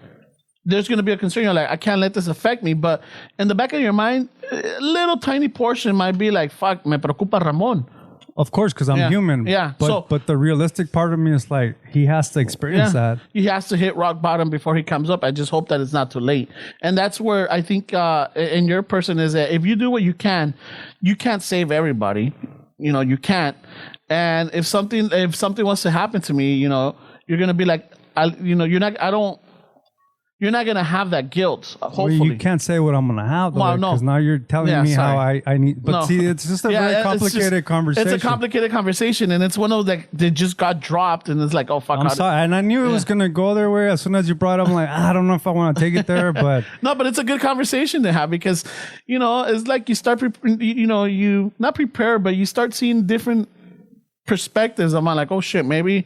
There's going to be a concern. You're like, I can't let this affect me. But in the back of your mind, a little tiny portion might be like, fuck, me preocupa Ramon. Of course, because I'm human. Yeah. But the realistic part of me is like, he has to experience that. He has to hit rock bottom before he comes up. I just hope that it's not too late. And that's where I think in your person is that if you do what you can't save everybody. You know, you can't. And if something wants to happen to me, you know, you're going to be like, you're not going to have that guilt, hopefully. Well, you can't say what I'm going to have, though, because now you're telling me how I need. But see, it's just a very complicated conversation. It's a complicated conversation, and it's one of the, they just got dropped, and it's like, oh, fuck. I'm sorry, and I knew it was going to go their way as soon as you brought it up. I'm like, I don't know if I want to take it there, but. No, but it's a good conversation to have, because, you know, it's like you start, you not prepare, but you start seeing different perspectives. I'm like, oh, shit, maybe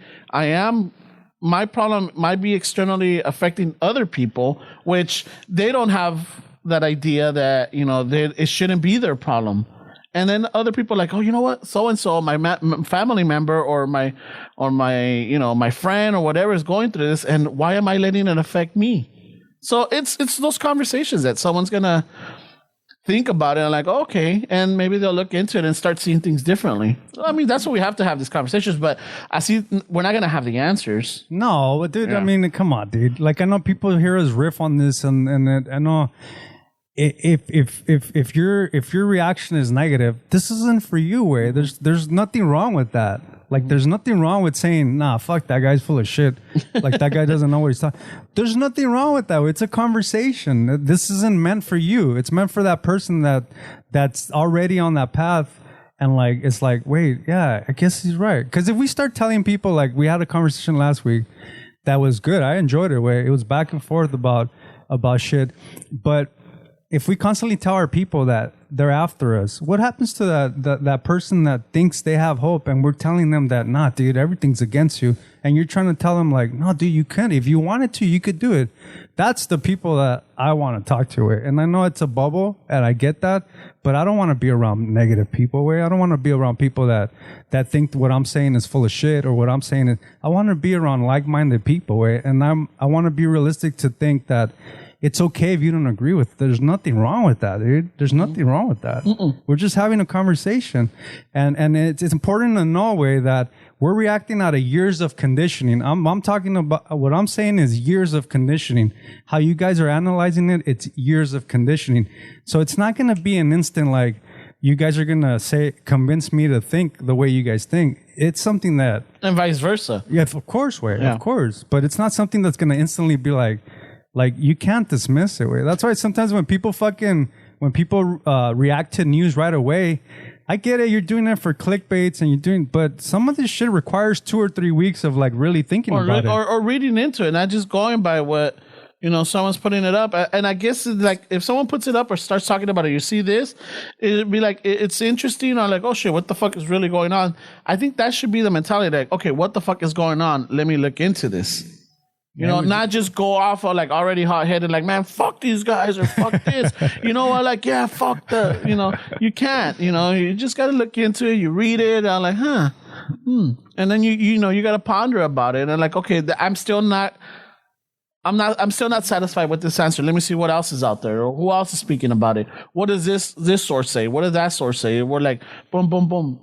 my problem might be externally affecting other people, which they don't have that idea that, you know, it shouldn't be their problem. And then other people are like, oh, you know what? So-and-so, my family member or my, you know, my friend or whatever is going through this. And why am I letting it affect me? So it's those conversations that someone's going to think about it and like, okay, and maybe they'll look into it and start seeing things differently. I mean, that's what we have to have these conversations, but I see we're not going to have the answers. No, but dude, I mean, come on, dude. Like, I know people hear us riff on this, and I know if your reaction is negative, this isn't for you, way. There's nothing wrong with that. Like, there's nothing wrong with saying, nah, fuck, that guy's full of shit. Like, that guy doesn't know what he's talking. There's nothing wrong with that. It's a conversation. This isn't meant for you. It's meant for that person that's already on that path. And, like, it's like, wait, yeah, I guess he's right. Because if we start telling people, like, we had a conversation last week that was good. I enjoyed it. It was back and forth about shit. But if we constantly tell our people that they're after us, what happens to that person that thinks they have hope and we're telling them that, nah, dude, everything's against you. And you're trying to tell them like, no, dude, you can't. If you wanted to, you could do it. That's the people that I want to talk to. And I know it's a bubble and I get that, but I don't want to be around negative people. I don't want to be around people that think what I'm saying is full of shit or what I'm saying is, I want to be around like-minded people. And I want to be realistic to think that it's okay if you don't agree with it. There's nothing wrong with that, dude. There's nothing wrong with that. We're just having a conversation. And it's important to know, way that we're reacting out of years of conditioning. I'm talking about, what I'm saying is years of conditioning. How you guys are analyzing it, it's years of conditioning. So it's not going to be an instant like, you guys are going to convince me to think the way you guys think. It's something that... And vice versa. Yeah, of course, of course. But it's not something that's going to instantly be like, you can't dismiss it. Way. That's why sometimes when people react to news right away, I get it. You're doing it for clickbaits but some of this shit requires 2 or 3 weeks of like really thinking about it. Or reading into it, not just going by what, someone's putting it up. And I guess like if someone puts it up or starts talking about it, you see this, it'd be like, it's interesting or like, oh shit, what the fuck is really going on? I think that should be the mentality like, okay, what the fuck is going on? Let me look into this. Not just go off of like already hot-headed, like, man, fuck these guys or fuck this. Like, yeah, fuck you can't, you just got to look into it. You read it. I'm like, and then you got to ponder about it. And like, okay, I'm still not satisfied with this answer. Let me see what else is out there or who else is speaking about it. What does this source say? What does that source say? We're like, boom, boom, boom.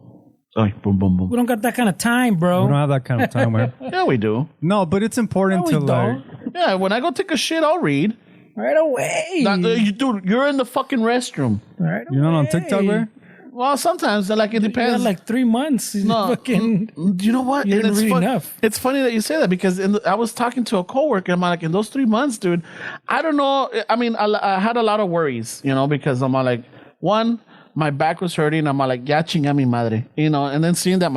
Oh, boom, boom, boom. We don't got that kind of time, bro. We don't have that kind of time, man. Yeah, we do. No, but it's important to like... Yeah, when I go take a shit, I'll read. Right away. Dude, you're in the fucking restroom. Right away. You're not on TikTok, man? Well, sometimes, like, it depends. Like 3 months. No, you know what? You didn't read enough. It's funny that you say that because I was talking to a coworker. I'm like, in those 3 months, dude, I don't know. I mean, I had a lot of worries, because I'm like, one, my back was hurting. I'm like, ya chinga mi madre, and then seeing that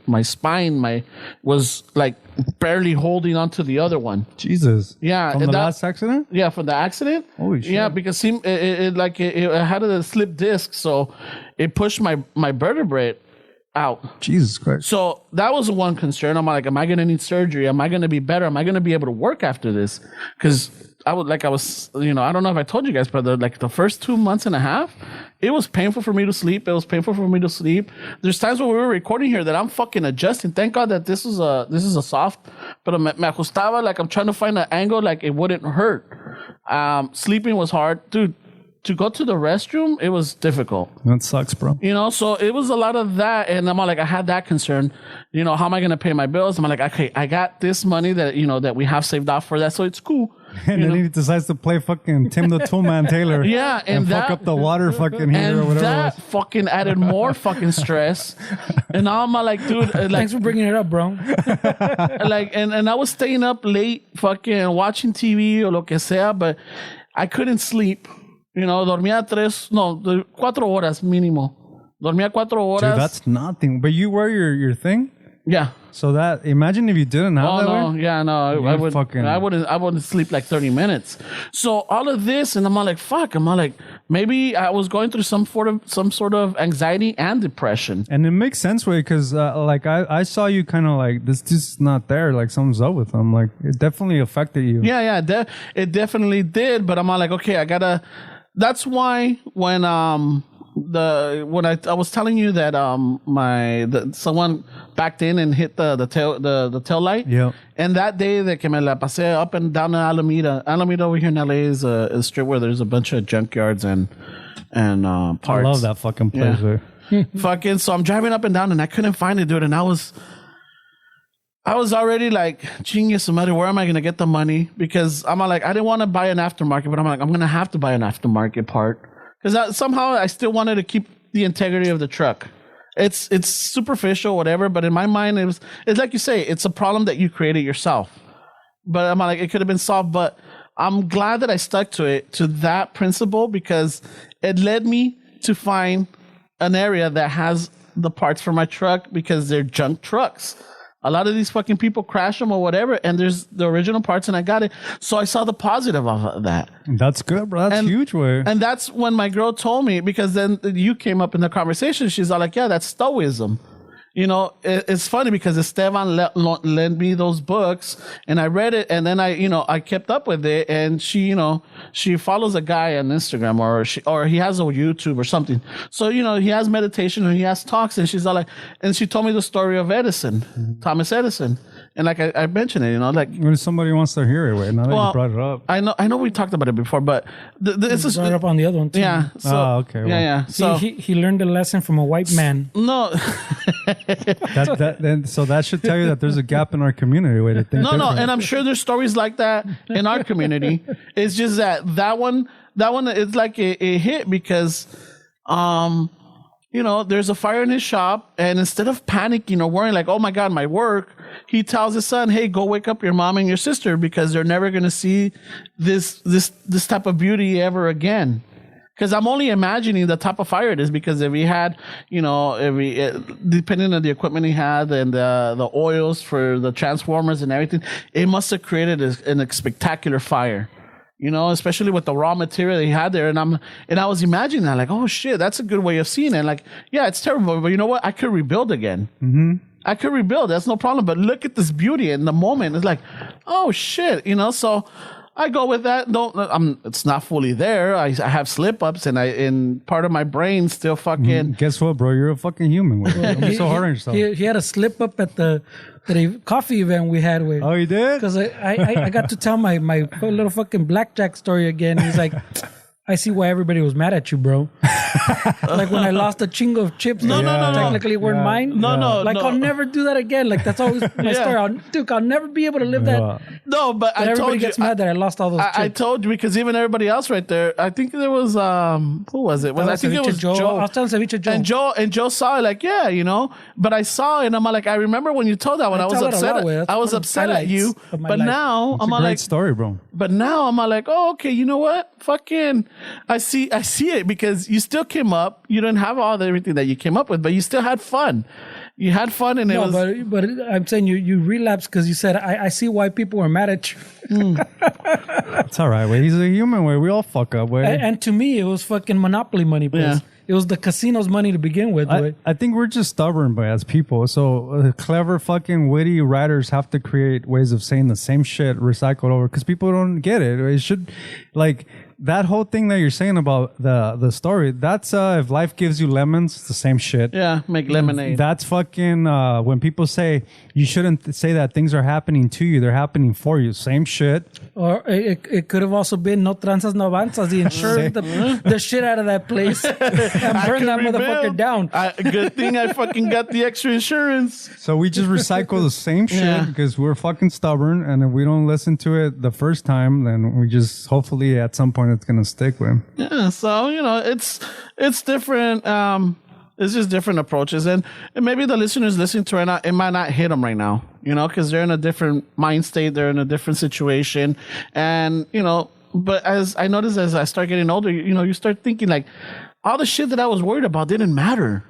my spine was like barely holding onto the other one. Jesus. Yeah. From the last accident? Yeah, from the accident. Holy shit. Yeah, because it had a slip disc, so it pushed my vertebrae out. Jesus Christ. So that was one concern. I'm like, am I going to need surgery? Am I going to be better? Am I going to be able to work after this? Because I don't know if I told you guys, but the first 2 months and a half, it was painful for me to sleep. There's times when we were recording here that I'm fucking adjusting. Thank God that this is a soft, but me ajustaba, like I'm trying to find an angle like it wouldn't hurt. Sleeping was hard, dude. To go to the restroom, it was difficult. That sucks, bro. So it was a lot of that. And I'm like, I had that concern. How am I going to pay my bills? I'm like, okay, I got this money that, that we have saved off for that. So it's cool. And then he decides to play fucking Tim the Toolman Taylor. Yeah. And fuck up the water fucking heater or whatever. That fucking added more fucking stress. And now I'm like, dude. Thanks for bringing it up, bro. And I was staying up late fucking watching TV or lo que sea, but I couldn't sleep. Dormía 4 horas mínimo. Dormía 4 horas. Dude, that's nothing. But you wear your thing? Yeah. So that, imagine if you didn't have that. Oh, no. Way? Yeah, no. I wouldn't sleep like 30 minutes. So all of this, and I'm like, fuck. I'm like, maybe I was going through some sort of anxiety and depression. And it makes sense, way, because I saw you kind of like, this is not there. Like something's up with them. Like it definitely affected you. Yeah. It definitely did. But I'm like, okay, I gotta. That's why when I was telling you that someone backed in and hit the tail light. Yeah. And that day that me la pasé up and down in Alameda. Alameda over here in LA is a strip where there's a bunch of junkyards and parts. I love that fucking place. Yeah. Fucking. So I'm driving up and down and I couldn't find it, dude. And I was already like, genius, no matter where am I going to get the money? Because I'm like, I didn't want to buy an aftermarket, but I'm like, I'm going to have to buy an aftermarket part. Because somehow I still wanted to keep the integrity of the truck. It's superficial, whatever, but in my mind, it's like you say, it's a problem that you created yourself. But I'm like, it could have been solved, but I'm glad that I stuck to that principle, because it led me to find an area that has the parts for my truck, because they're junk trucks. A lot of these fucking people crash them or whatever, and there's the original parts, and I got it. So I saw the positive of that. That's good, bro. That's huge, way. And that's when my girl told me, because then you came up in the conversation. She's all like, yeah, that's Stoicism. You know, it's funny because Esteban lent me those books, and I read it, and then I kept up with it, and she follows a guy on Instagram, or he has a YouTube or something. So, he has meditation and he has talks, and she's all like, and she told me the story of Edison, Thomas Edison. And like I mentioned it, like when somebody wants to hear it, wait, now that you brought it up. I know we talked about it before, but it's just brought up on the other one too. Yeah. So, okay. Well. Yeah. So he learned a lesson from a white man. No. So that should tell you that there's a gap in our community. Way to think. No, and I'm sure there's stories like that in our community. It's just that one it's like a hit because, there's a fire in his shop, and instead of panicking or worrying like, oh my God, my work, he tells his son, hey, go wake up your mom and your sister because they're never going to see this type of beauty ever again. Because I'm only imagining the type of fire it is, because if he had, depending on the equipment he had and the oils for the transformers and everything, it must have created a spectacular fire. Especially with the raw material he had there. And I was imagining that, like, oh shit, that's a good way of seeing it. Like, yeah, it's terrible, but you know what? I could rebuild again. Mm-hmm. I could rebuild. That's no problem. But look at this beauty in the moment. It's like, oh shit, so I go with that. It's not fully there. I have slip ups, and part of my brain still fucking. Guess what, bro? You're a fucking human. Don't be so hard on yourself. He had a slip up at the coffee event we had with. Oh, you did? Because I got to tell my little fucking blackjack story again. He's like, I see why everybody was mad at you, bro. Like when I lost a chingo of chips that technically weren't mine. No. I'll never do that again. Like that's always my story. I'll never be able to live that. No, but I told you. Everybody gets mad that I lost all those chips. I told you, because even everybody else right there, I think there was, who was it? I think it was Joe. I was telling Ceviche Joe. And Joe saw it like, yeah, but I saw it and I'm like, I remember when you told that when I was upset. I was upset at you. But now I'm like, great story, bro. But now I'm like, oh, okay, you know what? Fucking, I see it, because you still came up. You didn't have everything that you came up with, but you still had fun. You had fun, and but I'm saying you relapsed because you said I see why people were mad at you. It's all right, way. He's a human, way. We all fuck up, way. And to me, it was fucking monopoly money, please. Yeah. It was the casino's money to begin with. I think we're just stubborn, but as people, so clever, fucking witty writers have to create ways of saying the same shit recycled over, because people don't get it. It should, like. That whole thing that you're saying about the story, that's if life gives you lemons, it's the same shit. Yeah, make lemonade. That's fucking when people say you shouldn't say that things are happening to you, they're happening for you. Same shit. Or it could have also been no tranzas, no avanzas. The insurance, the shit out of that place and burn that motherfucker down. Good thing I fucking got the extra insurance. So we just recycle the same shit because we're fucking stubborn, and if we don't listen to it the first time, then we just hopefully at some point it's gonna stick with him. Yeah, so it's different. It's just different approaches, and maybe the listeners listening to right now, it might not hit them right now, because they're in a different mind state, they're in a different situation, and But as I notice, as I start getting older, you start thinking like, all the shit that I was worried about didn't matter.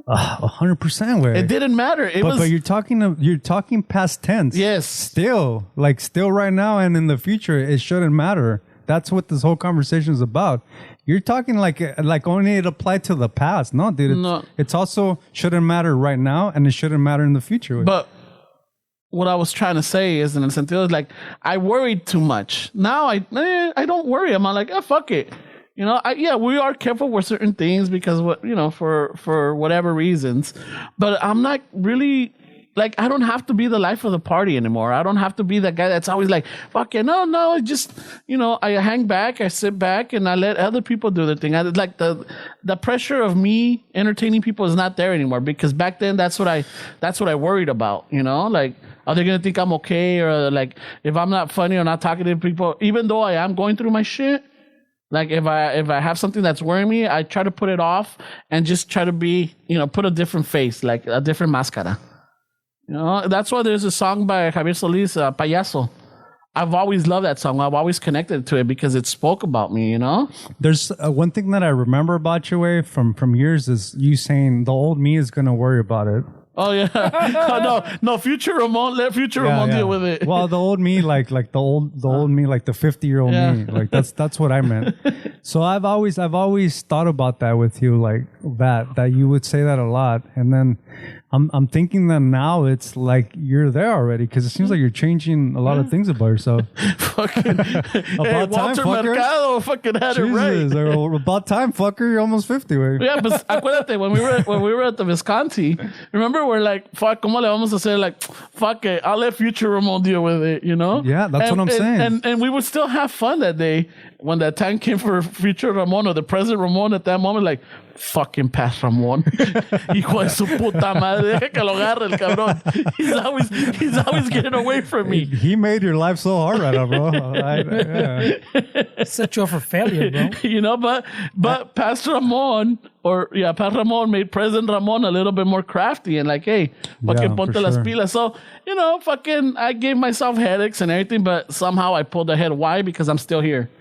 100% way. It didn't matter. But you're talking past tense. Yes. Still right now and in the future, it shouldn't matter. That's what this whole conversation is about. You're talking like only it applied to the past. No, dude. It's also shouldn't matter right now, and it shouldn't matter in the future. But what I was trying to say is, in a sense, like I worried too much. Now I don't worry. I'm like, fuck it. We are careful with certain things because for whatever reasons. But I'm not really. Like, I don't have to be the life of the party anymore. I don't have to be that guy that's always like, fuck it, no, I just, I hang back, I sit back, and I let other people do their thing. Like, the pressure of me entertaining people is not there anymore, because back then, that's what I worried about, Like, are they going to think I'm okay? Or, like, if I'm not funny or not talking to people, even though I am going through my shit, like, if I have something that's worrying me, I try to put it off and just try to be, put a different face, like a different máscara. That's why there's a song by Javier Solis, Payaso. I've always loved that song. I've always connected to it because it spoke about me, There's one thing that I remember about you, from years, is you saying the old me is going to worry about it. Oh yeah, no. Future Ramon, let Future Ramon deal with it. Well, the old me, like the old me, like the 50-year-old me, like that's what I meant. So I've always thought about that with you, like that you would say that a lot, and then I'm thinking that now it's like you're there already because it seems like you're changing a lot of things about yourself. Fucking About time, Walter fucker. Mercado fucking had it right. Jesus, like, about time, fucker. You're almost 50, way. Yeah, but acuérdate, when we were at the Visconti, remember we're like, fuck, ¿cómo le vamos a hacer? Like, fuck it, I'll let Future Ramon deal with it, you know? Yeah, that's what I'm saying. And we would still have fun that day when that time came for Future Ramon or the President Ramon at that moment, like, fucking Pat Ramon. Hijo de su puta madre. Deja que lo agarre el cabrón. He's always getting away from me. He made your life so hard right now, bro. Set you up for failure, bro. You know, but Pastor Ramon Pat Ramon made President Ramon a little bit more crafty and like, hey, fucking ponte las pilas. So, you know, fucking I gave myself headaches and everything, but somehow I pulled ahead. Why? Because I'm still here.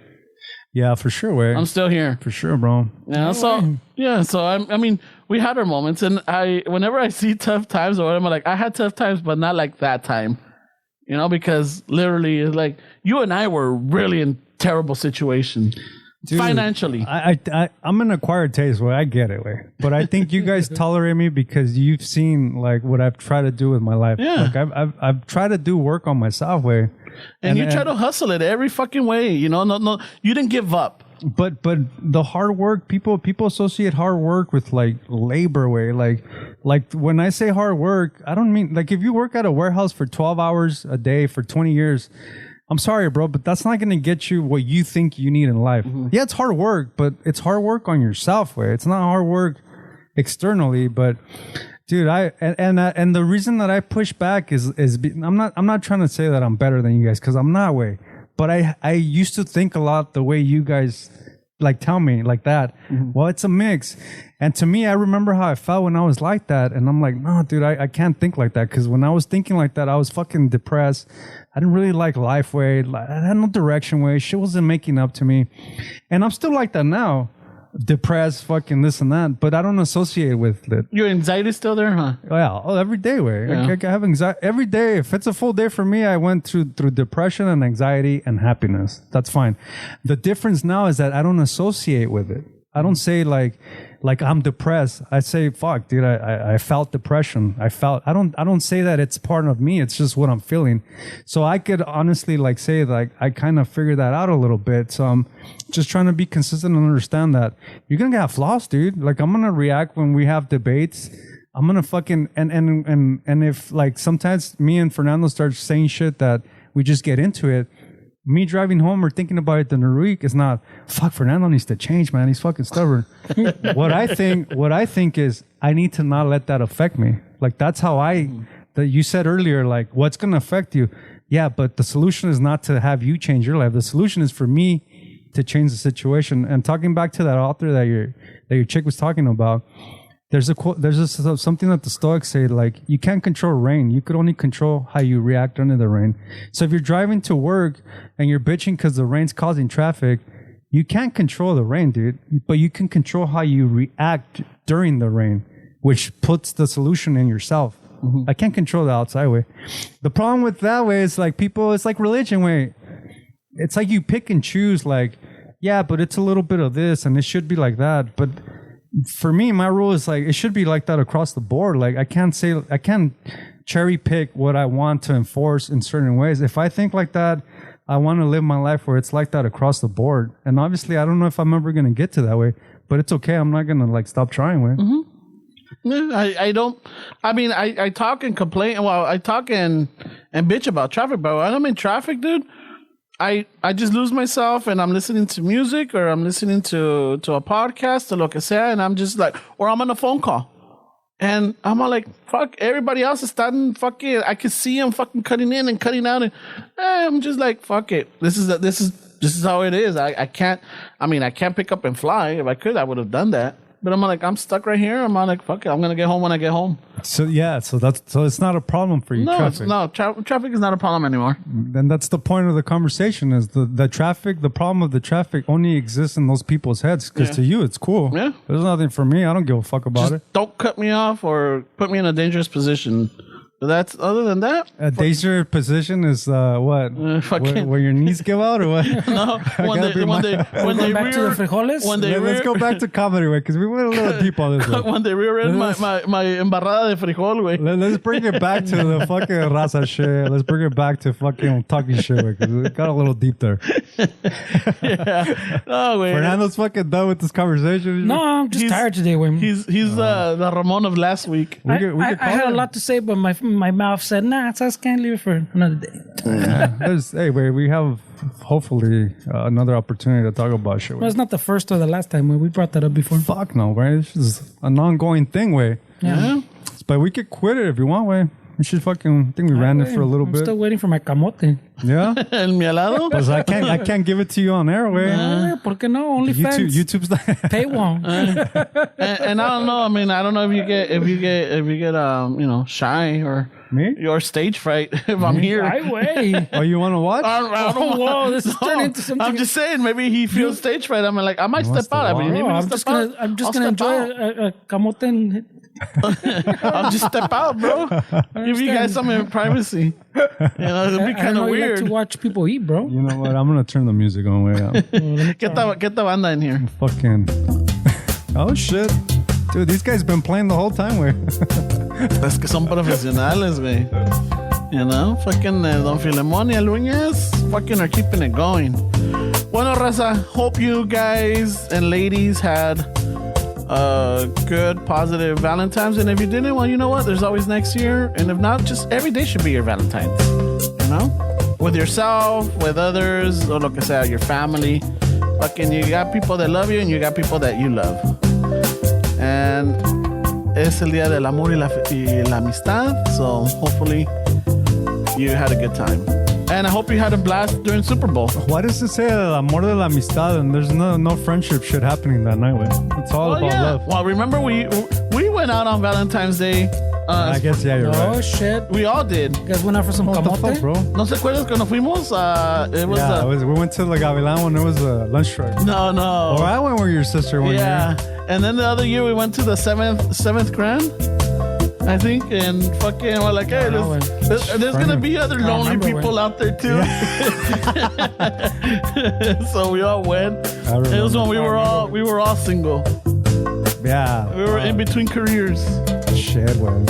Yeah, for sure, way. I'm still here. For sure, bro. Yeah, so I mean, we had our moments, and whenever I see tough times or whatever, I'm like, I had tough times, but not like that time, you know, because literally, it's like you and I were really in terrible situations. Dude, financially. I'm an acquired taste, way. I get it, way. But I think you guys tolerate me because you've seen like what I've tried to do with my life. Yeah. Like I've tried to do work on myself, way. And you try to hustle it every fucking way, you know. No, you didn't give up. But the hard work, people associate hard work with like labor, way. Like when I say hard work, I don't mean like if you work at a warehouse for 12 hours a day for 20 years. I'm sorry, bro, but that's not going to get you what you think you need in life. Mm-hmm. Yeah, it's hard work, but it's hard work on yourself, way. It's not hard work externally, but dude, and the reason that I push back is I'm not trying to say that I'm better than you guys because I'm not, way. But I used to think a lot the way you guys like tell me like that. Mm-hmm. Well, it's a mix. And to me, I remember how I felt when I was like that. And I'm like, no, dude, I can't think like that. Because when I was thinking like that, I was fucking depressed. I didn't really like life, way. I had no direction, way. Shit wasn't making up to me. And I'm still like that now. Depressed, fucking this and that. But I don't associate with it. Your anxiety's still there, huh? Yeah, every day, way. Yeah. I have anxiety. Every day, if it's a full day for me, I went through depression and anxiety and happiness. That's fine. The difference now is that I don't associate with it. I don't say like I'm depressed. I say, fuck, dude, I felt depression. I don't say that it's part of me. It's just what I'm feeling. So I could honestly like say like I kind of figured that out a little bit. So I'm just trying to be consistent and understand that you're going to have flaws, dude. Like I'm going to react when we have debates. I'm going to fucking, and if like sometimes me and Fernando start saying shit that we just get into it, me driving home or thinking about it the week is not, fuck, Fernando needs to change, man. He's fucking stubborn. What I think is I need to not let that affect me. Like that's how that you said earlier, like what's going to affect you. Yeah, but the solution is not to have you change your life. The solution is for me to change the situation. And talking back to that author that your chick was talking about, there's a quote, something that the Stoics say, like, you can't control rain. You could only control how you react under the rain. So if you're driving to work and you're bitching because the rain's causing traffic, you can't control the rain, dude. But you can control how you react during the rain, which puts the solution in yourself. Mm-hmm. I can't control the outside way. The problem with that way is like people, it's like religion way. It's like you pick and choose, like, yeah, but it's a little bit of this and it should be like that. But for me, my rule is like it should be like that across the board. Like I can't cherry pick what I want to enforce in certain ways. If I think like that, I want to live my life where it's like that across the board. And obviously, I don't know if I'm ever going to get to that way, but it's okay. I'm not going to like stop trying. Way. Mm-hmm. I don't. I mean, I talk and complain. Well, I talk and bitch about traffic, but when I'm in traffic, dude, I just lose myself and I'm listening to music or I'm listening to a podcast or lo que sea, and I'm just like, or I'm on a phone call and I'm all like, fuck, everybody else is starting fucking, I can see them fucking cutting in and cutting out and I'm just like, fuck it. This is how it is. I can't pick up and fly. If I could, I would have done that. But I'm like, I'm stuck right here. I'm like, fuck it. I'm going to get home when I get home. So it's not a problem for you. No, traffic. Traffic is not a problem anymore. Then that's the point of the conversation is the traffic, the problem of the traffic only exists in those people's heads. Because to you, it's cool. Yeah. There's nothing for me. I don't give a fuck about it. Don't cut me off or put me in a dangerous position. But that's other than that. A dangerous position is what? Where your knees give out or what? No, when they back to the frijoles. Let's go back to comedy, way, because we went a little deep on this. When they rear-end my embarrada de frijol, way. Let's bring it back to the fucking raza shit. Let's bring it back to fucking talking shit, because it got a little deep there. Yeah. No, way. Fernando's fucking done with this conversation. No, I'm just tired today, way. He's the Ramon of last week. I had a lot to say, but my mouth said, nah, so I can't leave it for another day. Hey, wait, we have hopefully another opportunity to talk about shit. Well, it's not the first or the last time. We brought that up before. Fuck no, right? This is an ongoing thing, way. Yeah. But we could quit it if you want, way. We should fucking think we ran it for a little I'm bit. still waiting for my camote. Yeah? El mialado? Because I can't give it to you on air, way. ¿Por qué no? Only fans. YouTube's not. Paywall. And I don't know. I mean, I don't know if you get shy or Me? your stage fright if I'm here. Oh, you want to watch? I don't Whoa, this is turning into something. I'm just saying, maybe he feels stage fright. I'm like, I might step out. I mean, I'm just gonna enjoy a camote and I'll just step out, bro. Give you guys some privacy. It'll be kind of weird. You like to watch people eat, bro. You know what? I'm gonna turn the music on. Way out. Get the banda in here. Fucking. Oh shit, dude! These guys been playing the whole time. Way. Es que son profesionales, güey. Fucking Don Filemón y Aluñas fucking are keeping it going. Bueno, raza, hope you guys and ladies had a good, positive Valentine's. And if you didn't, well, you know what? There's always next year. And if not, just every day should be your Valentine's. With yourself, with others, or lo que sea, your family. Fucking, you got people that love you and you got people that you love. And es el día del amor y la amistad. So hopefully you had a good time. And I hope you had a blast during Super Bowl. Why does it say el amor de la amistad and there's no friendship shit happening that night, way? It's all about love. Well, remember we went out on Valentine's Day. I guess, yeah, you're right. Oh, shit. We all did. You guys went out for some What the camote? fuck, bro? ¿No se acuerdas cuando fuimos? We went to the Gavilan when it was a lunch truck. No. Or I went with your sister one year. And then the other year we went to the seventh Grand, I think, and fucking we're like, hey, there's gonna be other lonely people out there too. Yeah. So we all went. It was when we were all single. Yeah. We were in between careers. Shit, man.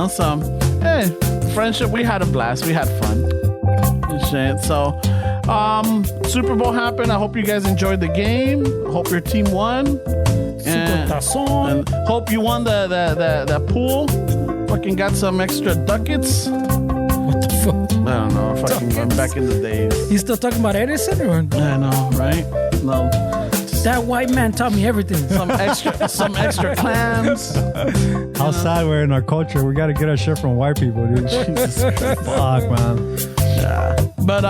So hey, friendship. We had a blast. We had fun. And shit. So Super Bowl happened. I hope you guys enjoyed the game. Hope your team won. And hope you won the pool. Fucking got some extra ducats. What the fuck? I don't know. Fucking going back in the days. You still talking about Edison? Or? I know, right? No. That white man taught me everything. Some extra clams. How sad we're in our culture. We got to get our shit from white people, dude. Jesus Christ. Fuck, man. Yeah. But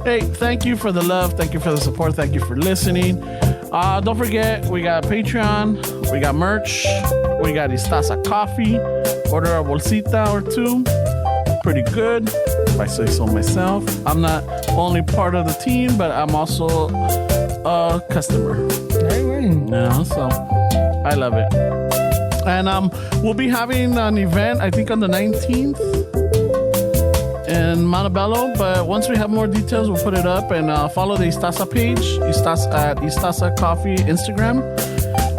hey, thank you for the love. Thank you for the support. Thank you for listening. Don't forget, we got Patreon. We got merch. We got Istaza coffee. Order a bolsita or two. Pretty good, if I say so myself. I'm not only part of the team, but I'm also a customer. Yeah, so I love it. And we'll be having an event, I think on the 19th in Montebello. But once we have more details, we'll put it up. And follow the Istaza page, at Istaza Coffee Instagram.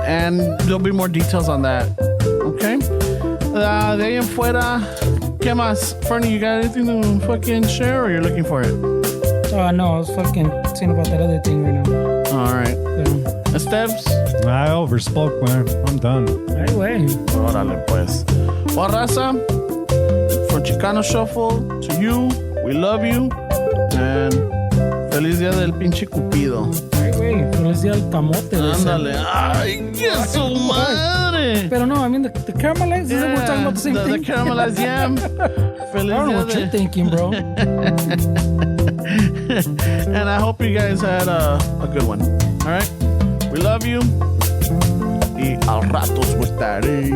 And there'll be more details on that. Okay? De ahí en fuera, ¿qué más? Fernie, you got anything to fucking share or you're looking for it? Oh, no, I was fucking saying about that other thing right now. All right. Yeah. Steps? I overspoke, man. I'm done. Right way. Órale, pues. Well, raza, from Chicano Shuffle to you, we love you. And feliz día del pinche Cupido. Right way. Feliz día del camote. Ándale. Ay, qué su madre. Pero no, I mean, the caramelized, we're talking about the same thing. The caramelized yam. Feliz I don't know día what you're thinking, bro. And I hope you guys had a good one. All right? We love you. Y güey. Al rato estaré.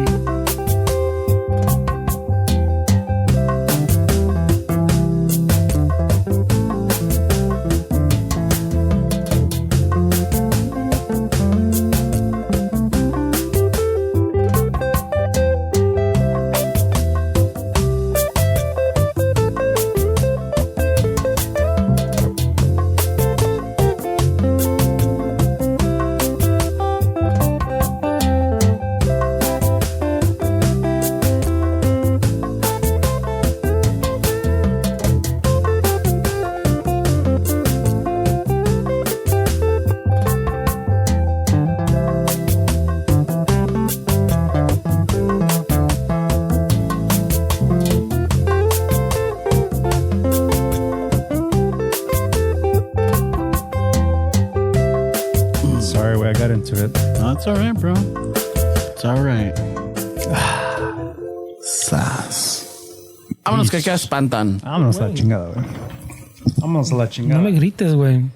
Sorry, I got into it. No, it's all right, bro. It's all right. Sas. Vámonos que acá espantan. Vámonos a la chingada, güey. Vámonos a la No chingada. me grites, güey.